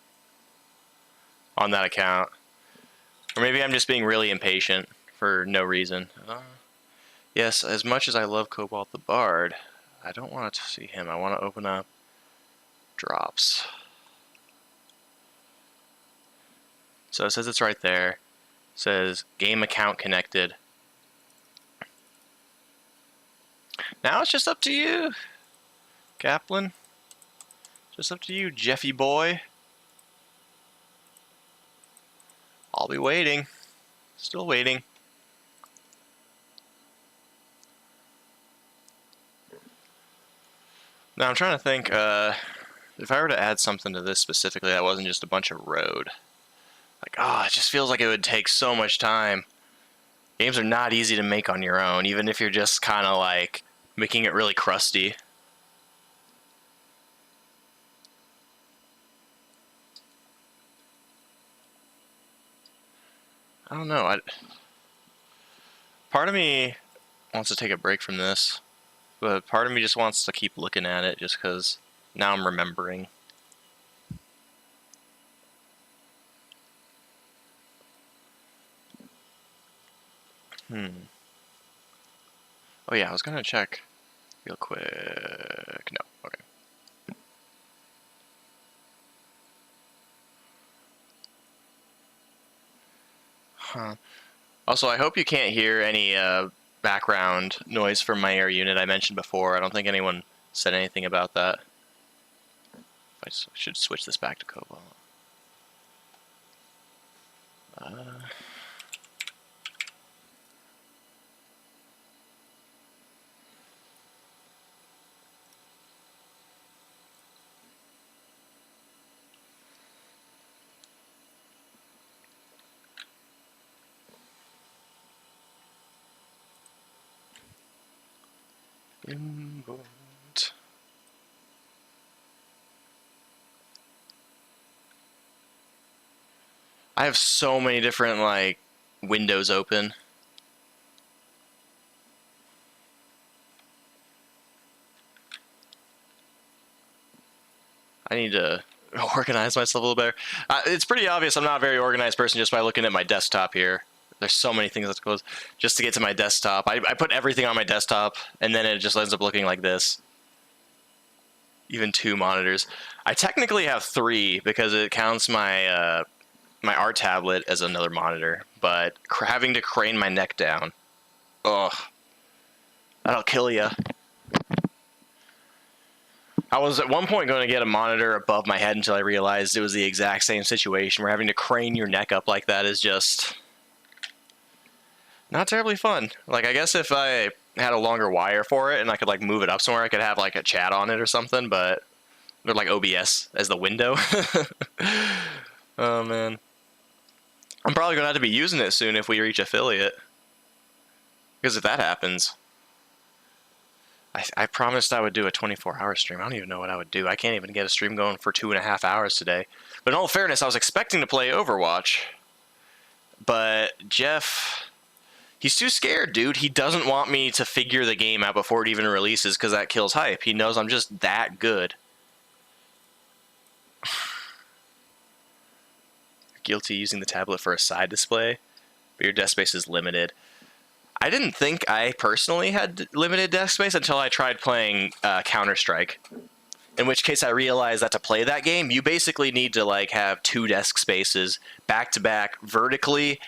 on that account. Or maybe I'm just being really impatient for no reason. Yes, as much as I love Cobalt the Bard, I don't want to see him. I want to open up drops. So it says it's right there. It says game account connected. Now it's just up to you, Kaplan. Just up to you, Jeffy boy. I'll be waiting. Still waiting. Now I'm trying to think, if I were to add something to this specifically that wasn't just a bunch of road. Like, it just feels like it would take so much time. Games are not easy to make on your own, even if you're just kind of like making it really crusty. I don't know. Part of me wants to take a break from this, but part of me just wants to keep looking at it just because now I'm remembering. Oh yeah, I was gonna check real quick. No, okay. Huh. Also, I hope you can't hear any background noise from my air unit I mentioned before. I don't think anyone said anything about that. I should switch this back to Cobalt. Import. I have so many different like windows open. I need to organize myself a little better. It's pretty obvious I'm not a very organized person just by looking at my desktop here. There's so many things that goes just to get to my desktop. I put everything on my desktop, and then it just ends up looking like this. Even 2 monitors. I technically have 3 because it counts my my art tablet as another monitor. But having to crane my neck down, ugh, that'll kill you. I was at one point going to get a monitor above my head until I realized it was the exact same situation where having to crane your neck up like that is just not terribly fun. Like, I guess if I had a longer wire for it and I could like move it up somewhere, I could have like a chat on it or something, but they're like OBS as the window. Oh man. I'm probably going to have to be using it soon if we reach affiliate. Because if that happens, I promised I would do a 24-hour stream. I don't even know what I would do. I can't even get a stream going for 2.5 hours today. But in all fairness, I was expecting to play Overwatch. But Jeff, he's too scared, dude. He doesn't want me to figure the game out before it even releases because that kills hype. He knows I'm just that good. Guilty using the tablet for a side display, but your desk space is limited. I didn't think I personally had limited desk space until I tried playing Counter-Strike. In which case I realized that to play that game, you basically need to like have 2 desk spaces back to back vertically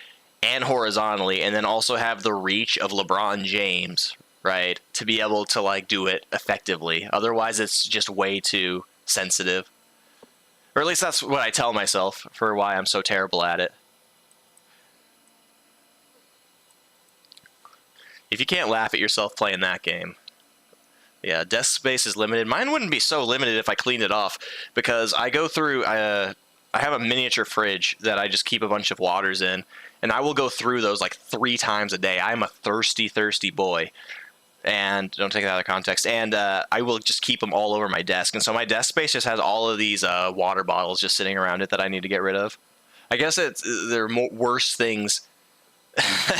and horizontally, and then also have the reach of LeBron James, right, to be able to like do it effectively. Otherwise, it's just way too sensitive. Or at least that's what I tell myself for why I'm so terrible at it. If you can't laugh at yourself playing that game. Yeah, desk space is limited. Mine wouldn't be so limited if I cleaned it off, because I go through, I have a miniature fridge that I just keep a bunch of waters in, and I will go through those like 3 times a day. I'm a thirsty, thirsty boy. And don't take that out of context. And I will just keep them all over my desk. And so my desk space just has all of these water bottles just sitting around it that I need to get rid of. I guess there are worse things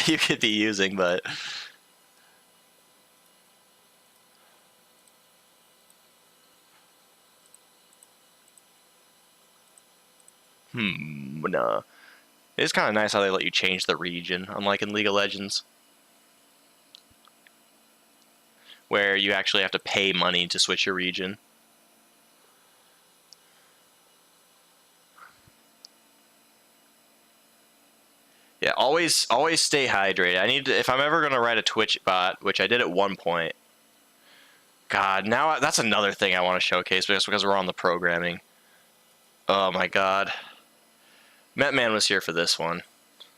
you could be using, but... Nah. It's kind of nice how they let you change the region, unlike in League of Legends, where you actually have to pay money to switch your region. Yeah, always stay hydrated. I need to, if I'm ever gonna write a Twitch bot, which I did at one point. God, now that's another thing I want to showcase just because we're on the programming. Oh my God. Metman was here for this one.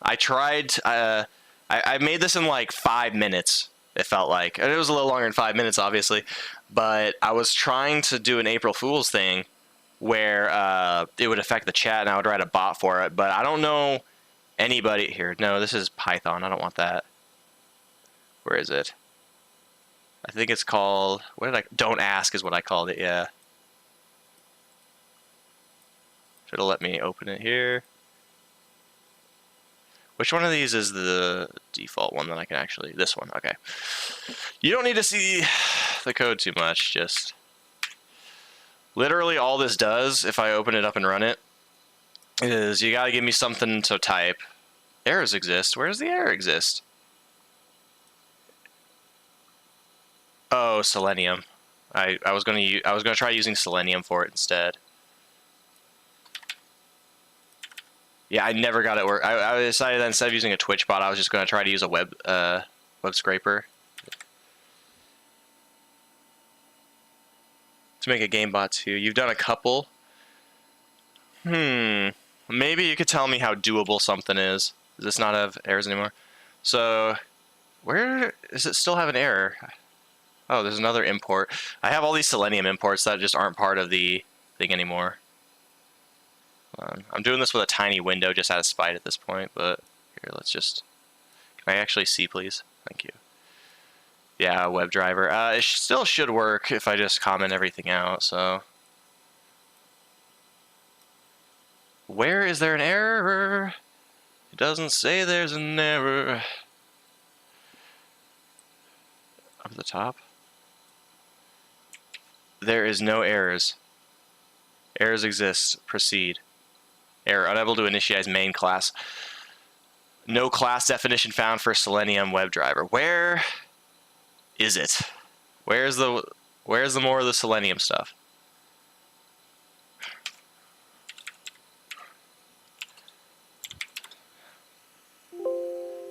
I tried, I made this in like 5 minutes, It felt like, and it was a little longer than 5 minutes, obviously, but I was trying to do an April Fool's thing where it would affect the chat, and I would write a bot for it. But I don't know anybody here. No, this is Python. I don't want that. Where is it? I think it's called, what did I, don't ask is what I called it, yeah. Should have let me open it here. Which one of these is the default one that I can actually, this one, okay. You don't need to see the code too much, just literally all this does, if I open it up and run it, is you gotta give me something to type. Errors exist, where does the error exist? Oh, Selenium. I was gonna try using Selenium for it instead. Yeah, I never got it work. I decided that instead of using a Twitch bot, I was just gonna try to use a web scraper to make a game bot too. You've done a couple. Maybe you could tell me how doable something is. Does this not have errors anymore? So, where does it still have an error? Oh, there's another import. I have all these Selenium imports that just aren't part of the thing anymore. I'm doing this with a tiny window just out of spite at this point, but here, let's just... Can I actually see, please? Thank you. Yeah, WebDriver. It still should work if I just comment everything out, so... Where is there an error? It doesn't say there's an error. Up at the top. There is no errors. Errors exist. Proceed. Error. Unable to initialize main class. No class definition found for Selenium WebDriver. Where is it? Where's the more of the Selenium stuff?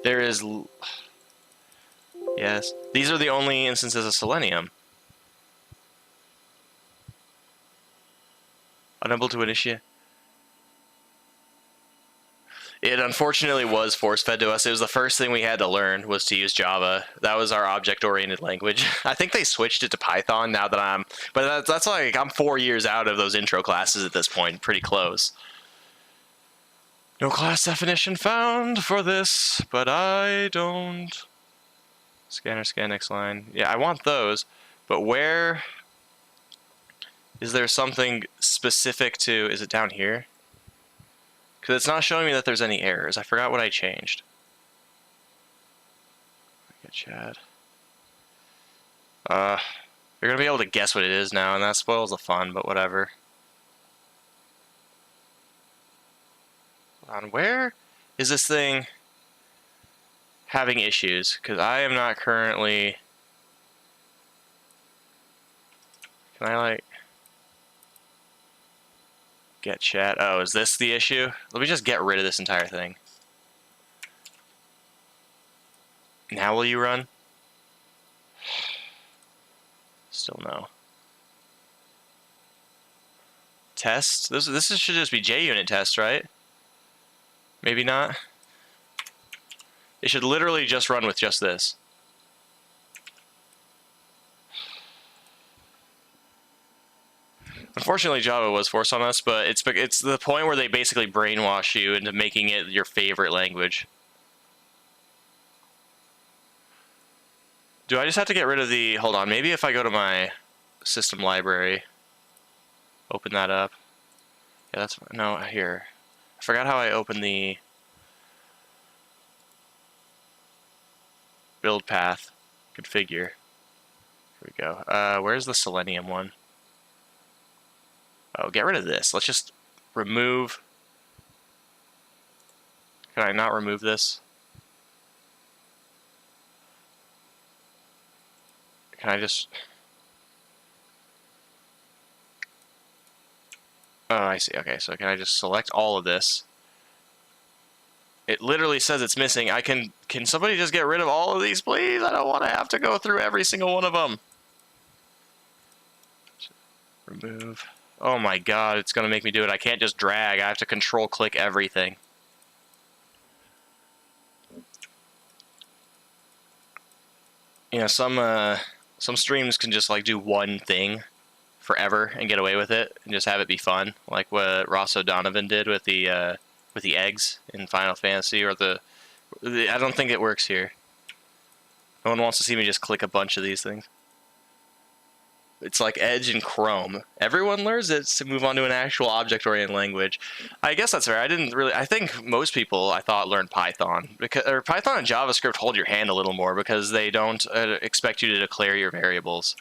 There is... Yes. These are the only instances of Selenium. Unable to initiate. It unfortunately was force-fed to us. It was the first thing we had to learn was to use Java. That was our object-oriented language. I think they switched it to Python now that I'm... But that's like, I'm 4 years out of those intro classes at this point. Pretty close. No class definition found for this, but I don't... Scanner, scan, next line. Yeah, I want those, but where... Is there something specific to... Is it down here? Because it's not showing me that there's any errors. I forgot what I changed. Get chat. You're going to be able to guess what it is now, and that spoils the fun, but whatever. On where is this thing having issues? Because I am not currently... Can I, like... Get chat. Oh, is this the issue? Let me just get rid of this entire thing. Now will you run? Still no. Test? This should just be JUnit test, right? Maybe not? It should literally just run with just this. Unfortunately, Java was forced on us, but it's the point where they basically brainwash you into making it your favorite language. Do I just have to get rid of the... Hold on, maybe if I go to my system library, open that up. Yeah, that's... No, here. I forgot how I open the build path configure. Here we go. Where's the Selenium one? Oh, get rid of this. Let's just remove... Can I not remove this? Can I just... Oh, I see. Okay, so can I just select all of this? It literally says it's missing. Can somebody just get rid of all of these, please? I don't want to have to go through every single one of them. Remove... Oh my god, it's going to make me do it. I can't just drag. I have to control-click everything. you know, some streams can just like do one thing forever and get away with it and just have it be fun, like what Ross O'Donovan did with the eggs in Final Fantasy, or I don't think it works here. No one wants to see me just click a bunch of these things. It's like Edge and Chrome. Everyone learns it to move on to an actual object-oriented language. I guess that's fair. I think most people, I thought, learned Python. Or Python and JavaScript hold your hand a little more because they don't expect you to declare your variables.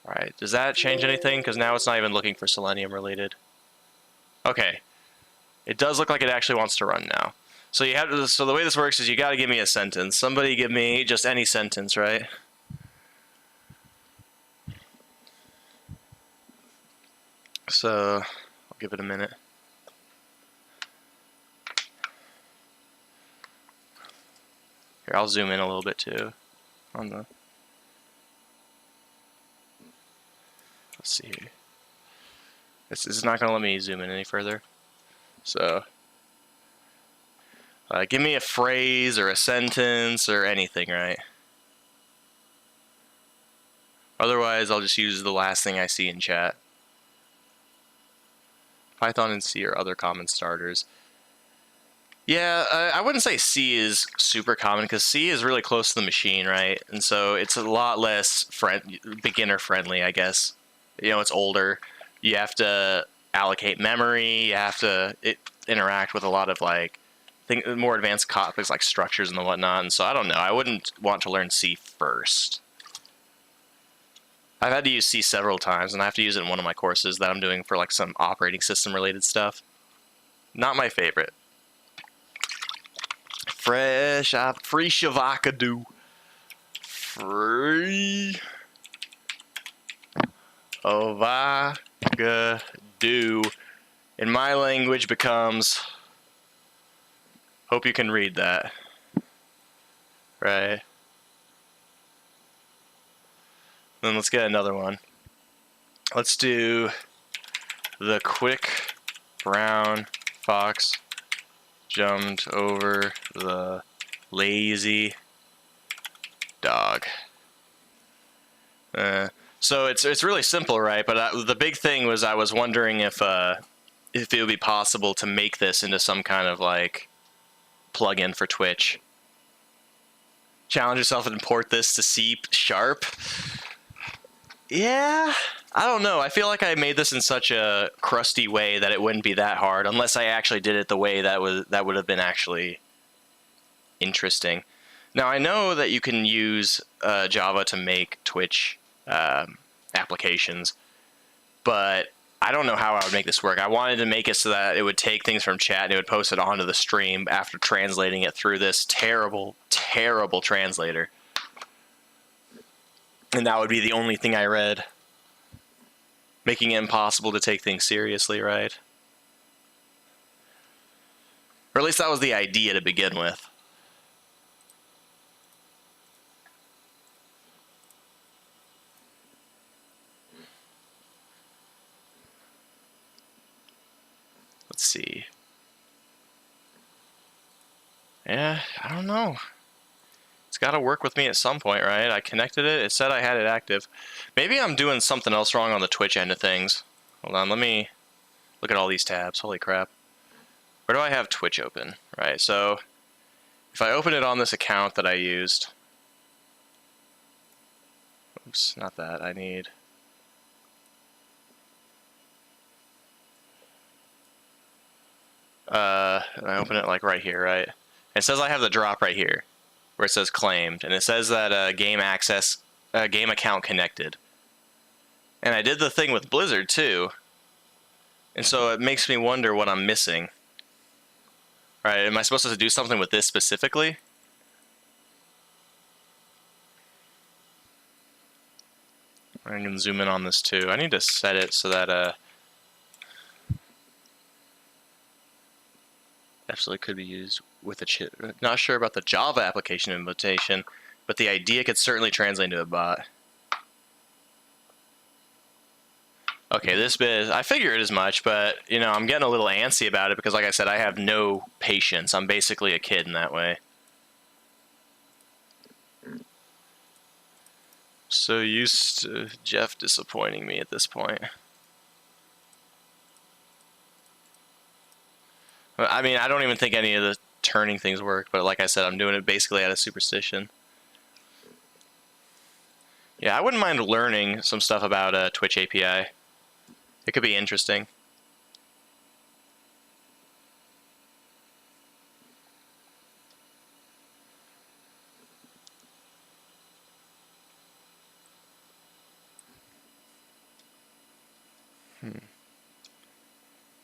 Alright, does that change anything? Because now it's not even looking for Selenium related. Okay. It does look like it actually wants to run now. So so the way this works is you gotta give me a sentence. Somebody give me just any sentence, right? So, I'll give it a minute. Here, I'll zoom in a little bit too. Let's see here. This is not going to let me zoom in any further. So, give me a phrase or a sentence or anything, right? Otherwise, I'll just use the last thing I see in chat. Python and C are other common starters. Yeah, I wouldn't say C is super common because C is really close to the machine, right? And so it's a lot less beginner friendly, I guess. You know, it's older. You have to allocate memory. You have to interact with a lot of like more advanced topics like structures and whatnot. And so I don't know. I wouldn't want to learn C first. I've had to use C several times, and I have to use it in one of my courses that I'm doing for like some operating system related stuff. Not my favorite. Free Shavakadu. Free Ovagadu. In my language becomes, hope you can read that. Right. Then let's get another one. Let's do the quick brown fox jumped over the lazy dog. So it's really simple, right? But the big thing was I was wondering if it would be possible to make this into some kind of like plugin for Twitch. Challenge yourself and import this to C#. Yeah, I don't know. I feel like I made this in such a crusty way that it wouldn't be that hard, unless I actually did it the way that would have been actually interesting. Now I know that you can use Java to make Twitch applications, but I don't know how I would make this work. I wanted to make it so that it would take things from chat and it would post it onto the stream after translating it through this terrible, terrible translator. And that would be the only thing I read. Making it impossible to take things seriously, right? Or at least that was the idea to begin with. Let's see. Yeah, I don't know. It's got to work with me at some point, right? I connected it. It said I had it active. Maybe I'm doing something else wrong on the Twitch end of things. Hold on, let me look at all these tabs. Holy crap. Where do I have Twitch open? Right, so if I open it on this account that I used. Oops, not that. I need... and I open it like right here, right? It says I have the drop right here, where it says claimed, and it says that game account connected. And I did the thing with Blizzard too, and so it makes me wonder what I'm missing. Right? Am I supposed to do something with this specifically? I can zoom in on this too. I need to set it so that absolutely could be used with a chip. Not sure about the Java application invitation, but the idea could certainly translate into a bot. Okay, this bit, I figured as much, but, you know, I'm getting a little antsy about it because, like I said, I have no patience. I'm basically a kid in that way. So used to Jeff disappointing me at this point. I mean, I don't even think any of the turning things work, but like I said, I'm doing it basically out of superstition. Yeah, I wouldn't mind learning some stuff about Twitch API. It could be interesting.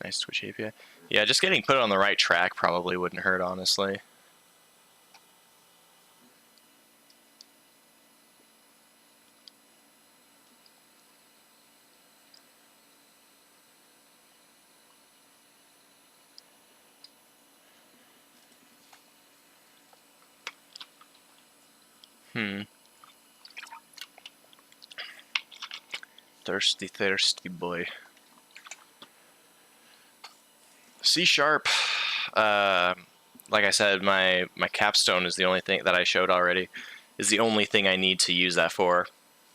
Nice Twitch API. Yeah, just getting put on the right track probably wouldn't hurt, honestly. Thirsty, thirsty boy. C#. Like I said, my capstone is the only thing that I showed already. Is the only thing I need to use that for.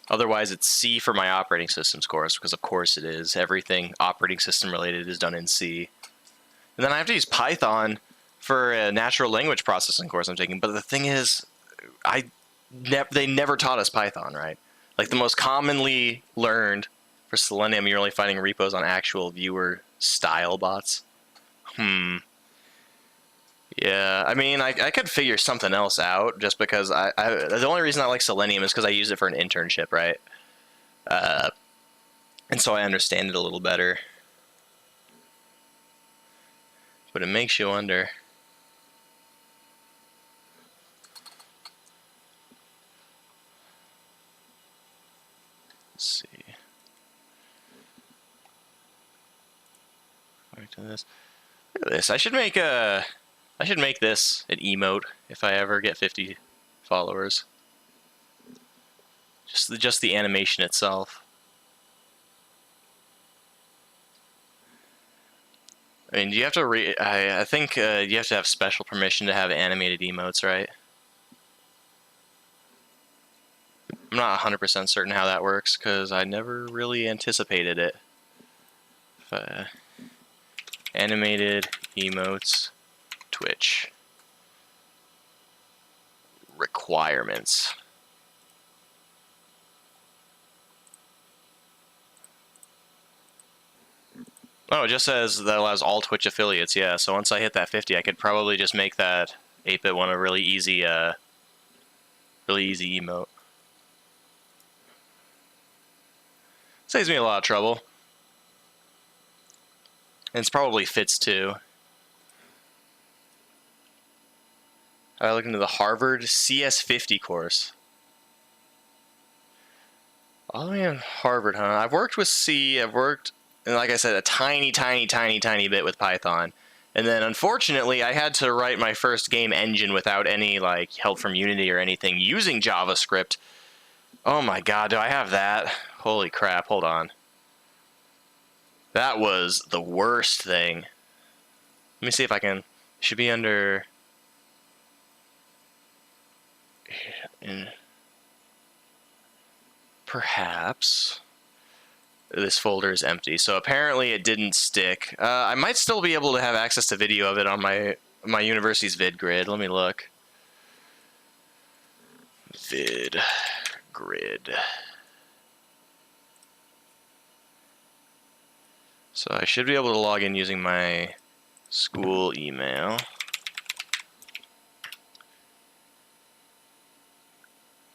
Otherwise, it's C for my operating systems course, because of course it is. Everything operating system related is done in C. And then I have to use Python for a natural language processing course I'm taking. But the thing is, they never taught us Python, right? Like the most commonly learned for Selenium, you're only finding repos on actual viewer style bots. Yeah, I mean, I could figure something else out just because the only reason I like Selenium is because I use it for an internship, right? And so I understand it a little better. But it makes you wonder. Let's see. Back to this. Look at this. I should make this an emote if I ever get 50 followers. Just the animation itself. I mean, do you have to I think you have to have special permission to have animated emotes, right? I'm not 100% certain how that works because I never really anticipated it. Animated emotes, Twitch. Requirements. Oh, it just says that allows all Twitch affiliates, yeah. So once I hit that 50, I could probably just make that 8-bit one a really easy emote. Saves me a lot of trouble. And it's probably fits too. I look into the Harvard CS50 course. Oh man, Harvard, huh? I've worked with C, and like I said, a tiny bit with Python. And then unfortunately, I had to write my first game engine without any like help from Unity or anything using JavaScript. Oh my god, do I have that? Holy crap, hold on. That was the worst thing. Let me see if I can. It should be under. Perhaps. This folder is empty, so apparently it didn't stick. I might still be able to have access to video of it on my university's VidGrid. Let me look. VidGrid. So I should be able to log in using my school email.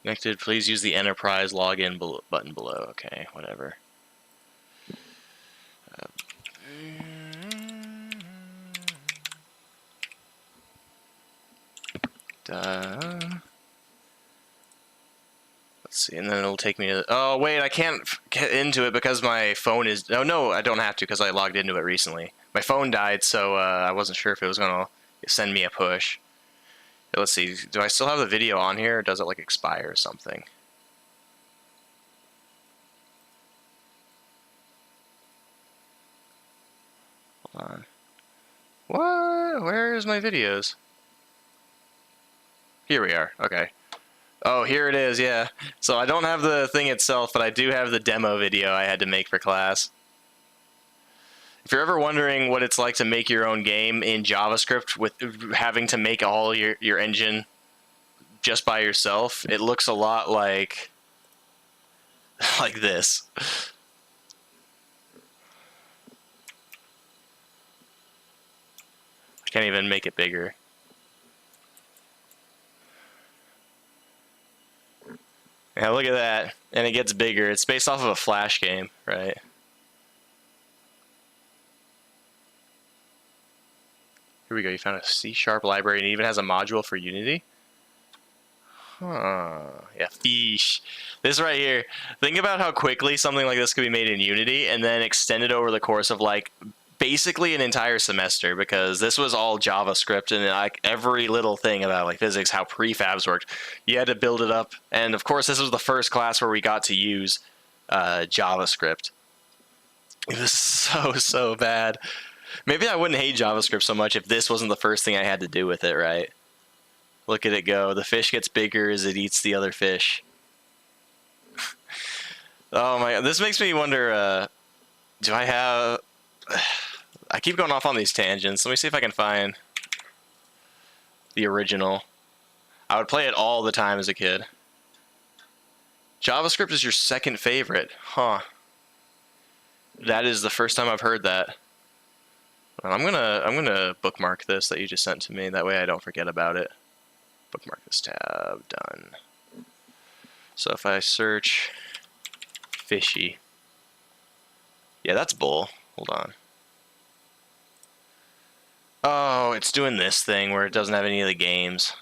Connected, please use the enterprise login button below. Okay, whatever. Let's see, and then it'll take me to. Oh wait, I can't get into it because my phone is. Oh no, I don't have to because I logged into it recently. My phone died, so I wasn't sure if it was gonna send me a push. Let's see, do I still have the video on here, or does it like expire or something? Hold on. What? Where's my videos? Here we are. Okay. Oh, here it is, yeah. So I don't have the thing itself, but I do have the demo video I had to make for class. If you're ever wondering what it's like to make your own game in JavaScript with having to make all your engine just by yourself, it looks a lot like this. I can't even make it bigger. Yeah, look at that. And it gets bigger. It's based off of a Flash game, right? Here we go. You found a C# library and it even has a module for Unity? Huh. Yeah, fish. This right here. Think about how quickly something like this could be made in Unity and then extended over the course of like basically an entire semester, because this was all JavaScript and like every little thing about like physics, how prefabs worked, you had to build it up. And of course, this was the first class where we got to use JavaScript. It was so bad. Maybe I wouldn't hate JavaScript so much if this wasn't the first thing I had to do with it, right? Look at it go. The fish gets bigger as it eats the other fish. Oh my god, this makes me wonder, do I have... I keep going off on these tangents. Let me see if I can find the original. I would play it all the time as a kid. JavaScript is your second favorite, huh? That is the first time I've heard that. Well, I'm gonna bookmark this that you just sent to me. That way I don't forget about it. Bookmark this tab. Done. So if I search fishy, yeah, that's bull. Hold on. Oh, it's doing this thing where it doesn't have any of the games.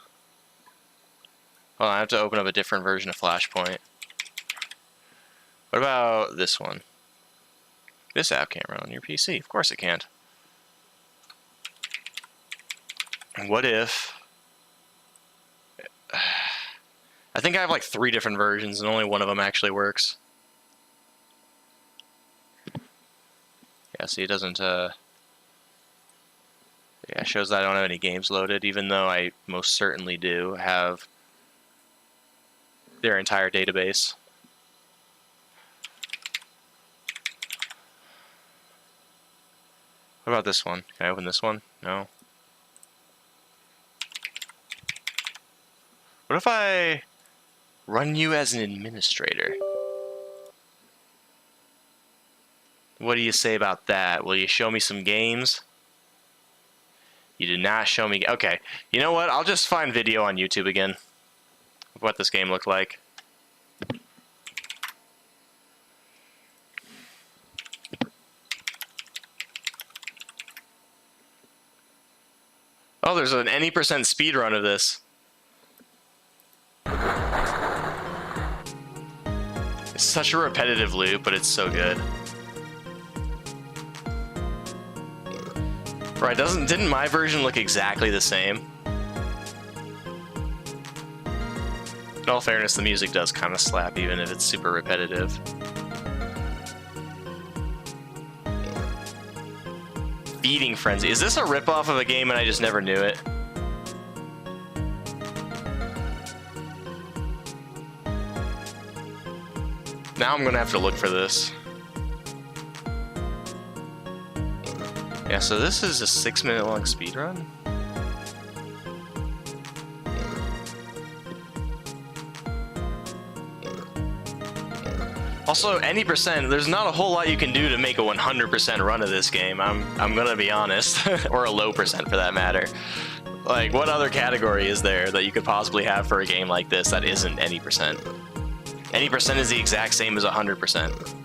Well, I have to open up a different version of Flashpoint. What about this one? This app can't run on your PC. Of course it can't. What if... I think I have like 3 different versions and only one of them actually works. Yeah, see, it doesn't... Yeah, it shows that I don't have any games loaded, even though I most certainly do have their entire database. What about this one? Can I open this one? No. What if I run you as an administrator? What do you say about that? Will you show me some games? You did not show me... Okay, you know what? I'll just find video on YouTube again of what this game looked like. Oh, there's an any % speedrun of this. It's such a repetitive loop, but it's so good. Right, didn't my version look exactly the same? In all fairness, the music does kind of slap, even if it's super repetitive. Feeding Frenzy. Is this a ripoff of a game and I just never knew it? Now I'm gonna have to look for this. Yeah, so this is a 6-minute long speedrun? Also, any %, there's not a whole lot you can do to make a 100% run of this game, I'm gonna be honest. Or a low % for that matter. Like, what other category is there that you could possibly have for a game like this that isn't any %? Any % is the exact same as 100%.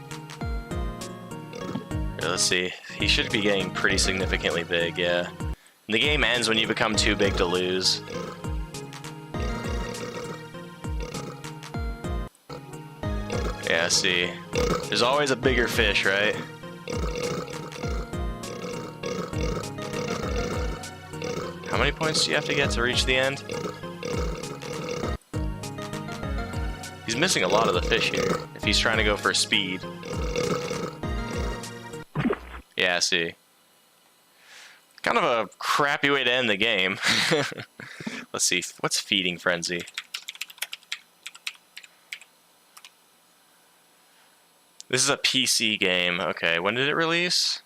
Here, let's see. He should be getting pretty significantly big, yeah. And the game ends when you become too big to lose. Yeah, see. There's always a bigger fish, right? How many points do you have to get to reach the end? He's missing a lot of the fish here, if he's trying to go for speed. Yeah, see. Kind of a crappy way to end the game. Let's see, what's Feeding Frenzy? This is a PC game. Okay, when did it release?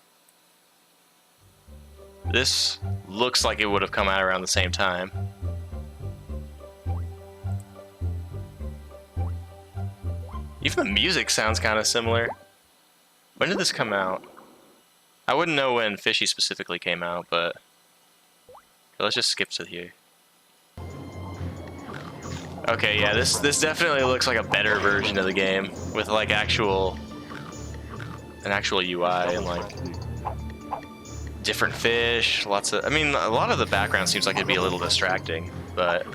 This looks like it would have come out around the same time. Even the music sounds kind of similar. When did this come out? I wouldn't know when Fishy specifically came out, but let's just skip to here. Okay, yeah, this definitely looks like a better version of the game with like an actual UI and like different fish, lots of. I mean, a lot of the background seems like it'd be a little distracting, but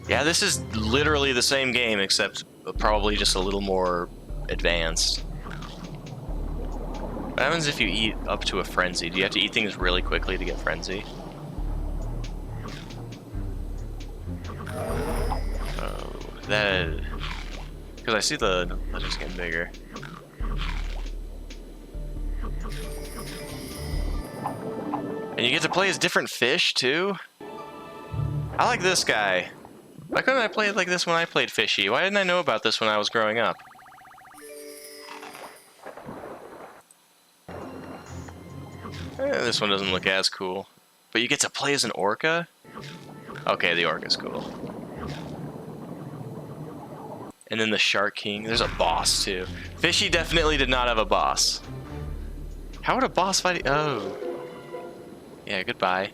yeah, this is literally the same game except probably just a little more advanced. What happens if you eat up to a frenzy? Do you have to eat things really quickly to get frenzy? Oh, that... Because I see the letters getting bigger. And you get to play as different fish, too? I like this guy. Why couldn't I play it like this when I played Fishy? Why didn't I know about this when I was growing up? This one doesn't look as cool. But you get to play as an orca? Okay, the orca's cool. And then the Shark King. There's a boss, too. Fishy definitely did not have a boss. How would a boss fight? Oh. Yeah, goodbye.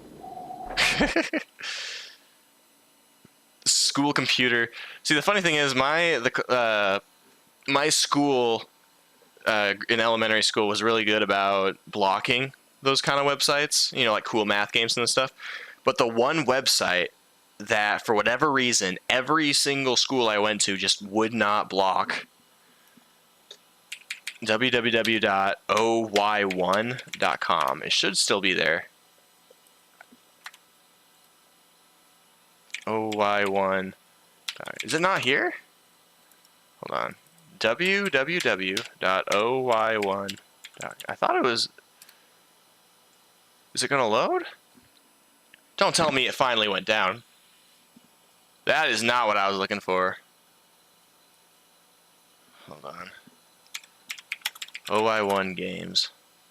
School computer. See, the funny thing is, my school in elementary school was really good about blocking those kind of websites, you know, like cool math games and stuff. But the one website that, for whatever reason, every single school I went to just would not block. www.oy1.com. It should still be there. OY1. Is it not here? Hold on. www.oy1. I thought it was. Is it gonna load? Don't tell me it finally went down. That is not what I was looking for. Hold on. OY1 games.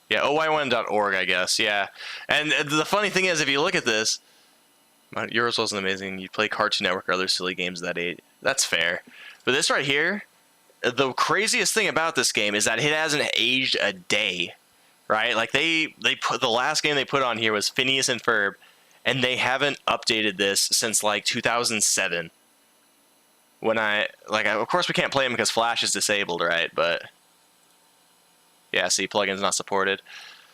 Yeah, oy1.org, I guess. Yeah. And the funny thing is, if you look at this, yours wasn't amazing. You play Cartoon Network or other silly games that age. That's fair. But this right here, the craziest thing about this game is that it hasn't aged a day, right? Like they put the last game they put on here was Phineas and Ferb, and they haven't updated this since like 2007. When of course we can't play them because Flash is disabled, right? But yeah, see, plugins not supported.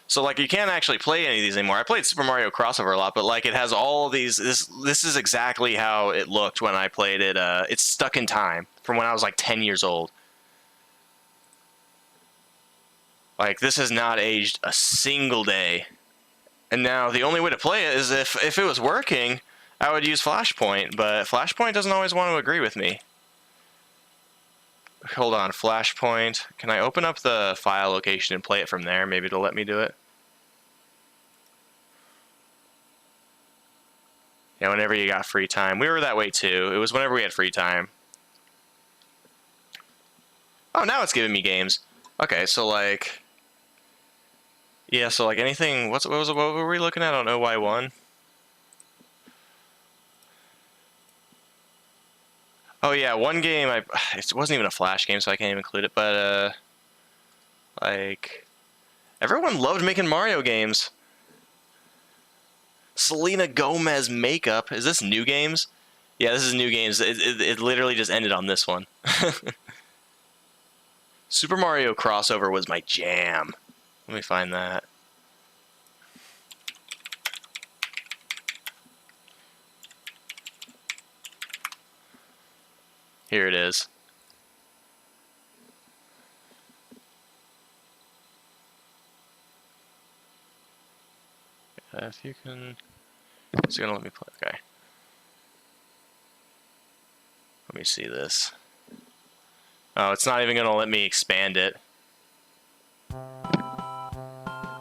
So like you can't actually play any of these anymore. I played Super Mario Crossover a lot, but like it has all these. This is exactly how it looked when I played it. It's stuck in time from when I was like 10 years old. Like this has not aged a single day. And now the only way to play it is if it was working, I would use Flashpoint, but Flashpoint doesn't always want to agree with me. Hold on, Flashpoint. Can I open up the file location and play it from there? Maybe it'll let me do it. Yeah, whenever you got free time. We were that way too. It was whenever we had free time. Oh, now it's giving me games. Okay, so like... Yeah, so like anything... What were we looking at on OY1? Oh yeah, one game it wasn't even a Flash game, so I can't even include it. But like everyone loved making Mario games. Selena Gomez makeup. Is this New Games? Yeah, this is New Games. It literally just ended on this one. Super Mario Crossover was my jam. Let me find that. Here it is. If you can... It's gonna let me play. Okay. Let me see this. Oh, it's not even gonna let me expand it.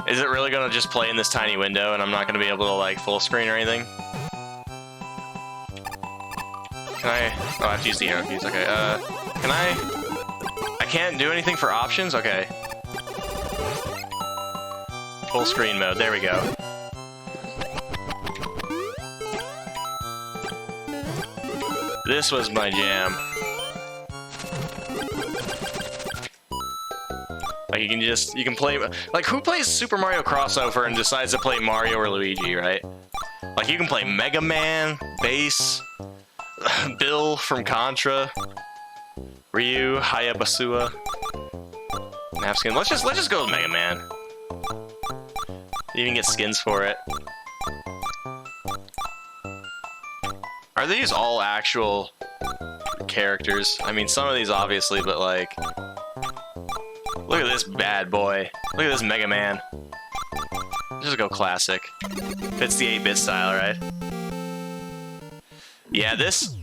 Is it really gonna just play in this tiny window and I'm not gonna be able to like full screen or anything? Can I? Oh, I have to use the arrow keys. Okay. Can I can't do anything for options. Okay. Full screen mode. There we go. This was my jam. Like you can play, like who plays Super Mario crossover and decides to play Mario or Luigi, right? Like you can play Mega Man, Bass, Bill from Contra, Ryu, Hayabusa, map skin. Let's just go with Mega Man. You even get skins for it. Are these all actual characters? I mean, some of these obviously, but like, look at this bad boy. Look at this Mega Man. Just go classic. Fits the 8-bit style, right? Yeah, this.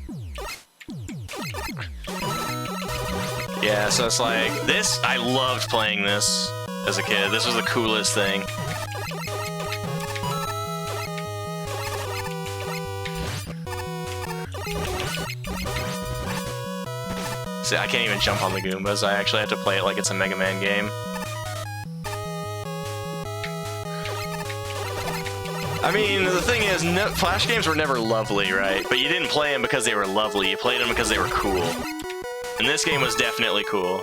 Yeah, so it's like this. I loved playing this as a kid. This was the coolest thing. See, I can't even jump on the Goombas. I actually have to play it like it's a Mega Man game. I mean, the thing is, Flash games were never lovely, right? But you didn't play them because they were lovely. You played them because they were cool. And this game was definitely cool.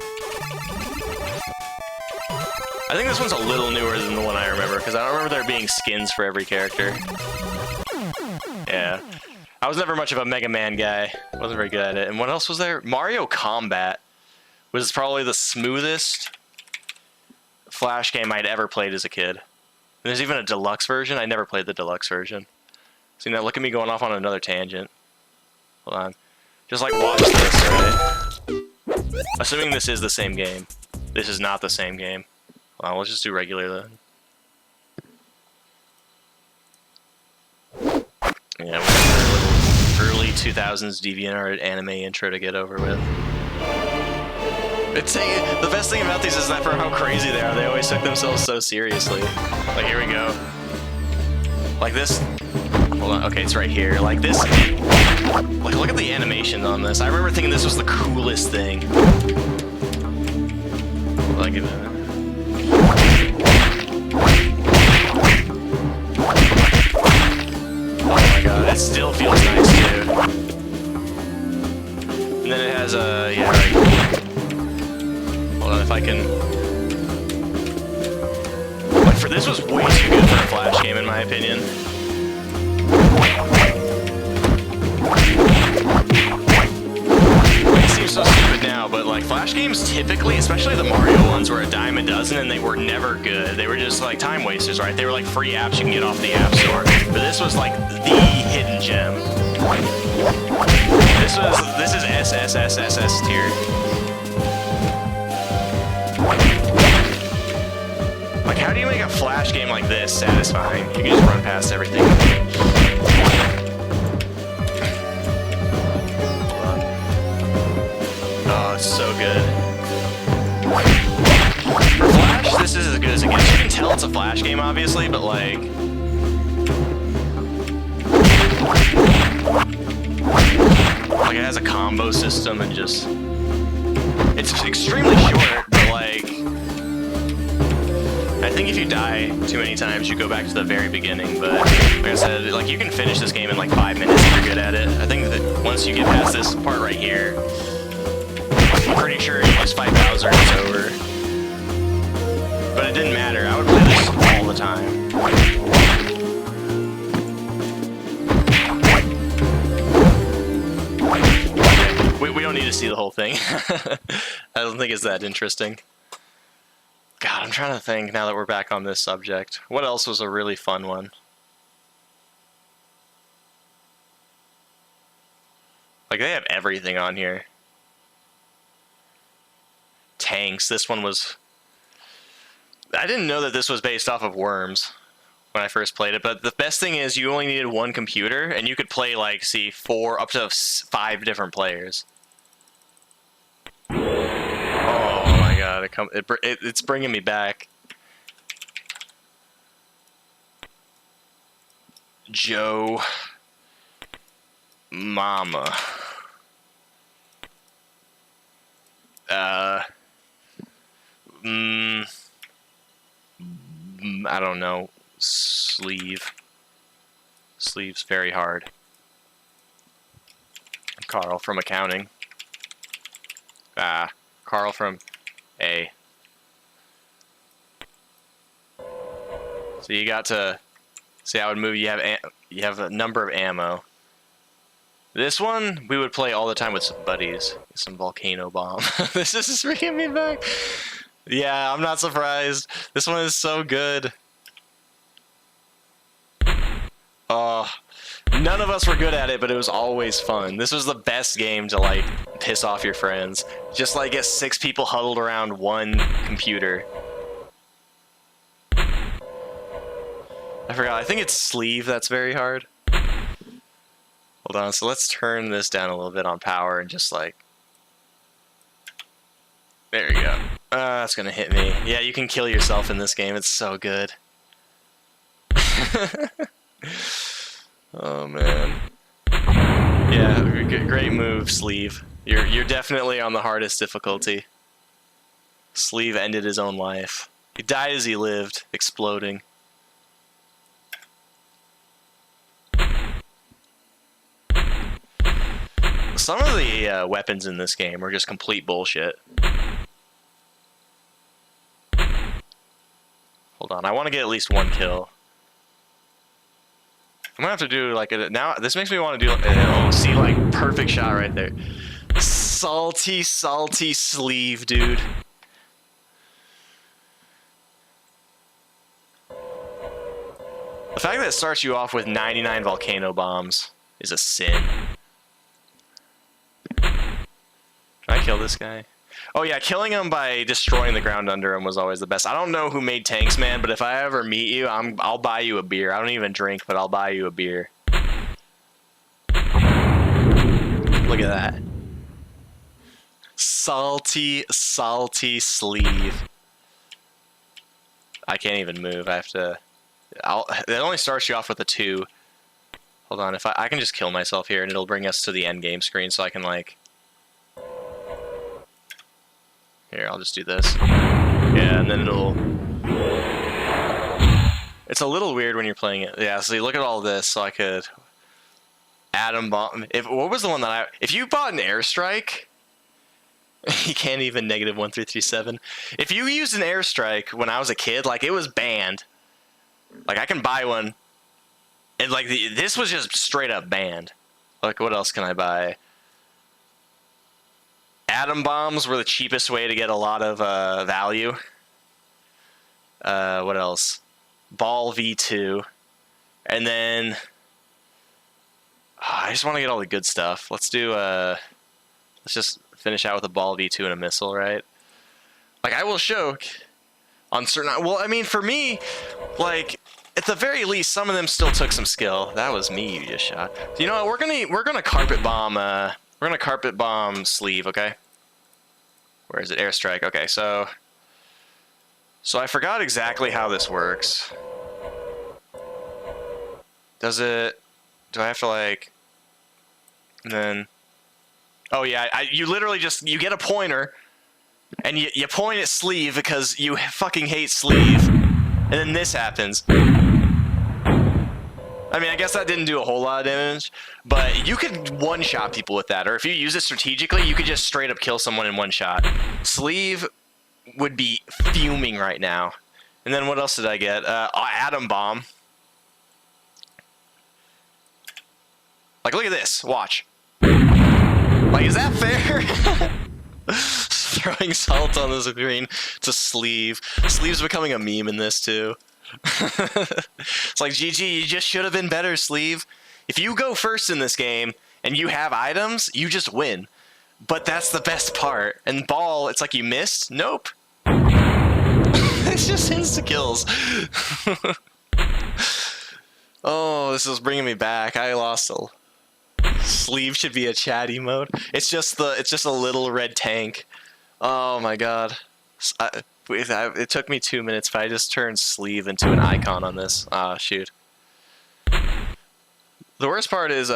I think this one's a little newer than the one I remember, because I don't remember there being skins for every character. Yeah. I was never much of a Mega Man guy. Wasn't very good at it. And what else was there? Mario Combat was probably the smoothest Flash game I'd ever played as a kid. And there's even a deluxe version. I never played the deluxe version. See, now look at me going off on another tangent. Hold on. Just like watch this, right? Assuming this is the same game. This is not the same game. Hold on, let's just do regular then. Yeah, we have a little early 2000s DeviantArt anime intro to get over with. The best thing about these is that for how crazy they are, they always took themselves so seriously. Like, here we go. Like this. Hold on, okay, it's right here. Like this. Like, look at the animation on this. I remember thinking this was the coolest thing. Like, oh my god, it still feels nice, dude. And then it has a, yeah, right. Hold on, if I can. Like, for this was way too good for a Flash game, in my opinion. It seems so stupid now, but like Flash games typically, especially the Mario ones, were a dime a dozen and they were never good. They were just like time wasters, right? They were like free apps you can get off the App Store. But this was like the hidden gem. This is SSSSS tier. Like, how do you make a Flash game like this satisfying? You can just run past everything. Oh, it's so good. For Flash, this is as good as it gets. You can tell it's a Flash game, obviously, but like... Like, it has a combo system and just... It's extremely short, but like... I think if you die too many times, you go back to the very beginning, but like I said, like you can finish this game in like 5 minutes if you're good at it. I think that once you get past this part right here, I'm pretty sure you just fight Bowser and it's over. But it didn't matter, I would play this all the time. We don't need to see the whole thing. I don't think it's that interesting. God, I'm trying to think now that we're back on this subject. What else was a really fun one? Like, they have everything on here. Tanks. This one was... I didn't know that this was based off of Worms when I first played it, but the best thing is you only needed one computer, and you could play, like, see, 4 up to 5 different players. Oh my god, it's bringing me back. Joe Mama. I don't know. Sleeve. Sleeve's very hard. Carl from accounting. Carl from A. So you got to see how it would move. You have a number of ammo. This one we would play all the time with some buddies. Some volcano bomb. This is bringing me back. Yeah, I'm not surprised. This one is so good. Oh, none of us were good at it, but it was always fun. This was the best game to like piss off your friends. Just like get 6 people huddled around one computer. I forgot. I think it's sleeve that's very hard. Hold on. So let's turn this down a little bit on power and just like. There you go. That's gonna hit me. Yeah, you can kill yourself in this game. It's so good. Oh man. Yeah, great move, Sleeve. You're definitely on the hardest difficulty. Sleeve ended his own life. He died as he lived, exploding. Some of the weapons in this game are just complete bullshit. Hold on, I want to get at least 1 kill. I'm gonna have to do like a, now. This makes me want to do. Oh, see, like perfect shot right there. Salty, salty sleeve, dude. The fact that it starts you off with 99 volcano bombs is a sin. Can I kill this guy? Oh yeah, killing him by destroying the ground under him was always the best. I don't know who made Tanks, man, but if I ever meet you, I'll buy you a beer. I don't even drink, but I'll buy you a beer. Look at that. Salty, salty sleeve. I can't even move. I have to. It only starts you off with a 2. Hold on, if I can just kill myself here, and it'll bring us to the end game screen, so I can like. Here, I'll just do this. Yeah, and then it'll. It's a little weird when you're playing it. Yeah, so you look at all this, so I could. Atom bomb. What was the one that if you bought an airstrike, you can't even -1337. If you used an airstrike when I was a kid, like it was banned. Like I can buy one, and like this was just straight up banned. Like what else can I buy? Atom bombs were the cheapest way to get a lot of value. What else? Ball V2, and then. I just want to get all the good stuff. Let's do, let's just finish out with a ball V2 and a missile, right? Like, I will show on certain, well, I mean, for me, like, at the very least, some of them still took some skill. That was me you just shot. You know what, we're gonna carpet bomb sleeve, okay? Where is it? Airstrike, okay, so I forgot exactly how this works. Do I have to like, and then, oh yeah, you literally just, you get a pointer, and you point at sleeve because you fucking hate sleeve, and then this happens. I mean, I guess that didn't do a whole lot of damage, but you could one-shot people with that, or if you use it strategically, you could just straight up kill someone in one shot. Sleeve would be fuming right now. And then what else did I get? Atom bomb. Like, look at this. Watch. Like, is that fair? Throwing salt on the screen to sleeve. Sleeve's becoming a meme in this, too. It's like, GG, you just should have been better, Sleeve. If you go first in this game, and you have items, you just win. But that's the best part. And Ball, it's like you missed? Nope. It's just insta-kills. Oh, this is bringing me back. I lost a... Sleeve should be a chat emote. It's just a little red tank. Oh my god. It took me 2 minutes, but I just turned Sleeve into an icon on this. Ah, shoot. The worst part is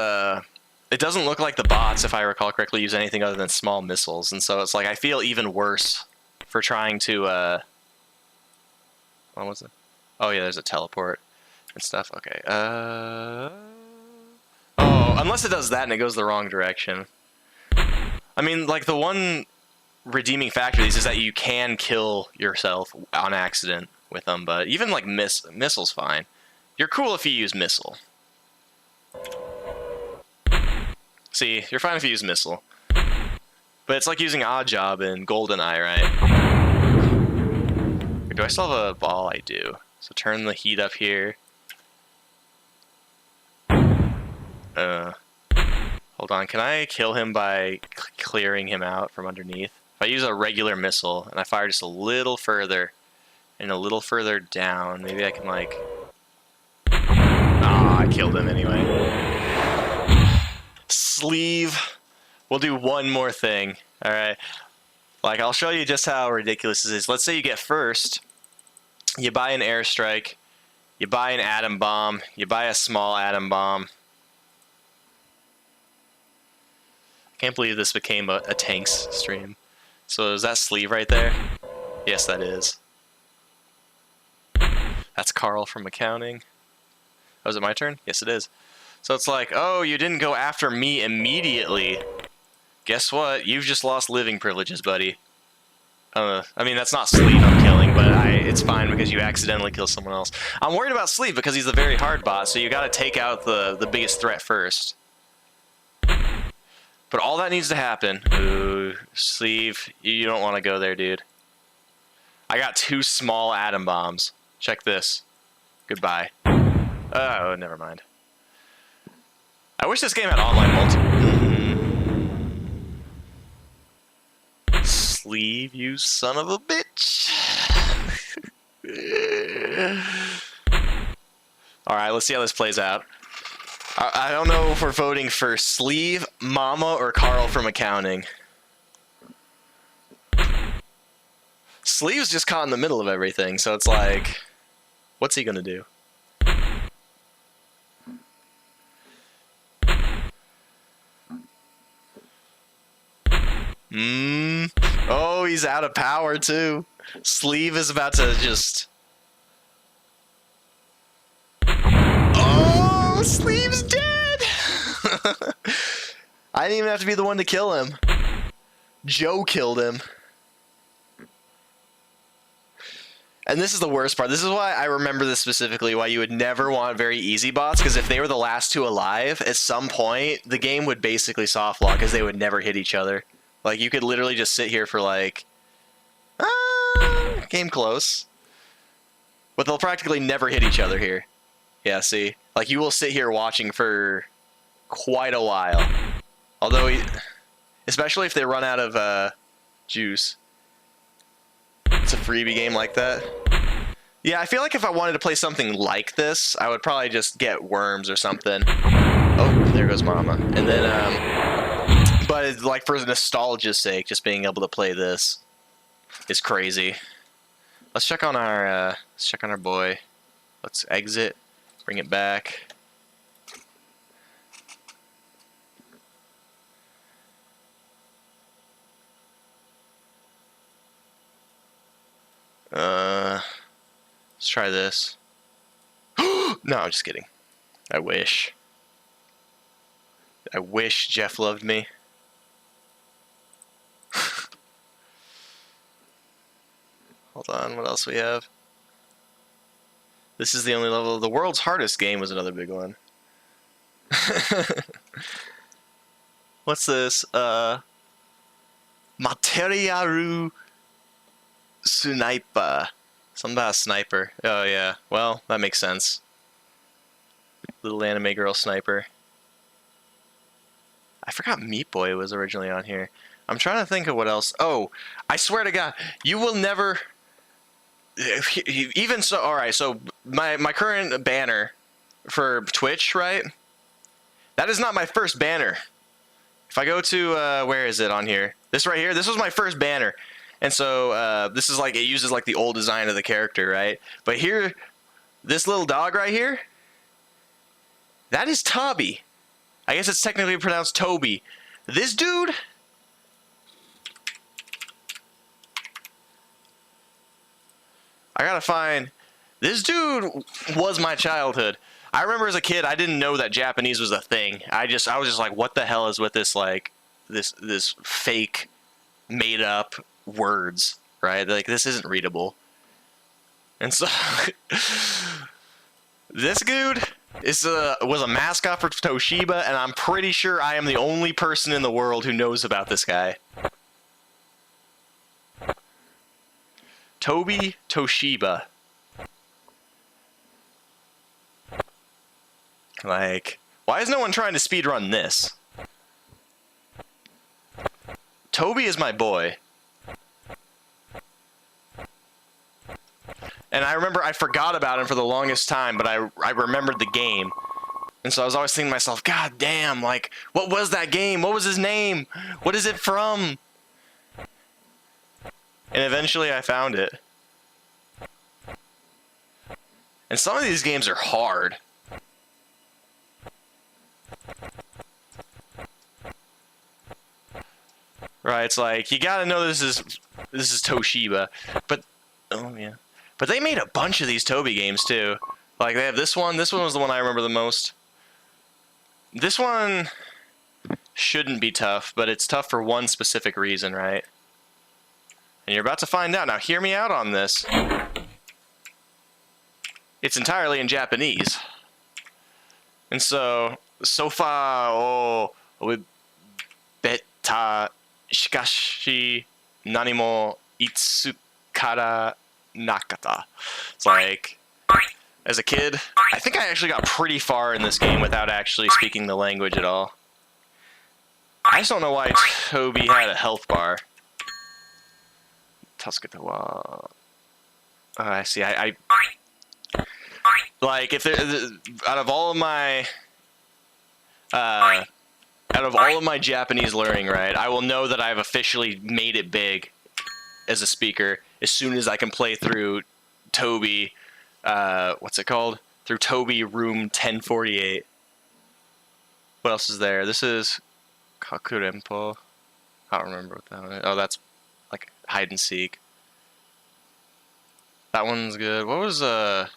it doesn't look like the bots, if I recall correctly, use anything other than small missiles, and so it's like I feel even worse for trying to. What was it? Oh yeah, there's a teleport and stuff. Okay. Oh, unless it does that and it goes the wrong direction. I mean, like the one redeeming factor of these is that you can kill yourself on accident with them, but even like missile's fine. You're cool if you use missile. See, you're fine if you use missile. But it's like using Odd Job in GoldenEye, right? Do I still have a ball? I do. So turn the heat up here. Hold on, can I kill him by clearing him out from underneath? If I use a regular missile and I fire just a little further and a little further down, maybe I can like... Ah, I killed him anyway. Sleeve. We'll do one more thing, alright? Like, I'll show you just how ridiculous this is. Let's say you get first, you buy an airstrike, you buy an atom bomb, you buy a small atom bomb. Can't believe this became a tanks stream. So is that Sleeve right there? Yes, that is. That's Carl from accounting. Oh, is it my turn? Yes, it is. So it's like, oh, you didn't go after me immediately. Guess what? You've just lost living privileges, buddy. I mean, that's not Sleeve I'm killing, but it's fine because you accidentally kill someone else. I'm worried about Sleeve because he's a very hard bot, so you gotta take out the biggest threat first. But all that needs to happen... Ooh, Sleeve, you don't want to go there, dude. I got 2 small atom bombs. Check this. Goodbye. Oh, never mind. I wish this game had online multi... Sleeve, you son of a bitch. Alright, let's see how this plays out. I don't know if we're voting for Sleeve, Mama, or Carl from accounting. Sleeve's just caught in the middle of everything, so it's like... What's he gonna do? Oh, he's out of power too. Sleeve is about to just... Oh, Sleeve's dead! I didn't even have to be the one to kill him. Joe killed him. And this is the worst part. This is why I remember this specifically, why you would never want very easy bots, because if they were the last 2 alive, at some point, the game would basically soft lock, because they would never hit each other. Like, you could literally just sit here for like... game close. But they'll practically never hit each other here. Yeah, see? Like, you will sit here watching for quite a while. Although, especially if they run out of juice. It's a freebie game like that. Yeah, I feel like if I wanted to play something like this, I would probably just get Worms or something. Oh, there goes Mama. And then, but like for nostalgia's sake, just being able to play this is crazy. Let's check on our boy. Let's exit, bring it back. Let's try this. No, I'm just kidding. I wish. I wish Jeff loved me. Hold on, what else we have? This is the only level. The world's hardest game was another big one. What's this? Materiaru Sniper. Something about a sniper. Oh yeah. Well, that makes sense. Little anime girl sniper. I forgot Meat Boy was originally on here. I'm trying to think of what else. Oh, I swear to God, you will never... Even so, alright, so my current banner for Twitch, right? That is not my first banner. If I go to, where is it on here? This right here, this was my first banner. And so, this is like, it uses like the old design of the character, right? But here, this little dog right here, that is Tobby. I guess it's technically pronounced Toby. This dude? I gotta find... This dude was my childhood. I remember as a kid, I didn't know that Japanese was a thing. I was just like, what the hell is with this, like, this fake, made-up words, right? Like, this isn't readable. And so... This dude was a mascot for Toshiba, and I'm pretty sure I am the only person in the world who knows about this guy. Toby Toshiba. Like, why is no one trying to speedrun this? Toby is my boy. And I remember I forgot about him for the longest time, but I remembered the game. And so I was always thinking to myself, God damn, like, what was that game? What was his name? What is it from? And eventually I found it. And some of these games are hard. Right, it's like, you gotta know this is Toshiba. But, oh yeah. But they made a bunch of these Toby games too. Like, they have this one was the one I remember the most. This one shouldn't be tough, but it's tough for one specific reason, right? And you're about to find out. Now, hear me out on this. It's entirely in Japanese. And so far, beta shikashi nanimo itsukara nakata. It's like, as a kid, I think I actually got pretty far in this game without actually speaking the language at all. I just don't know why Toby had a health bar. Tasuketawa. Oh, I see. I like, if there, out of all of my Japanese learning, right, I will know that I've officially made it big as a speaker as soon as I can play through Toby, what's it called? Through Toby Room 1048. What else is there? This is Kakurenpo. I don't remember what that one is. Oh, that's like hide and seek. That one's good. What was that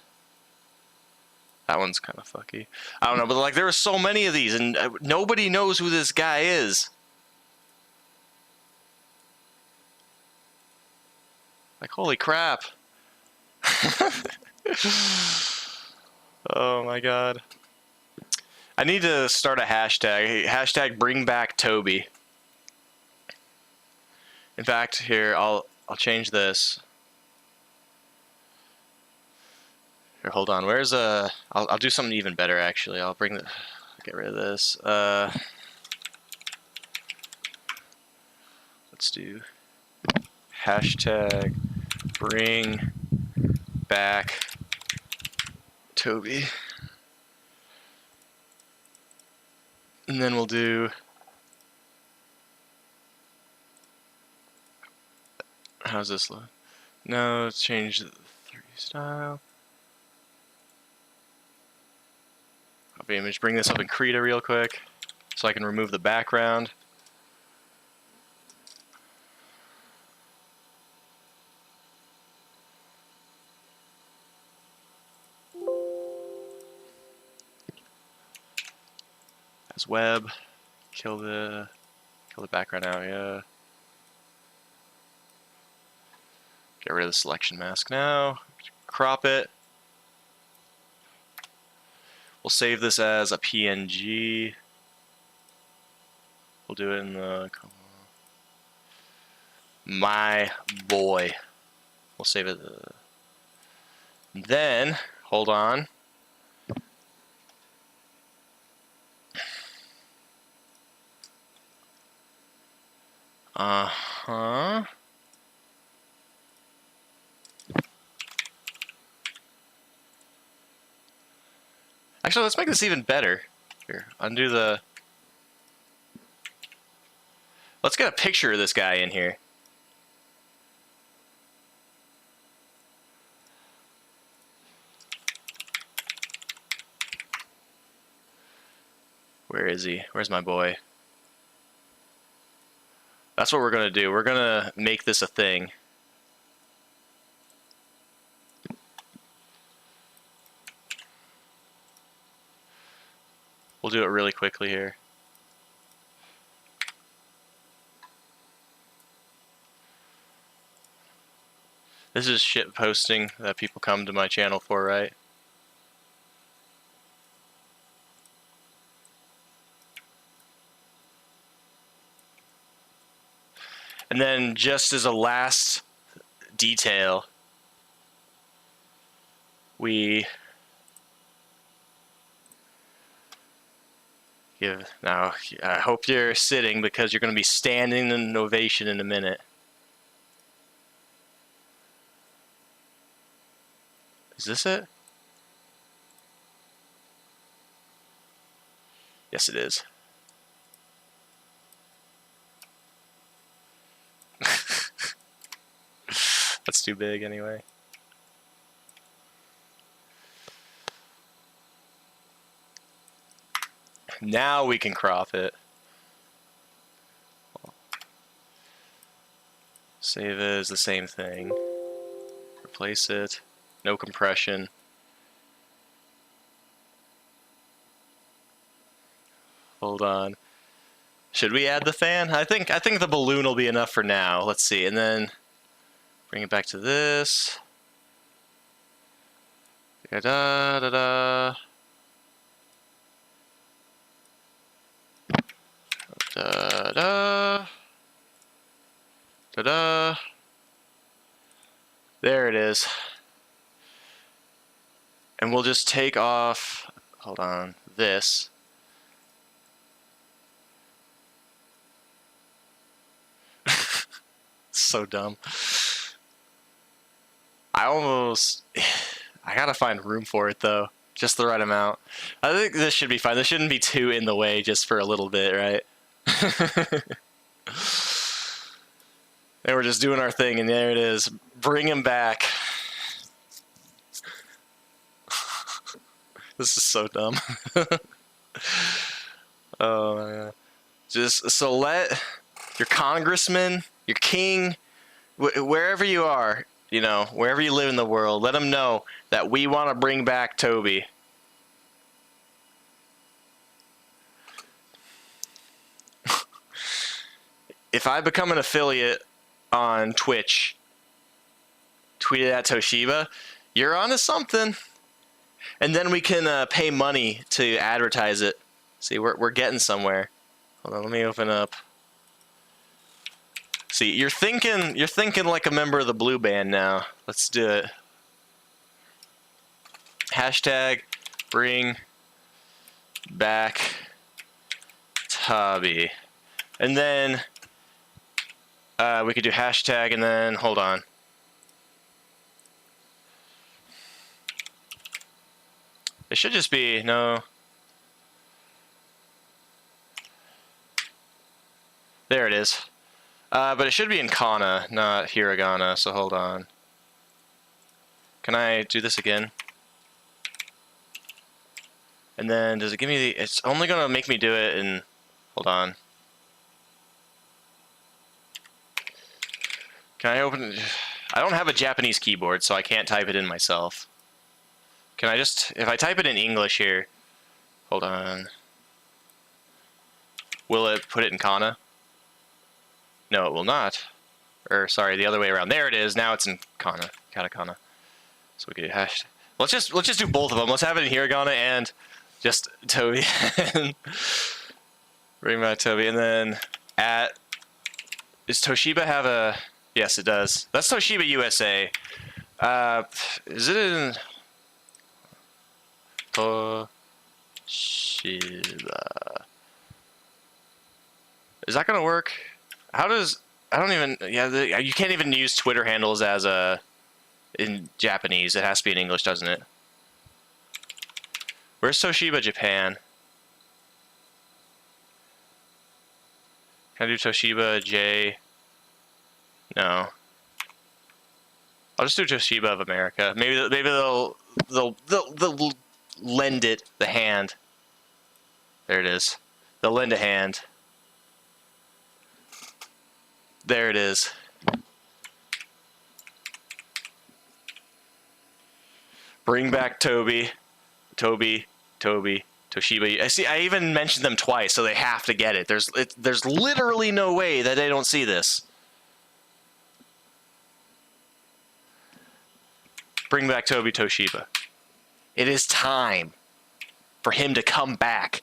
one's kind of fucky. I don't know, but like there were so many of these, and nobody knows who this guy is. Like, holy crap. Oh my god. I need to start a hashtag. Hashtag bring back Toby. In fact, here, I'll change this. Here, hold on. Where's I'll do something even better actually. I'll get rid of this. Let's do hashtag bring back Toby. And then we'll do how's this look? No, let's change the 3 style. Copy image. Bring this up in Krita real quick so I can remove the background. As web, kill the background out, yeah. Get rid of the selection mask now. Crop it. We'll save this as a PNG. We'll do it in the my boy. We'll save it. Then hold on. Actually, let's make this even better. Here, undo the... Let's get a picture of this guy in here. Where is he? Where's my boy? That's what we're gonna do. We're gonna make this a thing. We'll do it really quickly here. This is shit posting that people come to my channel for, right? And then just as a last detail, we give, now I hope you're sitting because you're going to be standing in an ovation in a minute. Is this it? Yes, it is. That's too big anyway. Now we can crop it. Save as the same thing. Replace it. No compression. Hold on. Should we add the fan? I think the balloon will be enough for now. Let's see. And then bring it back to this. Da da da da. Da da. Da da. There it is. And we'll just take off, hold on, this. So dumb. I gotta find room for it though. Just the right amount. I think this should be fine. This shouldn't be too in the way just for a little bit, right? And we're just doing our thing, and there it is. Bring him back. This is so dumb. Oh my god. Just so let your congressman, your king, wherever you are, you know, wherever you live in the world, let them know that we want to bring back Toby. If I become an affiliate on Twitch, tweet it at Toshiba, you're onto something. And then we can pay money to advertise it. See, we're getting somewhere. Hold on, let me open up. See, you're thinking like a member of the Blue Band now. Let's do it. Hashtag bring back Toby. And then we could do hashtag and then hold on. It should just be, no. There it is. But it should be in kana, not hiragana, so hold on. Can I do this again? And then does it give me the, it's only gonna make me do it in, hold on. Can I open it? I don't have a Japanese keyboard, so I can't type it in myself. Can I just, if I type it in English here, hold on. Will it put it in kana? No, it will not. Or sorry, the other way around. There it is. Now it's in kana, katakana. So we could hash. Let's just do both of them. Let's have it in hiragana and just Toby. Bring back Toby, and then at. Does Toshiba have a? Yes, it does. That's Toshiba USA. Is it in? Toshiba. Is that gonna work? How does, I don't even, yeah, you can't even use Twitter handles as a, in Japanese. It has to be in English, doesn't it? Where's Toshiba Japan? Can I do Toshiba J? No. I'll just do Toshiba of America. Maybe they'll lend it the hand. There it is. They'll lend a hand. There it is. Bring back Toby. Toshiba. I see. I even mentioned them twice, so they have to get it. There's literally no way that they don't see this. Bring back Toby Toshiba. It is time for him to come back.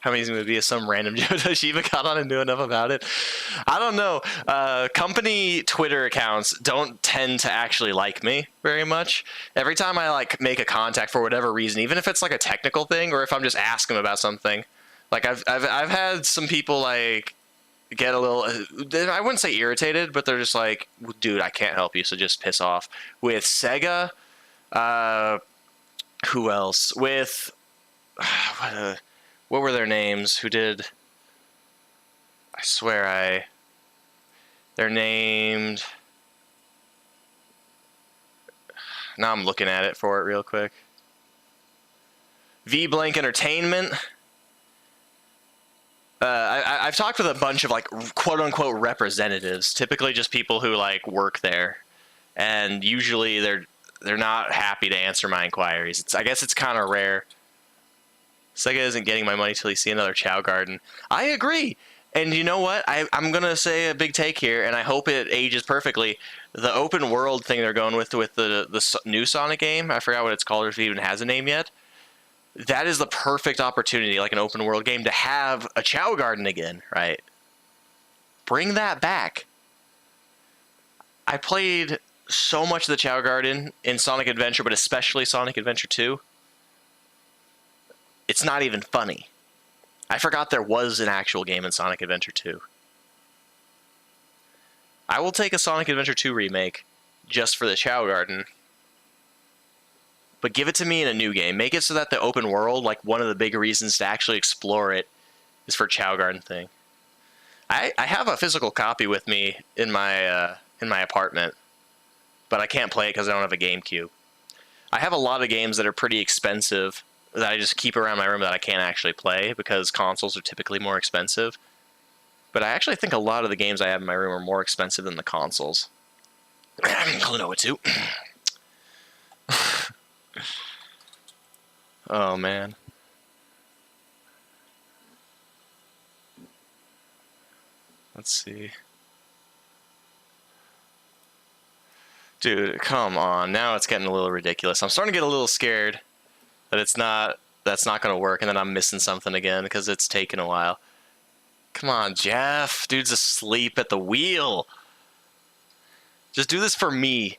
How many is going to be some random Joe Toshiba got on and knew enough about it? I don't know. Company Twitter accounts don't tend to actually like me very much. Every time I like make a contact for whatever reason, even if it's like a technical thing or if I'm just asking them about something, like I've had some people like get a little, I wouldn't say irritated, but they're just like, dude, I can't help you, so just piss off. With Sega, who else? With what were their names? Who did? I swear they're named. Now I'm looking at it for it real quick. V Blank Entertainment. I've talked with a bunch of like quote unquote representatives, typically just people who like work there, and usually they're not happy to answer my inquiries. I guess it's kind of rare. Sega isn't getting my money till you see another Chow Garden. I agree. And you know what? I'm going to say a big take here, and I hope it ages perfectly. The open world thing they're going with the new Sonic game, I forgot what it's called or if it even has a name yet. That is the perfect opportunity, like an open world game, to have a Chow Garden again, right? Bring that back. I played so much of the Chow Garden in Sonic Adventure, but especially Sonic Adventure 2. It's not even funny. I forgot there was an actual game in Sonic Adventure 2. I will take a Sonic Adventure 2 remake just for the Chow Garden. But give it to me in a new game. Make it so that the open world, like one of the big reasons to actually explore it, is for Chow Garden thing. I have a physical copy with me in my apartment, but I can't play it because I don't have a GameCube. I have a lot of games that are pretty expensive that I just keep around my room that I can't actually play because consoles are typically more expensive. But I actually think a lot of the games I have in my room are more expensive than the consoles. Klonoa 2. Oh, man. Let's see. Dude, come on. Now it's getting a little ridiculous. I'm starting to get a little scared that that's not going to work and then I'm missing something again because it's taken a while. Come on, Jeff. Dude's asleep at the wheel. Just do this for me.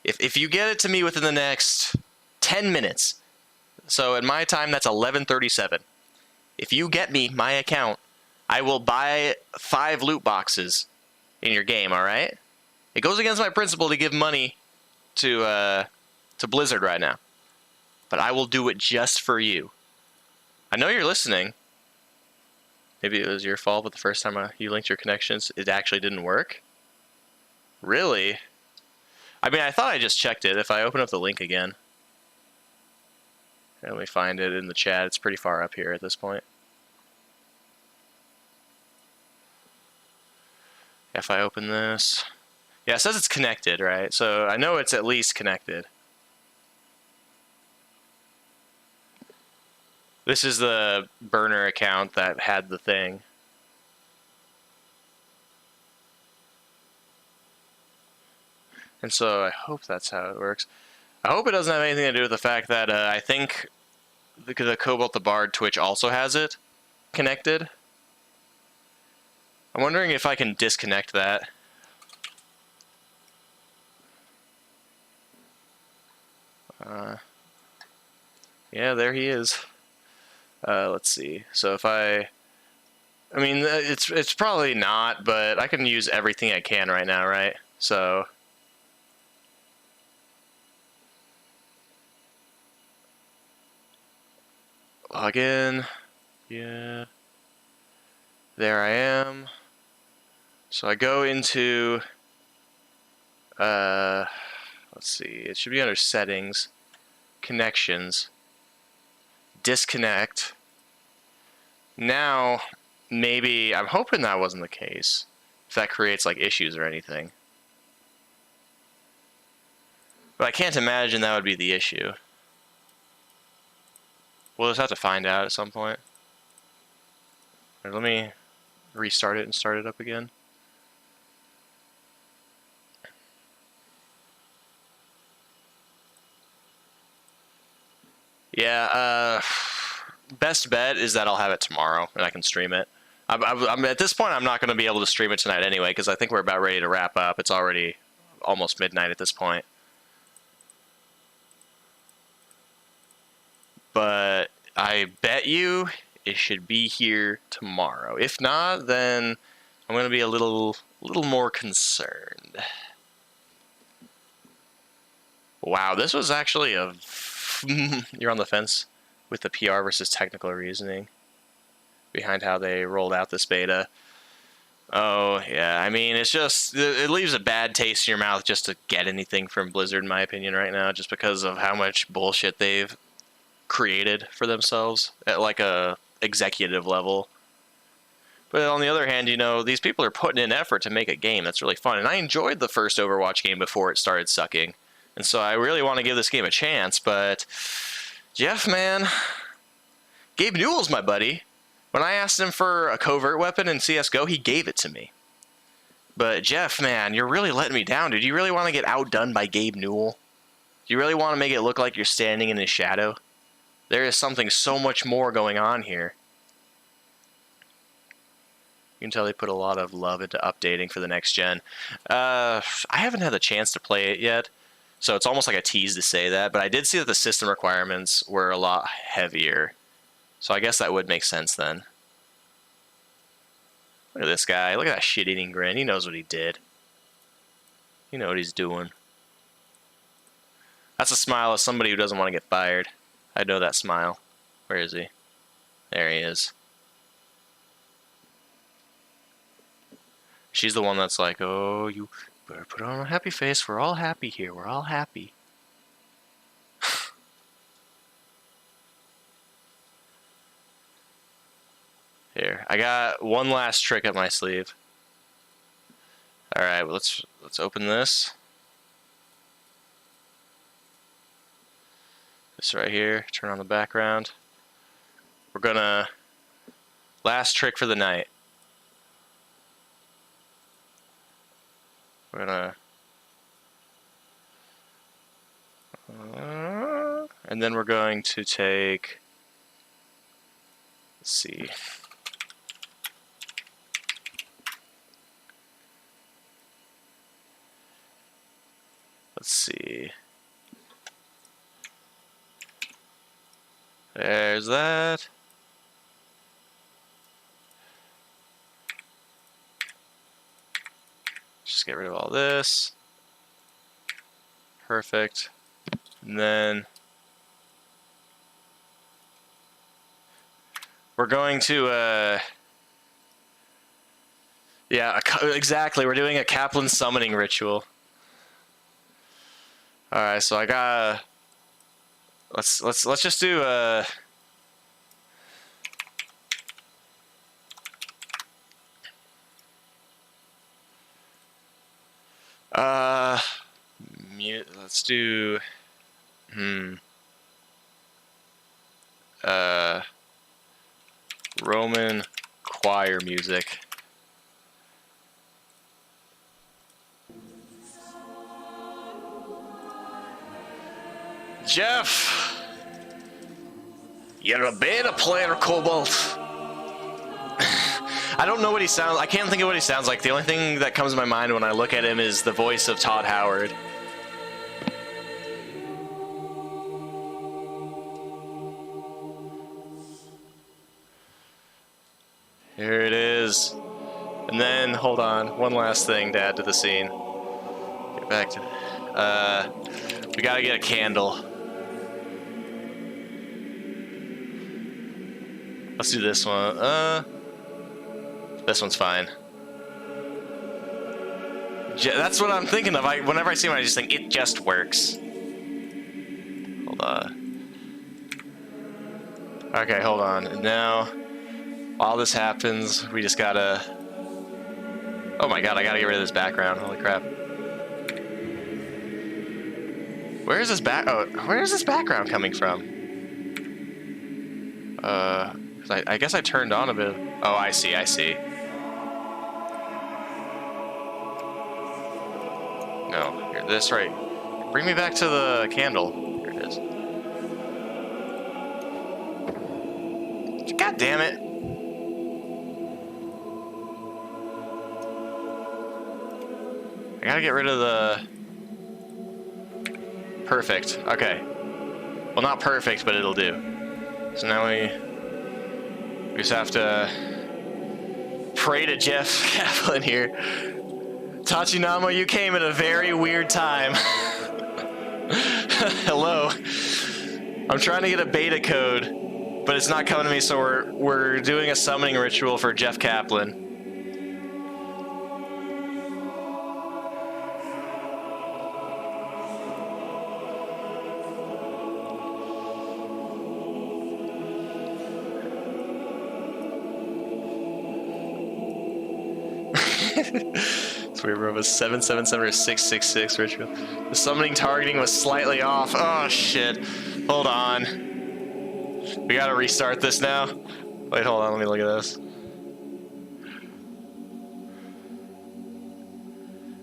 If you get it to me within the next 10 minutes, so at my time that's 11:37. If you get me my account, I will buy 5 loot boxes in your game, all right? It goes against my principle to give money to Blizzard right now. But I will do it just for you. I know you're listening. Maybe it was your fault, but the first time you linked your connections, it actually didn't work? Really? I mean, I thought I just checked it. If I open up the link again. Let me find it in the chat. It's pretty far up here at this point. If I open this... Yeah, it says it's connected, right? So I know it's at least connected. This is the burner account that had the thing. And so I hope that's how it works. I hope it doesn't have anything to do with the fact that I think the Cobalt the Bard Twitch also has it connected. I'm wondering if I can disconnect that. Yeah, there he is. Let's see. So if I mean, it's probably not, but I can use everything I can right now, right? So log in. Yeah. There I am. So I go into let's see. It should be under settings, connections, disconnect, Now, maybe, I'm hoping that wasn't the case. If that creates, like, issues or anything. But I can't imagine that would be the issue. We'll just have to find out at some point. Right, let me restart it and start it up again. Yeah, best bet is that I'll have it tomorrow and I can stream it. I'm at this point, I'm not going to be able to stream it tonight anyway, because I think we're about ready to wrap up. It's already almost midnight at this point. But I bet you it should be here tomorrow. If not, then I'm going to be a little more concerned. Wow, this was actually a... You're on the fence with the PR versus technical reasoning behind how they rolled out this beta. Oh, yeah, I mean, it's just... It leaves a bad taste in your mouth just to get anything from Blizzard, in my opinion, right now, just because of how much bullshit they've created for themselves at, like, a executive level. But on the other hand, you know, these people are putting in effort to make a game that's really fun. And I enjoyed the first Overwatch game before it started sucking. And so I really want to give this game a chance, but... Jeff, man... Gabe Newell's my buddy. When I asked him for a covert weapon in CSGO, he gave it to me. But Jeff, man, you're really letting me down, dude. You really want to get outdone by Gabe Newell? Do you really want to make it look like you're standing in his shadow? There is something so much more going on here. You can tell they put a lot of love into updating for the next gen. I haven't had the chance to play it yet, so it's almost like a tease to say that, but I did see that the system requirements were a lot heavier. So I guess that would make sense then. Look at this guy. Look at that shit-eating grin. He knows what he did. You know what he's doing. That's a smile of somebody who doesn't want to get fired. I know that smile. Where is he? There he is. She's the one that's like, oh, you better put on a happy face. We're all happy here. We're all happy. Here, I got one last trick up my sleeve. All right, well, let's open this. This right here. Turn on the background. We're gonna last trick for the night. We're gonna and then we're going to take. Let's see. Let's see. There's that. Just get rid of all this. Perfect. And then we're going to yeah, exactly. We're doing a Kaplan summoning ritual. All right, so I got. Let's just do let's do Roman choir music. Jeff, you're a beta player, Cobalt. I don't know what he sounds. I can't think of what he sounds like. The only thing that comes to my mind when I look at him is the voice of Todd Howard. Here it is. And then, hold on, one last thing to add to the scene. Get back to. We gotta get a candle. Let's do this one. This one's fine. That's what I'm thinking of. Whenever I see one, I just think it just works. Hold on. Okay, hold on. And now While this happens, we just gotta... Oh my god, I gotta get rid of this background. Holy crap. Where is this where is this background coming from? 'Cause I guess I turned on a bit. Oh, I see. No, here, this right. Bring me back to the candle. Here it is. God damn it. I gotta get rid of the... Perfect. Okay. Well, not perfect, but it'll do. So now we just have to pray to Jeff Kaplan here. Tachinamo, you came at a very weird time. Hello. I'm trying to get a beta code, but it's not coming to me, so we're doing a summoning ritual for Jeff Kaplan. So we wrote a 777 or 666 ritual. The summoning targeting was slightly off. Oh shit. Hold on. We gotta restart this now. Wait, hold on, let me look at this.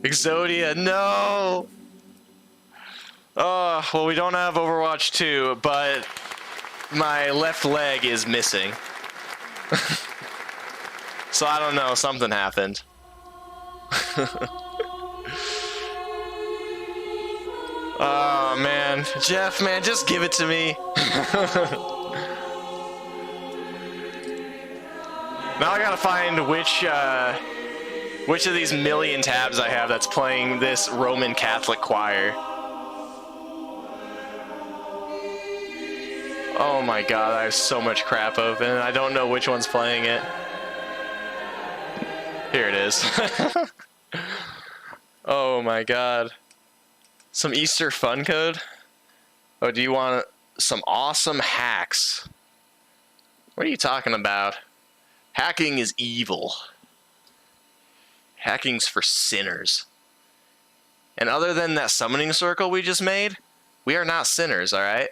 Exodia, no! Oh, well, we don't have Overwatch 2, but my left leg is missing. So I don't know, something happened. Oh man, Jeff, man, just give it to me. Now I gotta find which of these million tabs I have that's playing this Roman Catholic choir. Oh my god, I have so much crap open. I don't know which one's playing it. Here it is. Oh my god. Some Easter fun code? Oh, do you want some awesome hacks? What are you talking about? Hacking is evil. Hacking's for sinners. And other than that summoning circle we just made, we are not sinners, alright?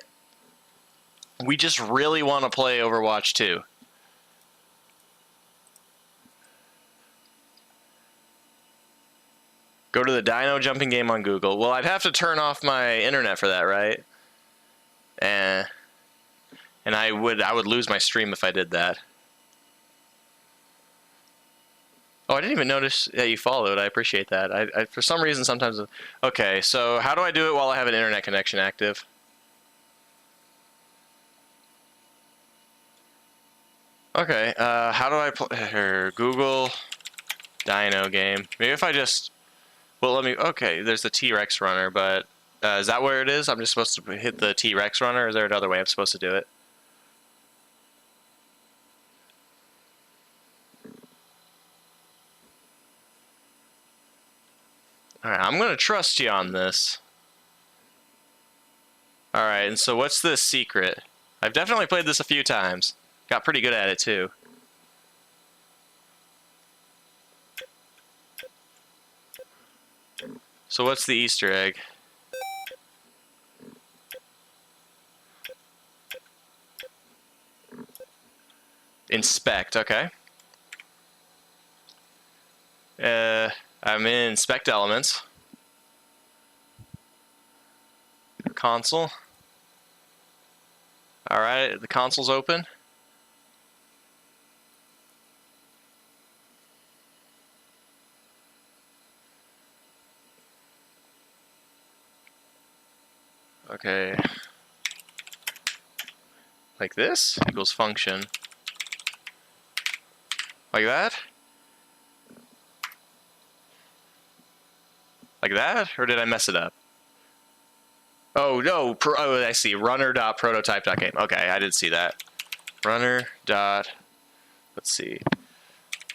We just really want to play Overwatch 2. Go to the Dino jumping game on Google. Well, I'd have to turn off my internet for that, right? And I would lose my stream if I did that. Oh, I didn't even notice that you followed. I appreciate that. I for some reason sometimes... Okay, so how do I do it while I have an internet connection active? Okay, how do I play... Google Dino game. Maybe if I just... Well, let me... Okay, there's the T-Rex runner, but... is that where it is? I'm just supposed to hit the T-Rex runner, or is there another way I'm supposed to do it? Alright, I'm gonna trust you on this. Alright, and so what's the secret? I've definitely played this a few times. Got pretty good at it, too. So what's the Easter egg? Inspect, okay. I'm in Inspect Elements. Console. Alright, the console's open. Okay. Like this equals function. Like that? Like that? Or did I mess it up? Oh, no. Oh, I see. Runner.prototype.game. Okay, I didn't see that. Runner dot... Let's see.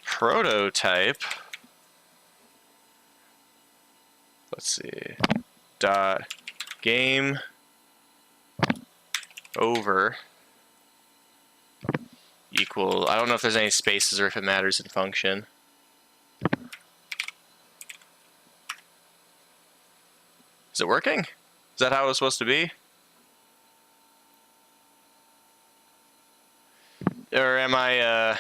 Prototype. Let's see. Dot game over equal. I don't know if there's any spaces or if it matters in function. Is it working? Is that how it was supposed to be? Or am I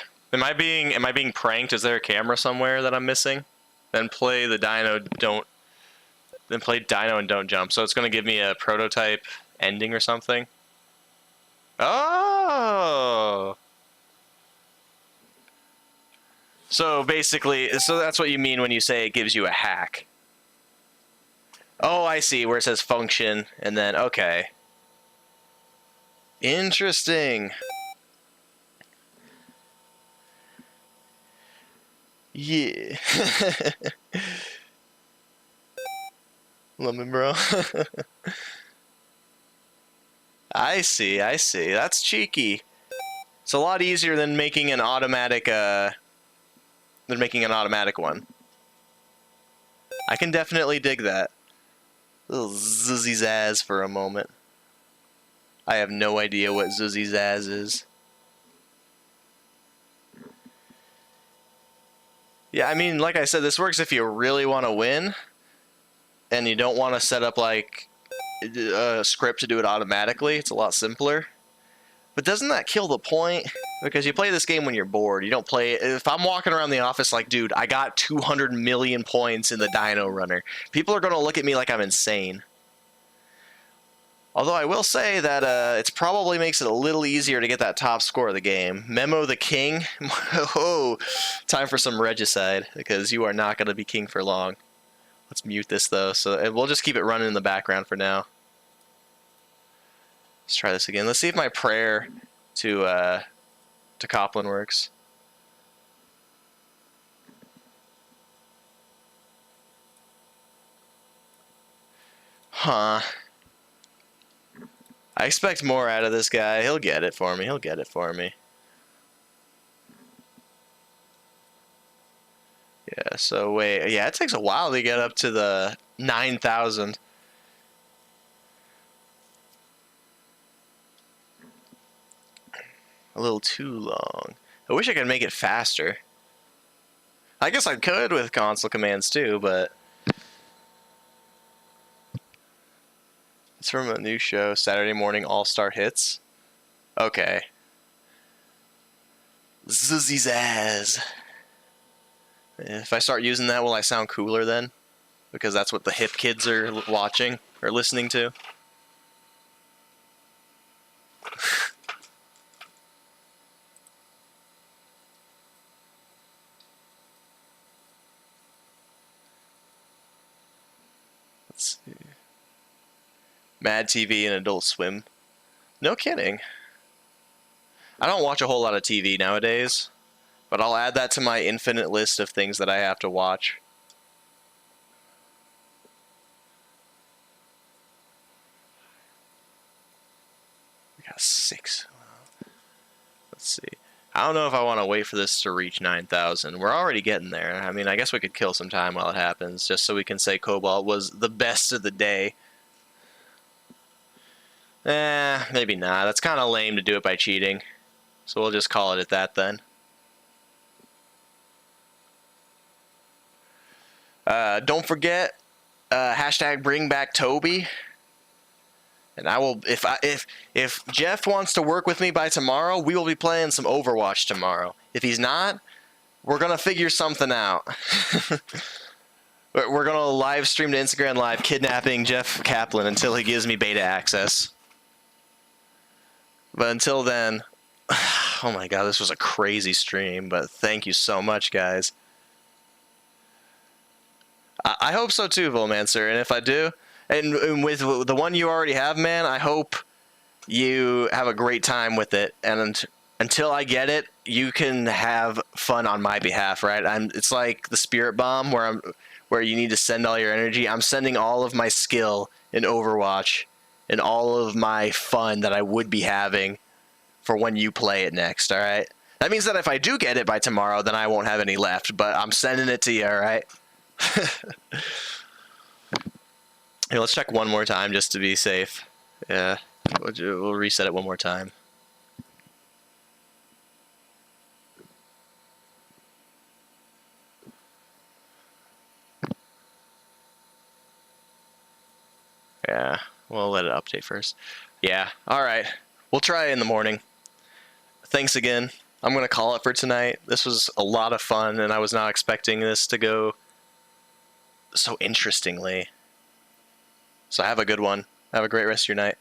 being pranked? Is there a camera somewhere that I'm missing? Then play Dino and don't jump. So it's gonna give me a prototype ending or something. Oh. So basically, so that's what you mean when you say it gives you a hack. Oh, I see, where it says function, and then, okay. Interesting. Yeah. Love me, bro. I see, I see. That's cheeky. It's a lot easier than making an automatic, one. I can definitely dig that. Little Zuzzy Zazz for a moment. I have no idea what Zuzzy Zazz is. Yeah, I mean, like I said, this works if you really want to win, and you don't want to set up, like, a script to do it automatically. It's a lot simpler. But doesn't that kill the point? Because you play this game when you're bored. You don't play it. If I'm walking around the office like, dude, I got 200 million points in the Dino Runner, people are going to look at me like I'm insane. Although I will say that it probably makes it a little easier to get that top score of the game. Memo the King. Oh, time for some regicide, because you are not going to be king for long. Let's mute this, though. So we'll just keep it running in the background for now. Let's try this again. Let's see if my prayer to Copland works. Huh. I expect more out of this guy. He'll get it for me. He'll get it for me. Yeah, so wait. Yeah, it takes a while to get up to the 9,000. A little too long. I wish I could make it faster. I guess I could with console commands too, but... It's from a new show, Saturday Morning All-Star Hits. Okay. Zuzzy Zazz. If I start using that, will I sound cooler then? Because that's what the hip kids are watching, or listening to. Let's see. Mad TV and Adult Swim. No kidding. I don't watch a whole lot of TV nowadays, but I'll add that to my infinite list of things that I have to watch. We got 6. Let's see. I don't know if I want to wait for this to reach 9,000. We're already getting there. I mean, I guess we could kill some time while it happens, just so we can say Cobalt was the best of the day. Maybe not. That's kind of lame to do it by cheating. So we'll just call it at that then. Don't forget, hashtag bring back Toby. And I will, if Jeff wants to work with me by tomorrow, we will be playing some Overwatch tomorrow. If he's not, we're gonna figure something out. We're gonna live stream to Instagram Live kidnapping Jeff Kaplan until he gives me beta access. But until then, oh my god, this was a crazy stream, but thank you so much, guys. I hope so too, Volmancer, and if I do, and with the one you already have, man, I hope you have a great time with it, and until I get it, you can have fun on my behalf, right? It's like the Spirit Bomb, where you need to send all your energy. I'm sending all of my skill in Overwatch and all of my fun that I would be having for when you play it next, all right? That means that if I do get it by tomorrow, then I won't have any left, but I'm sending it to you, all right? Here, let's check one more time just to be safe. Yeah, we'll reset it one more time. Yeah, we'll let it update first. Yeah, alright. We'll try in the morning. Thanks again. I'm going to call it for tonight. This was a lot of fun, and I was not expecting this to go so interestingly. So have a good one. Have a great rest of your night.